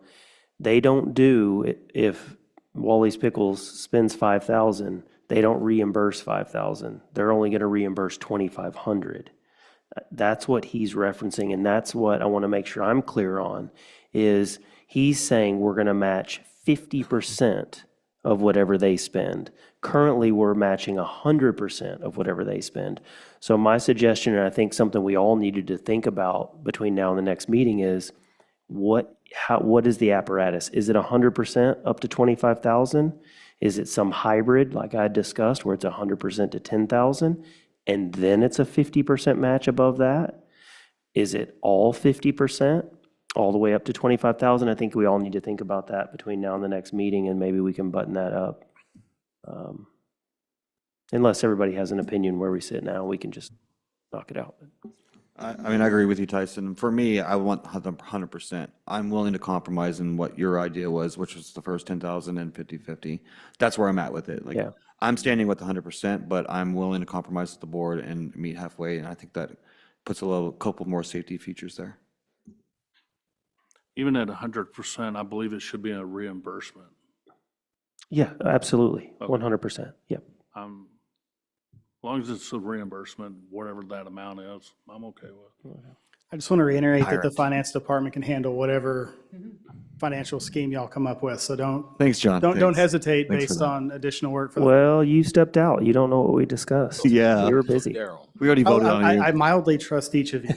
they don't do, if Wally's Pickles spends 5,000, they don't reimburse 5,000. They're only going to reimburse 2,500. That's what he's referencing, and that's what I want to make sure I'm clear on, is he's saying we're going to match 50% of whatever they spend. Currently, we're matching 100% of whatever they spend. So my suggestion, and I think something we all needed to think about between now and the next meeting, is what is the apparatus? Is it 100% up to 25,000? Is it some hybrid like I discussed where it's 100% to 10,000 and then it's a 50% match above that? Is it all 50% all the way up to 25,000? I think we all need to think about that between now and the next meeting, and maybe we can button that up. Unless everybody has an opinion where we sit now, we can just knock it out. I mean, I agree with you, Tyson. For me, I want 100%. I'm willing to compromise in what your idea was, which was the first 10,000 and 50/50. That's where I'm at with it. Like, Yeah. I'm standing with 100%, but I'm willing to compromise with the board and meet halfway, and I think that puts couple more safety features there. Even at 100%, I believe it should be a reimbursement. Yeah, absolutely. Okay. 100%. Yep. As long as it's a reimbursement, whatever that amount is, I'm okay with. I just want to reiterate that the Pirate. finance department can handle whatever financial scheme y'all come up with. So Thanks, John. don't Thanks. hesitate Thanks for based that. on additional work for the. Well, you stepped out. You don't know what we discussed. Yeah. We were busy. Daryl, We already Oh, voted on you. I mildly trust each of you.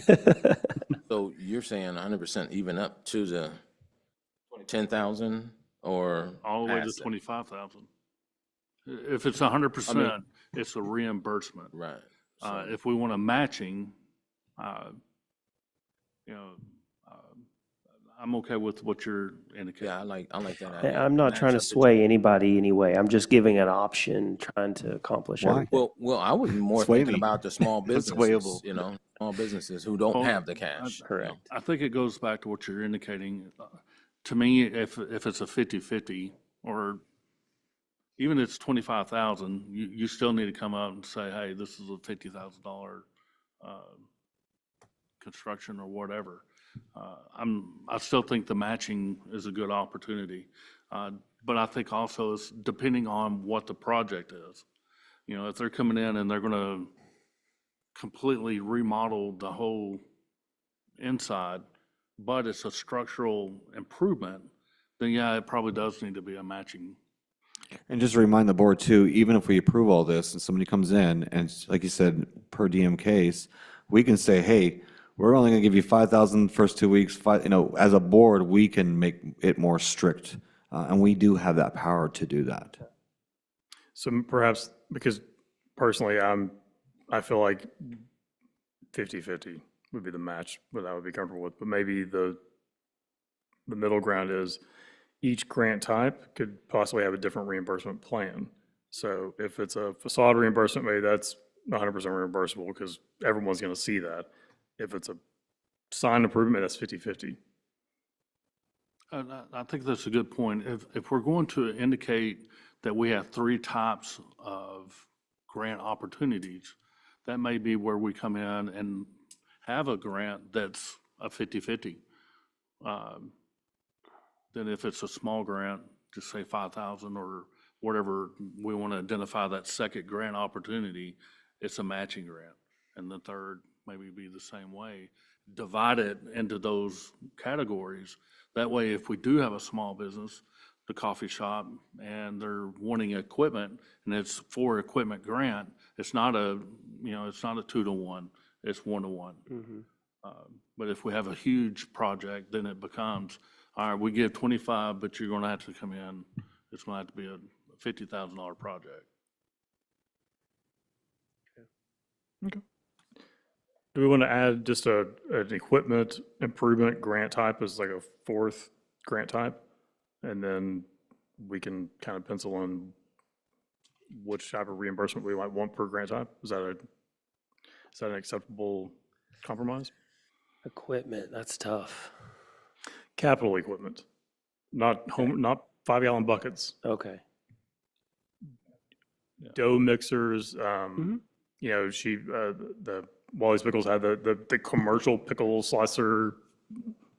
so you're saying 100% even up to the 10,000 or? All the way to past it? 25,000. If it's 100%, it's a reimbursement. Right. So- If we want a matching, I'm okay with what you're indicating. Yeah, I like that. Hey, idea. I'm not Match trying to up to sway anybody anyway. I'm just giving an option, trying to accomplish Why? everything. Well, I was more Sway thinking me. about the small That's businesses, swayable. small businesses who don't Well, have the cash. Correct. I think it goes back to what you're indicating. To me, if it's a 50/50, or even if it's 25,000, you still need to come out and say, hey, this is a $50,000 construction or whatever. I still think the matching is a good opportunity. But I think also it's depending on what the project is. If they're coming in and they're gonna completely remodel the whole inside, but it's a structural improvement, then yeah, it probably does need to be a matching. And just to remind the board too, even if we approve all this and somebody comes in and like you said, per diem case, we can say, hey, we're only gonna give you 5,000 first 2 weeks. As a board, we can make it more strict. And we do have that power to do that. So perhaps, because personally, I feel like 50/50. would be the match, what I would be comfortable with. But maybe the middle ground is each grant type could possibly have a different reimbursement plan. So if it's a facade reimbursement, maybe that's 100% reimbursable because everyone's going to see that. If it's a sign improvement, that's 50/50. I think that's a good point. If we're going to indicate that we have three types of grant opportunities, that may be where we come in and have a grant that's a 50/50. Then if it's a small grant, just say 5,000 or whatever, we want to identify that second grant opportunity, it's a matching grant. And the third maybe be the same way. Divide it into those categories. That way, if we do have a small business, the coffee shop, and they're wanting equipment, and it's for equipment grant, it's not a, it's not a 2-to-1, it's 1-to-1. But if we have a huge project, then it becomes, all right, we give 25, but you're gonna have to come in, it's gonna have to be a $50,000 project. Do we want to add just an equipment improvement grant type as like a fourth grant type? And then we can kind of pencil in which type of reimbursement we might want per grant type? Is that an acceptable compromise? Equipment, that's tough. Capital equipment, not 5-gallon buckets. Okay. Dough mixers, the Wally's Pickles had the commercial pickle slicer,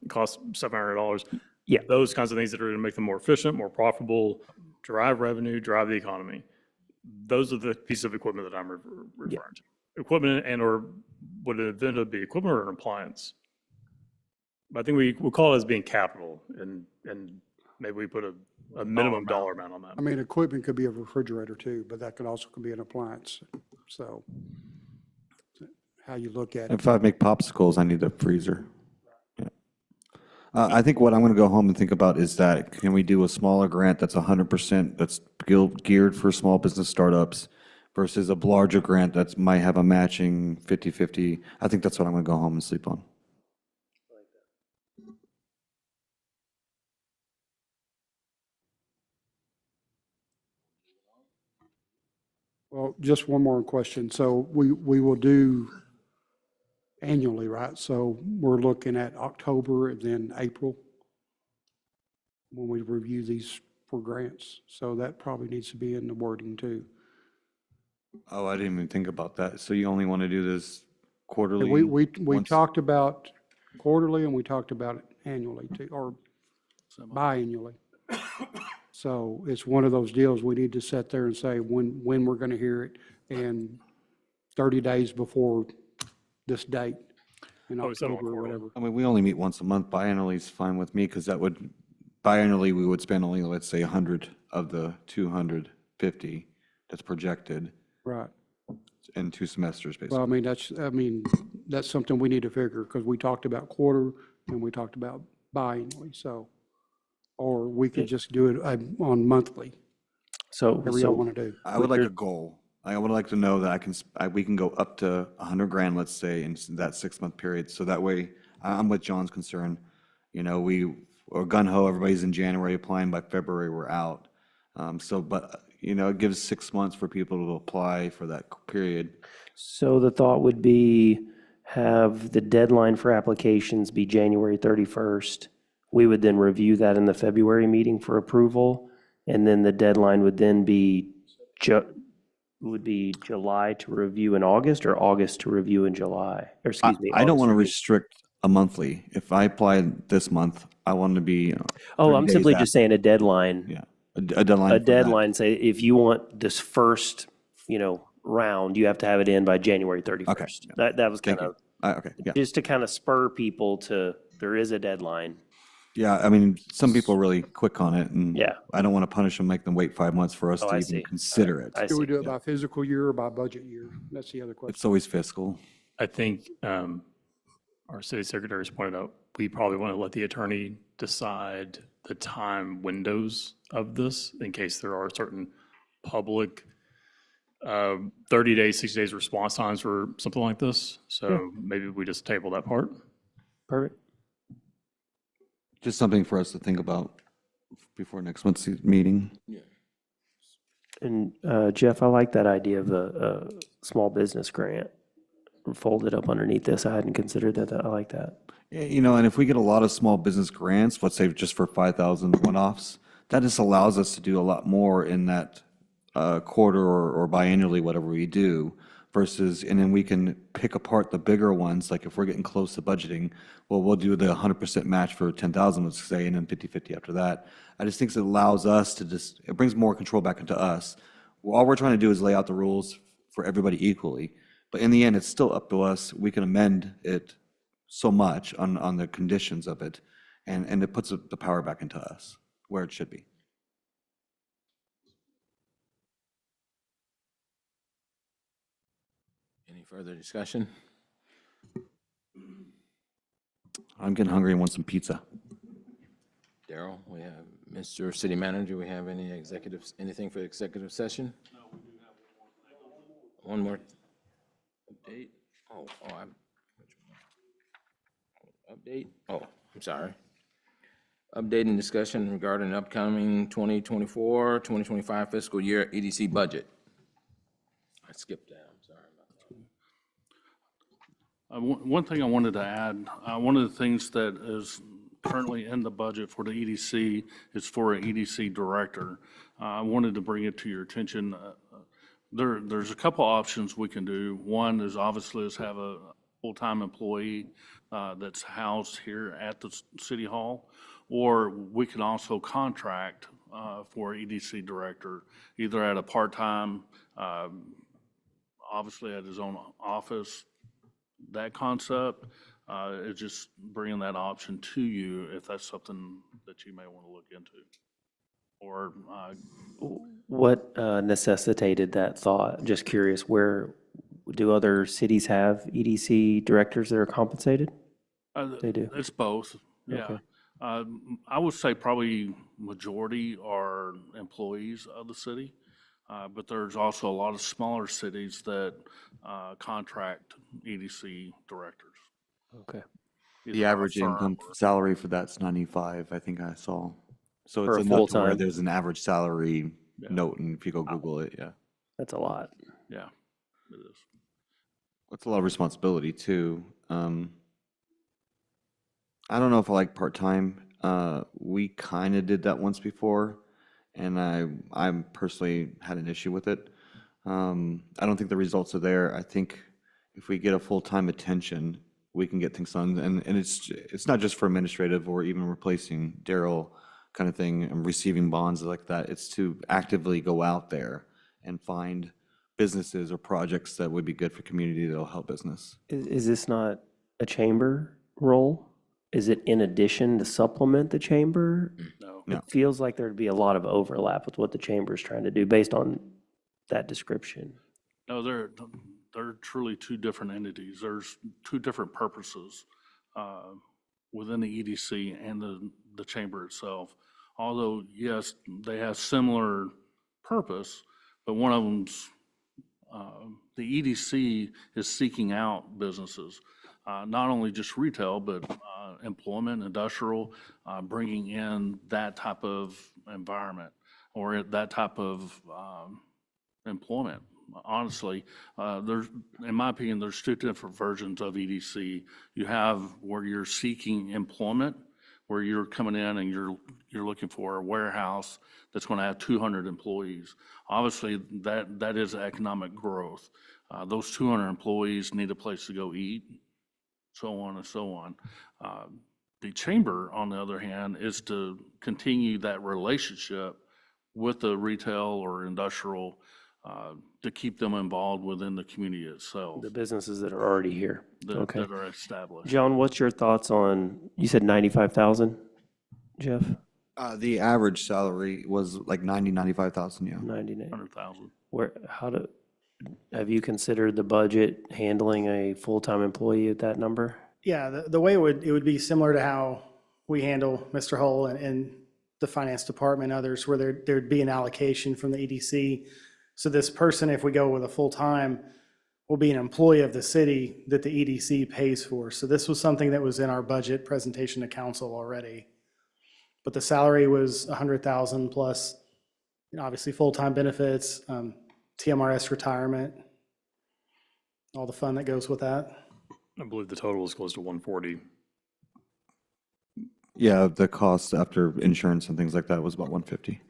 cost $700. Yeah. Those kinds of things that are going to make them more efficient, more profitable, drive revenue, drive the economy. Those are the pieces of equipment that I'm referring to. Equipment or would it end up be equipment or an appliance? I think we'll call it as being capital and maybe we put a minimum dollar amount on that. I mean, equipment could be a refrigerator too, but that could also be an appliance. So how you look at it. If I make popsicles, I need a freezer. Yeah. I think what I'm going to go home and think about is that can we do a smaller grant that's 100% that's geared for small business startups versus a larger grant that might have a matching 50/50. I think that's what I'm going to go home and sleep on. Well, just one more question. So we will do annually, right? So we're looking at October and then April when we review these for grants. So that probably needs to be in the wording too. Oh, I didn't even think about that. So you only want to do this quarterly? And we once- talked about quarterly and we talked about it annually too, or biannually. So it's one of those deals we need to sit there and say when we're going to hear it and 30 days before this date in Oh, we said on October or quarterly. whatever. I mean, we only meet once a month. Biannually is fine with me because biannually we would spend only, let's say, 100 of the 250 that's projected Right. in 2 semesters, basically. Well, I mean, that's something we need to figure because we talked about quarter and we talked about biannually, so. Or we could just do it on monthly, whatever y'all want to do. I would like a goal. I would like to know that we can go up to 100 grand, let's say, in that 6-month period. So that way, I'm with John's concern. Or gun ho, everybody's in January applying, by February, we're out. It gives 6 months for people to apply for that period. So the thought would be have the deadline for applications be January 31st. We would then review that in the February meeting for approval. And then the deadline would then be July to review in August or August to review in July? Or excuse me. I don't August want to review- restrict a monthly. If I apply this month, I want to be. Oh, 30 I'm days simply after. just saying a deadline. Yeah, a deadline. A for that. deadline, say, if you want this first, round, you have to have it in by January 31st. That was kind Thank of, you. Okay, yeah. just to kind of spur people there is a deadline. Yeah, I mean, some people are really quick on it, and Yeah. I don't want to punish them, make them wait 5 months for us Oh, to I even see. consider it. I Do we see. do it by physical year or by budget year? That's the other question. It's always fiscal. I think our city secretary has pointed out, we probably want to let the attorney decide the time windows of this in case there are certain public 30 days, 60 days response times for something like this. So maybe we just table that part. Perfect. Just something for us to think about before next month's meeting. And Jeff, I like that idea of the small business grant folded up underneath this. I hadn't considered that. I like that. Yeah, you know, and if we get a lot of small business grants, let's say just for 5,000 one-offs, that just allows us to do a lot more in that quarter or biannually, whatever we do, versus, and then we can pick apart the bigger ones, like if we're getting close to budgeting, well, we'll do the 100% match for 10,000, let's say, and then 50/50 after that. I just think it allows us to just, it brings more control back into us. All we're trying to do is lay out the rules for everybody equally, but in the end, it's still up to us. We can amend it so much on the conditions of it, and it puts the power back into us, where it should be. Any further discussion? I'm getting hungry and want some pizza. Daryl, we have Mr. City Manager, we have anything for executive session? No, we do have one more update. Update? Oh, I'm sorry. Update and discussion regarding upcoming 2024, 2025 fiscal year EDC budget. I skipped that, I'm sorry about that. One thing I wanted to add, one of the things that is currently in the budget for the EDC is for an EDC director. I wanted to bring it to your attention. There's a couple options we can do. One is obviously is have a full-time employee that's housed here at the city hall, or we can also contract for EDC director, either at a part-time, obviously at his own office. That concept is just bringing that option to you if that's something that you may want to look into. Or What necessitated that thought? Just curious, where do other cities have EDC directors that are compensated? They do. It's both, yeah. Okay. I would say probably majority are employees of the city, but there's also a lot of smaller cities that contract EDC directors. Okay. Either The a average firm income or- salary for that's 95, I think I saw. So For it's a enough to where full-time. there's an average salary note, and if you go Google it, yeah. That's a lot. Yeah, it is. That's a lot of responsibility too. I don't know if I like part-time. We kind of did that once before, and I personally had an issue with it. I don't think the results are there. I think if we get a full-time attention, we can get things done. And it's not just for administrative or even replacing Daryl kind of thing and receiving bonds like that. It's to actively go out there and find businesses or projects that would be good for community that'll help business. Is this not a chamber role? Is it in addition to supplement the chamber? No. No. It feels like there'd be a lot of overlap with what the chamber is trying to do based on that description. No, they're truly two different entities. There's two different purposes within the EDC and the chamber itself. Although, yes, they have similar purpose, but one of them's, the EDC is seeking out businesses, not only just retail, but employment, industrial, bringing in that type of environment or that type of employment. Honestly, in my opinion, there's two different versions of EDC. You have where you're seeking employment, where you're coming in and you're looking for a warehouse that's going to have 200 employees. Obviously, that is economic growth. Those 200 employees need a place to go eat, so on and so on. The chamber, on the other hand, is to continue that relationship with the retail or industrial to keep them involved within the community itself. The businesses that are already here. Okay. That are established. John, what's your thoughts on, you said 95,000, Jeff? The average salary was like 95,000, yeah. 99. 100,000. Have you considered the budget handling a full-time employee at that number? Yeah, the way it would be similar to how we handle Mr. Hull and the finance department and others, where there'd be an allocation from the EDC So this person, if we go with a full-time, will be an employee of the city that the EDC pays for. So this was something that was in our budget presentation to council already. But the salary was 100,000 plus, obviously full-time benefits, TMRS retirement, all the fun that goes with that. I believe the total is close to 140. Yeah, the cost after insurance and things like that was about 150.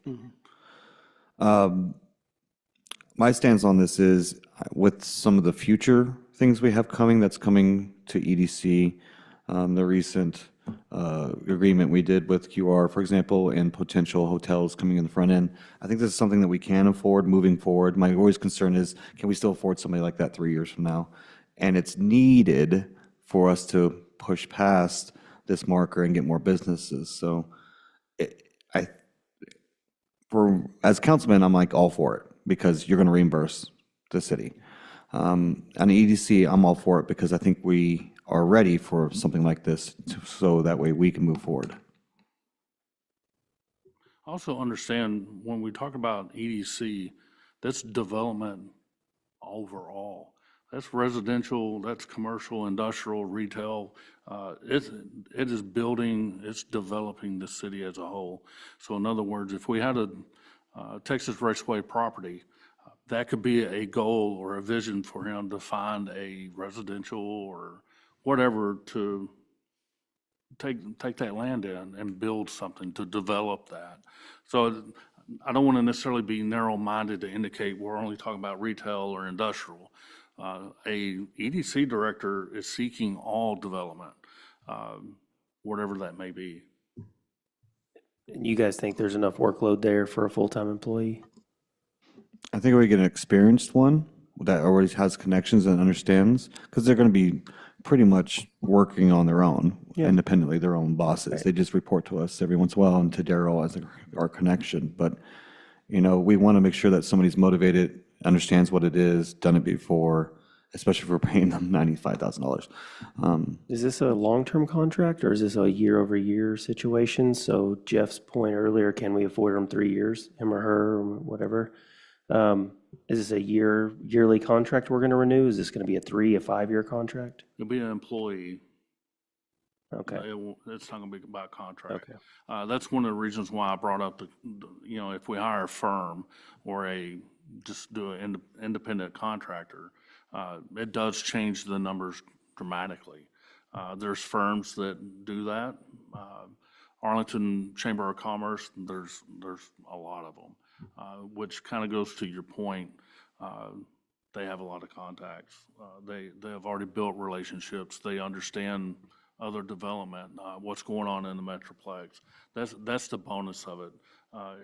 My stance on this is with some of the future things we have coming, that's coming to EDC, the recent agreement we did with QR, for example, and potential hotels coming in the front end. I think this is something that we can afford moving forward. My always concern is, can we still afford somebody like that 3 years from now? And it's needed for us to push past this marker and get more businesses. So as a councilman, I'm like all for it because you're going to reimburse the city. On EDC, I'm all for it because I think we are ready for something like this so that way we can move forward. Also understand, when we talk about EDC, that's development overall. That's residential, that's commercial, industrial, retail. It is building, it's developing the city as a whole. So in other words, if we had a Texas Raceway property, that could be a goal or a vision for him to find a residential or whatever to take that land in and build something to develop that. So I don't want to necessarily be narrow-minded to indicate we're only talking about retail or industrial. A EDC director is seeking all development, whatever that may be. And you guys think there's enough workload there for a full-time employee? I think we get an experienced one that already has connections and understands, because they're going to be pretty much working on their own, independently, their own bosses. They just report to us every once in a while and to Daryl as our connection. But, you know, we want to make sure that somebody's motivated, understands what it is, done it before, especially if we're paying them $95,000. Is this a long-term contract or is this a year-over-year situation? So Jeff's point earlier, can we afford him 3 years, him or her, or whatever? Is this a yearly contract we're going to renew? Is this going to be a 3, a 5-year contract? You'll be an employee. Okay. It's not going to be about contract. Okay. That's one of the reasons why I brought up you know, if we hire a firm or just do an independent contractor, it does change the numbers dramatically. There's firms that do that. Arlington Chamber of Commerce, there's a lot of them, which kind of goes to your point. They have a lot of contacts. They have already built relationships. They understand other development, what's going on in the Metroplex. That's the bonus of it.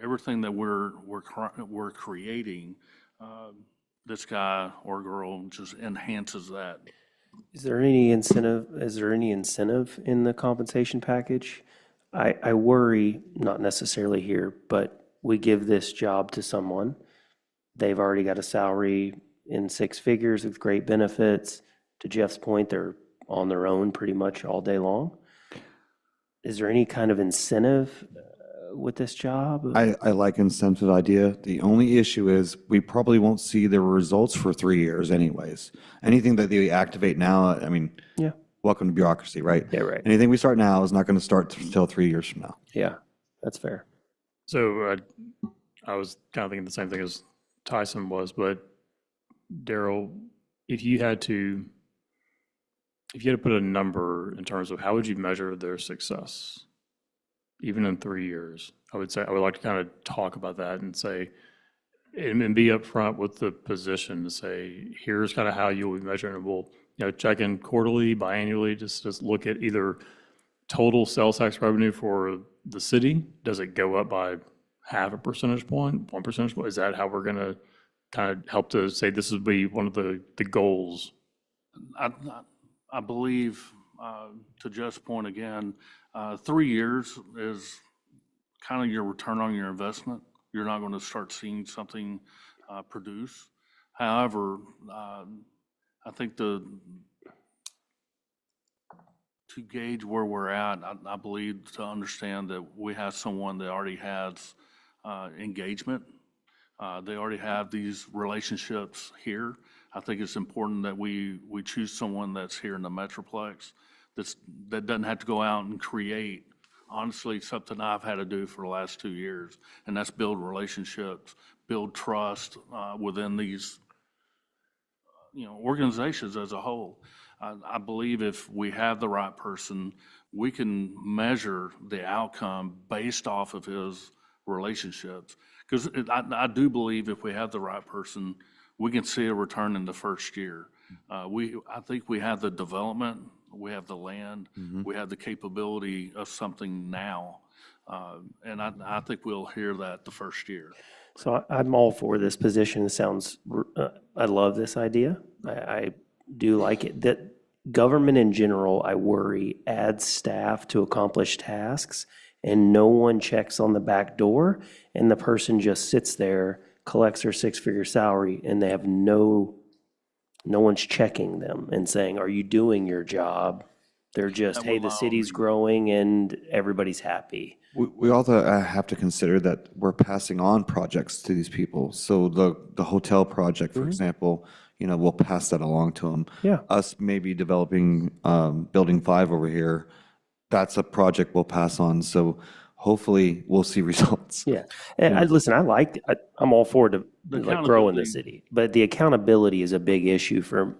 Everything that we're creating, this guy or girl just enhances that. Is there any incentive in the compensation package? I worry, not necessarily here, but we give this job to someone. They've already got a salary in 6 figures with great benefits. To Jeff's point, they're on their own pretty much all day long. Is there any kind of incentive with this job? I like incentive idea. The only issue is we probably won't see the results for 3 years anyways. Anything that they activate now, I mean, Yeah. welcome to bureaucracy, right? Yeah, right. Anything we start now is not going to start until 3 years from now. Yeah, that's fair. So I was kind of thinking the same thing as Tyson was, but Daryl, if you had to put a number in terms of how would you measure their success, even in 3 years, I would like to kind of talk about that and say, and be upfront with the position to say, here's kind of how you'll be measuring it. We'll, check in quarterly, biannually, just look at either total sales tax revenue for the city. Does it go up by 0.5 percentage point, 1 percentage point? Is that how we're going to kind of help to say this would be one of the goals? I believe, to Jeff's point again, 3 years is kind of your return on your investment. You're not going to start seeing something produce. However, I think to gauge where we're at, I believe to understand that we have someone that already has engagement. They already have these relationships here. I think it's important that we choose someone that's here in the Metroplex, that doesn't have to go out and create, honestly, something I've had to do for the last 2 years, and that's build relationships, build trust within these organizations as a whole. I believe if we have the right person, we can measure the outcome based off of his relationships. Because I do believe if we have the right person, we can see a return in the first year. I think we have the development, we have the land, we have the capability of something now. And I think we'll hear that the first year. So I'm all for this position. It sounds, I love this idea. I do like it. That government in general, I worry, adds staff to accomplish tasks and no one checks on the back door and the person just sits there, collects their six-figure salary, and they have no one's checking them and saying, are you doing your job? They're just, hey, the city's growing and everybody's happy. We also have to consider that we're passing on projects to these people. So the hotel project, for example, we'll pass that along to them. Yeah. Us maybe developing Building 5 over here, that's a project we'll pass on. So hopefully we'll see results. Yeah. And listen, I'm all for to like growing the city, but the accountability is a big issue for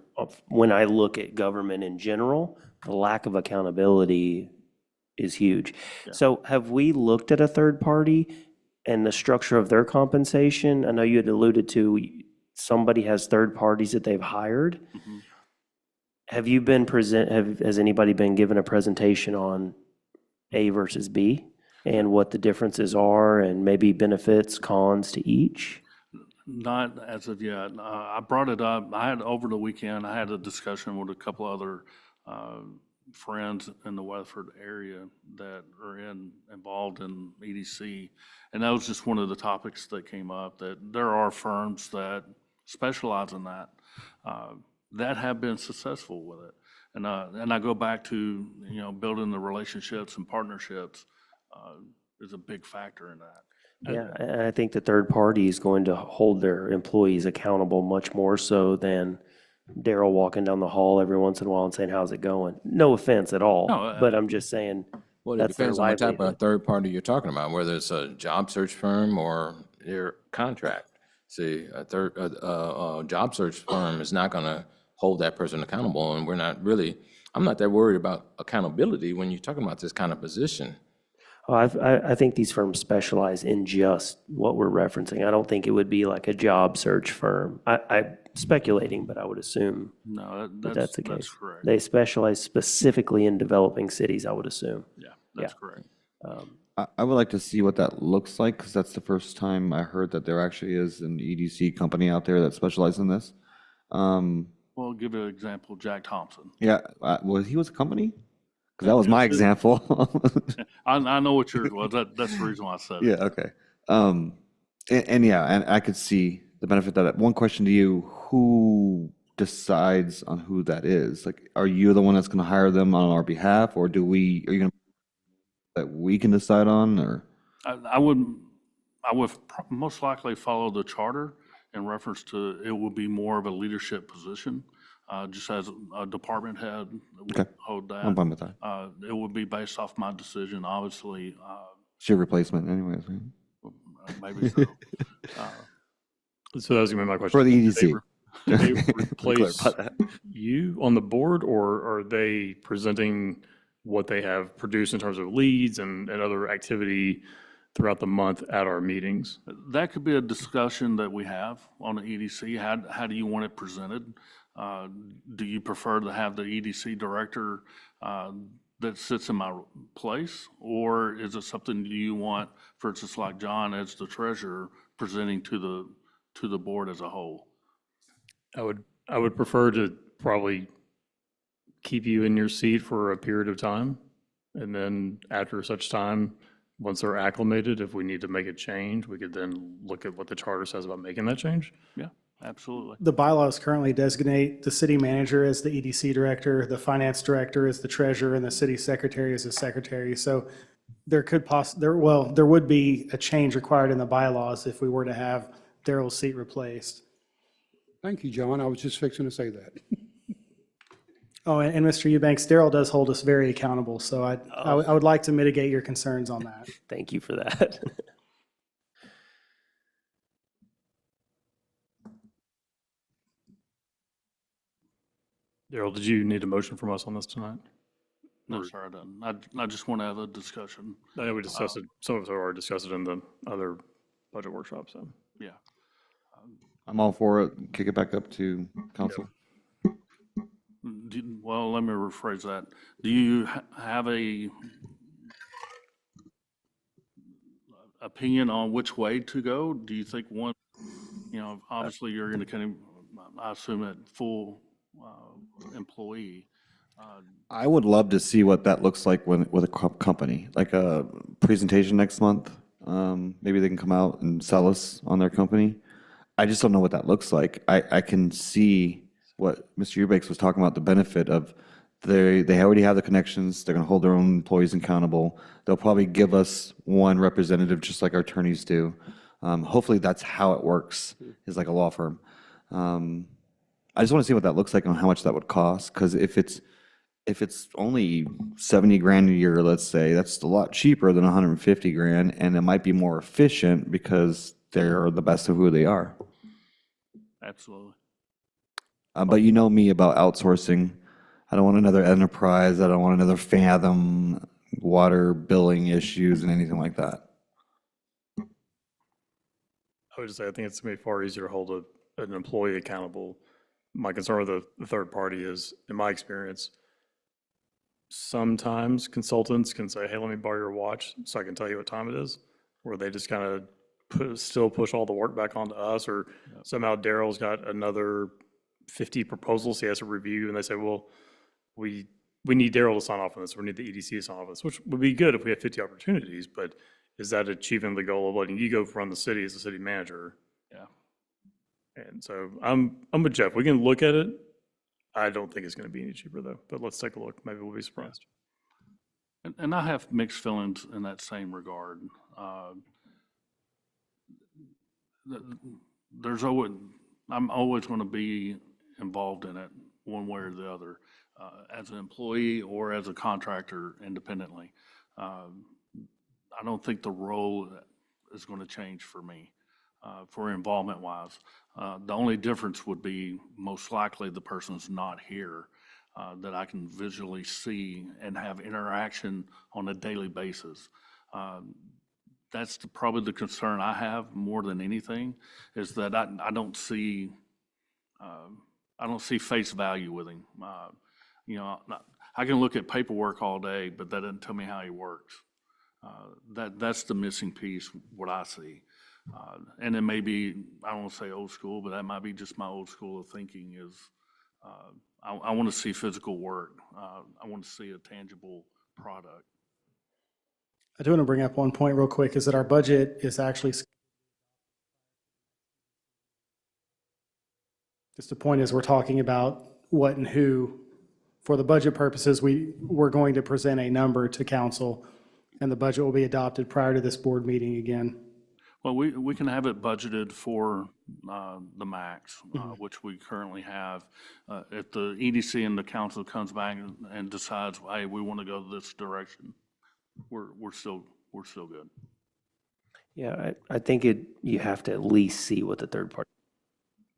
when I look at government in general. The lack of accountability is huge. Yeah. So have we looked at a third party and the structure of their compensation? I know you had alluded to somebody has third parties that they've hired. Mm-hmm. Have you been has anybody been given a presentation on A versus B and what the differences are and maybe benefits, cons to each? Not as of yet. I brought it up. Over the weekend, I had a discussion with a couple other friends in the Weatherford area that are involved in EDC. And that was just one of the topics that came up, that there are firms that specialize in that have been successful with it. And I go back to, building the relationships and partnerships is a big factor in that. Yeah, and I think the third party is going to hold their employees accountable much more so than Daryl walking down the hall every once in a while and saying, how's it going? No offense at all, No, but I'm just saying, Well, it that's their depends on the type of livelihood. third party you're talking about, whether it's a job search firm or their contract. See, a job search firm is not gonna hold that person accountable, and I'm not that worried about accountability when you're talking about this kind of position. Oh, I think these firms specialize in just what we're referencing. I don't think it would be like a job search firm. I'm speculating, but I would assume No, that that's the case. correct. They specialize specifically in developing cities, I would assume. Yeah, that's correct. I would like to see what that looks like, because that's the first time I heard that there actually is an EDC company out there that specializes in this. Well, I'll give you an example, Jack Thompson. Yeah, he was a company? Because that was my example. I know what yours was. That's the reason why I said it. Yeah, okay. And I could see the benefit that. One question to you, who decides on who that is? Like, are you the one that's going to hire them on our behalf, or are you going to that we can decide on, or? I would most likely follow the charter in reference to it will be more of a leadership position, just as a department head would Okay. hold that. I'm fine with that. It would be based off my decision, obviously. It's your replacement anyways, right? Maybe so. So that was gonna be my question. For the EDC. Do they replace Clarify that. you on the board, or are they presenting what they have produced in terms of leads and other activity throughout the month at our meetings? That could be a discussion that we have on the EDC. How do you want it presented? Do you prefer to have the EDC director that sits in my place? Or is it something you want, for instance, like John as the treasurer, presenting to the board as a whole? I would prefer to probably keep you in your seat for a period of time. And then after such time, once they're acclimated, if we need to make a change, we could then look at what the charter says about making that change. Yeah, absolutely. The bylaws currently designate the city manager as the EDC director, the finance director as the treasurer, and the city secretary as the secretary. So there would be a change required in the bylaws if we were to have Daryl's seat replaced. Thank you, John. I was just fixing to say that. Oh, and Mr. Eubanks, Daryl does hold us very accountable, so I would like to mitigate your concerns on that. Thank you for that. Daryl, did you need a motion from us on this tonight? No, sir, I didn't. I just want to have a discussion. I know we discussed it, some of us already discussed it in the other budget workshop, so. Yeah. I'm all for it. Kick it back up to council. Well, let me rephrase that. Do you have a opinion on which way to go? Do you think one, obviously you're going to kind of, I assume, at full employee. I would love to see what that looks like with a company, like a presentation next month. Maybe they can come out and sell us on their company. I just don't know what that looks like. I can see what Mr. Eubanks was talking about, the benefit of they already have the connections. They're going to hold their own employees accountable. They'll probably give us one representative, just like our attorneys do. Hopefully that's how it works, is like a law firm. I just want to see what that looks like and how much that would cost, because if it's only 70 grand a year, let's say, that's a lot cheaper than 150 grand, and it might be more efficient because they're the best of who they are. Absolutely. But you know me about outsourcing. I don't want another enterprise. I don't want another Fathom water billing issues and anything like that. I would just say, I think it's going to be far easier to hold an employee accountable. My concern with the third party is, in my experience, sometimes consultants can say, hey, let me borrow your watch so I can tell you what time it is, or they just kind of still push all the work back onto us, or somehow Daryl's got another 50 proposals he has to review, and they say, well, we need Daryl to sign off on this, or we need the EDC to sign off on this, which would be good if we had 50 opportunities, but is that achieving the goal of letting you go run the city as a city manager? Yeah. And so I'm with Jeff. We can look at it. I don't think it's going to be any cheaper though, but let's take a look. Maybe we'll be surprised. And I have mixed feelings in that same regard. I'm always going to be involved in it one way or the other, as an employee or as a contractor independently. I don't think the role is going to change for me, for involvement wise. The only difference would be most likely the person's not here, that I can visually see and have interaction on a daily basis. That's probably the concern I have more than anything, is that I don't see face value with him. I can look at paperwork all day, but that doesn't tell me how he works. That's the missing piece, what I see. And it may be, I don't want to say old school, but that might be just my old school of thinking is, I want to see physical work. I want to see a tangible product. I do want to bring up one point real quick, is that our budget is actually, just the point is we're talking about what and who. For the budget purposes, we're going to present a number to council, and the budget will be adopted prior to this board meeting again. Well, we can have it budgeted for the max, which we currently have. If the EDC and the council comes back and decides, hey, we want to go this direction, we're still good. Yeah, I think you have to at least see what the third party.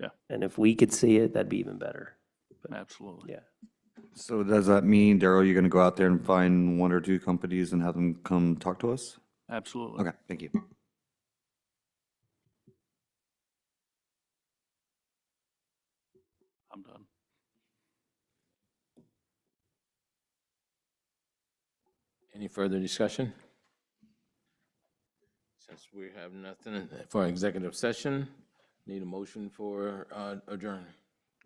Yeah. And if we could see it, that'd be even better. Absolutely. Yeah. So does that mean, Daryl, you're going to go out there and find one or two companies and have them come talk to us? Absolutely. Okay, thank you. I'm done. Any further discussion? Since we have nothing for executive session, need a motion for adjourn.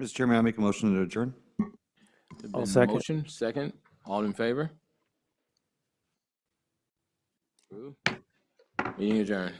Mr. Chairman, I make a motion to adjourn. I'll second. Motion, second. All in favor? Approved. Meeting adjourned.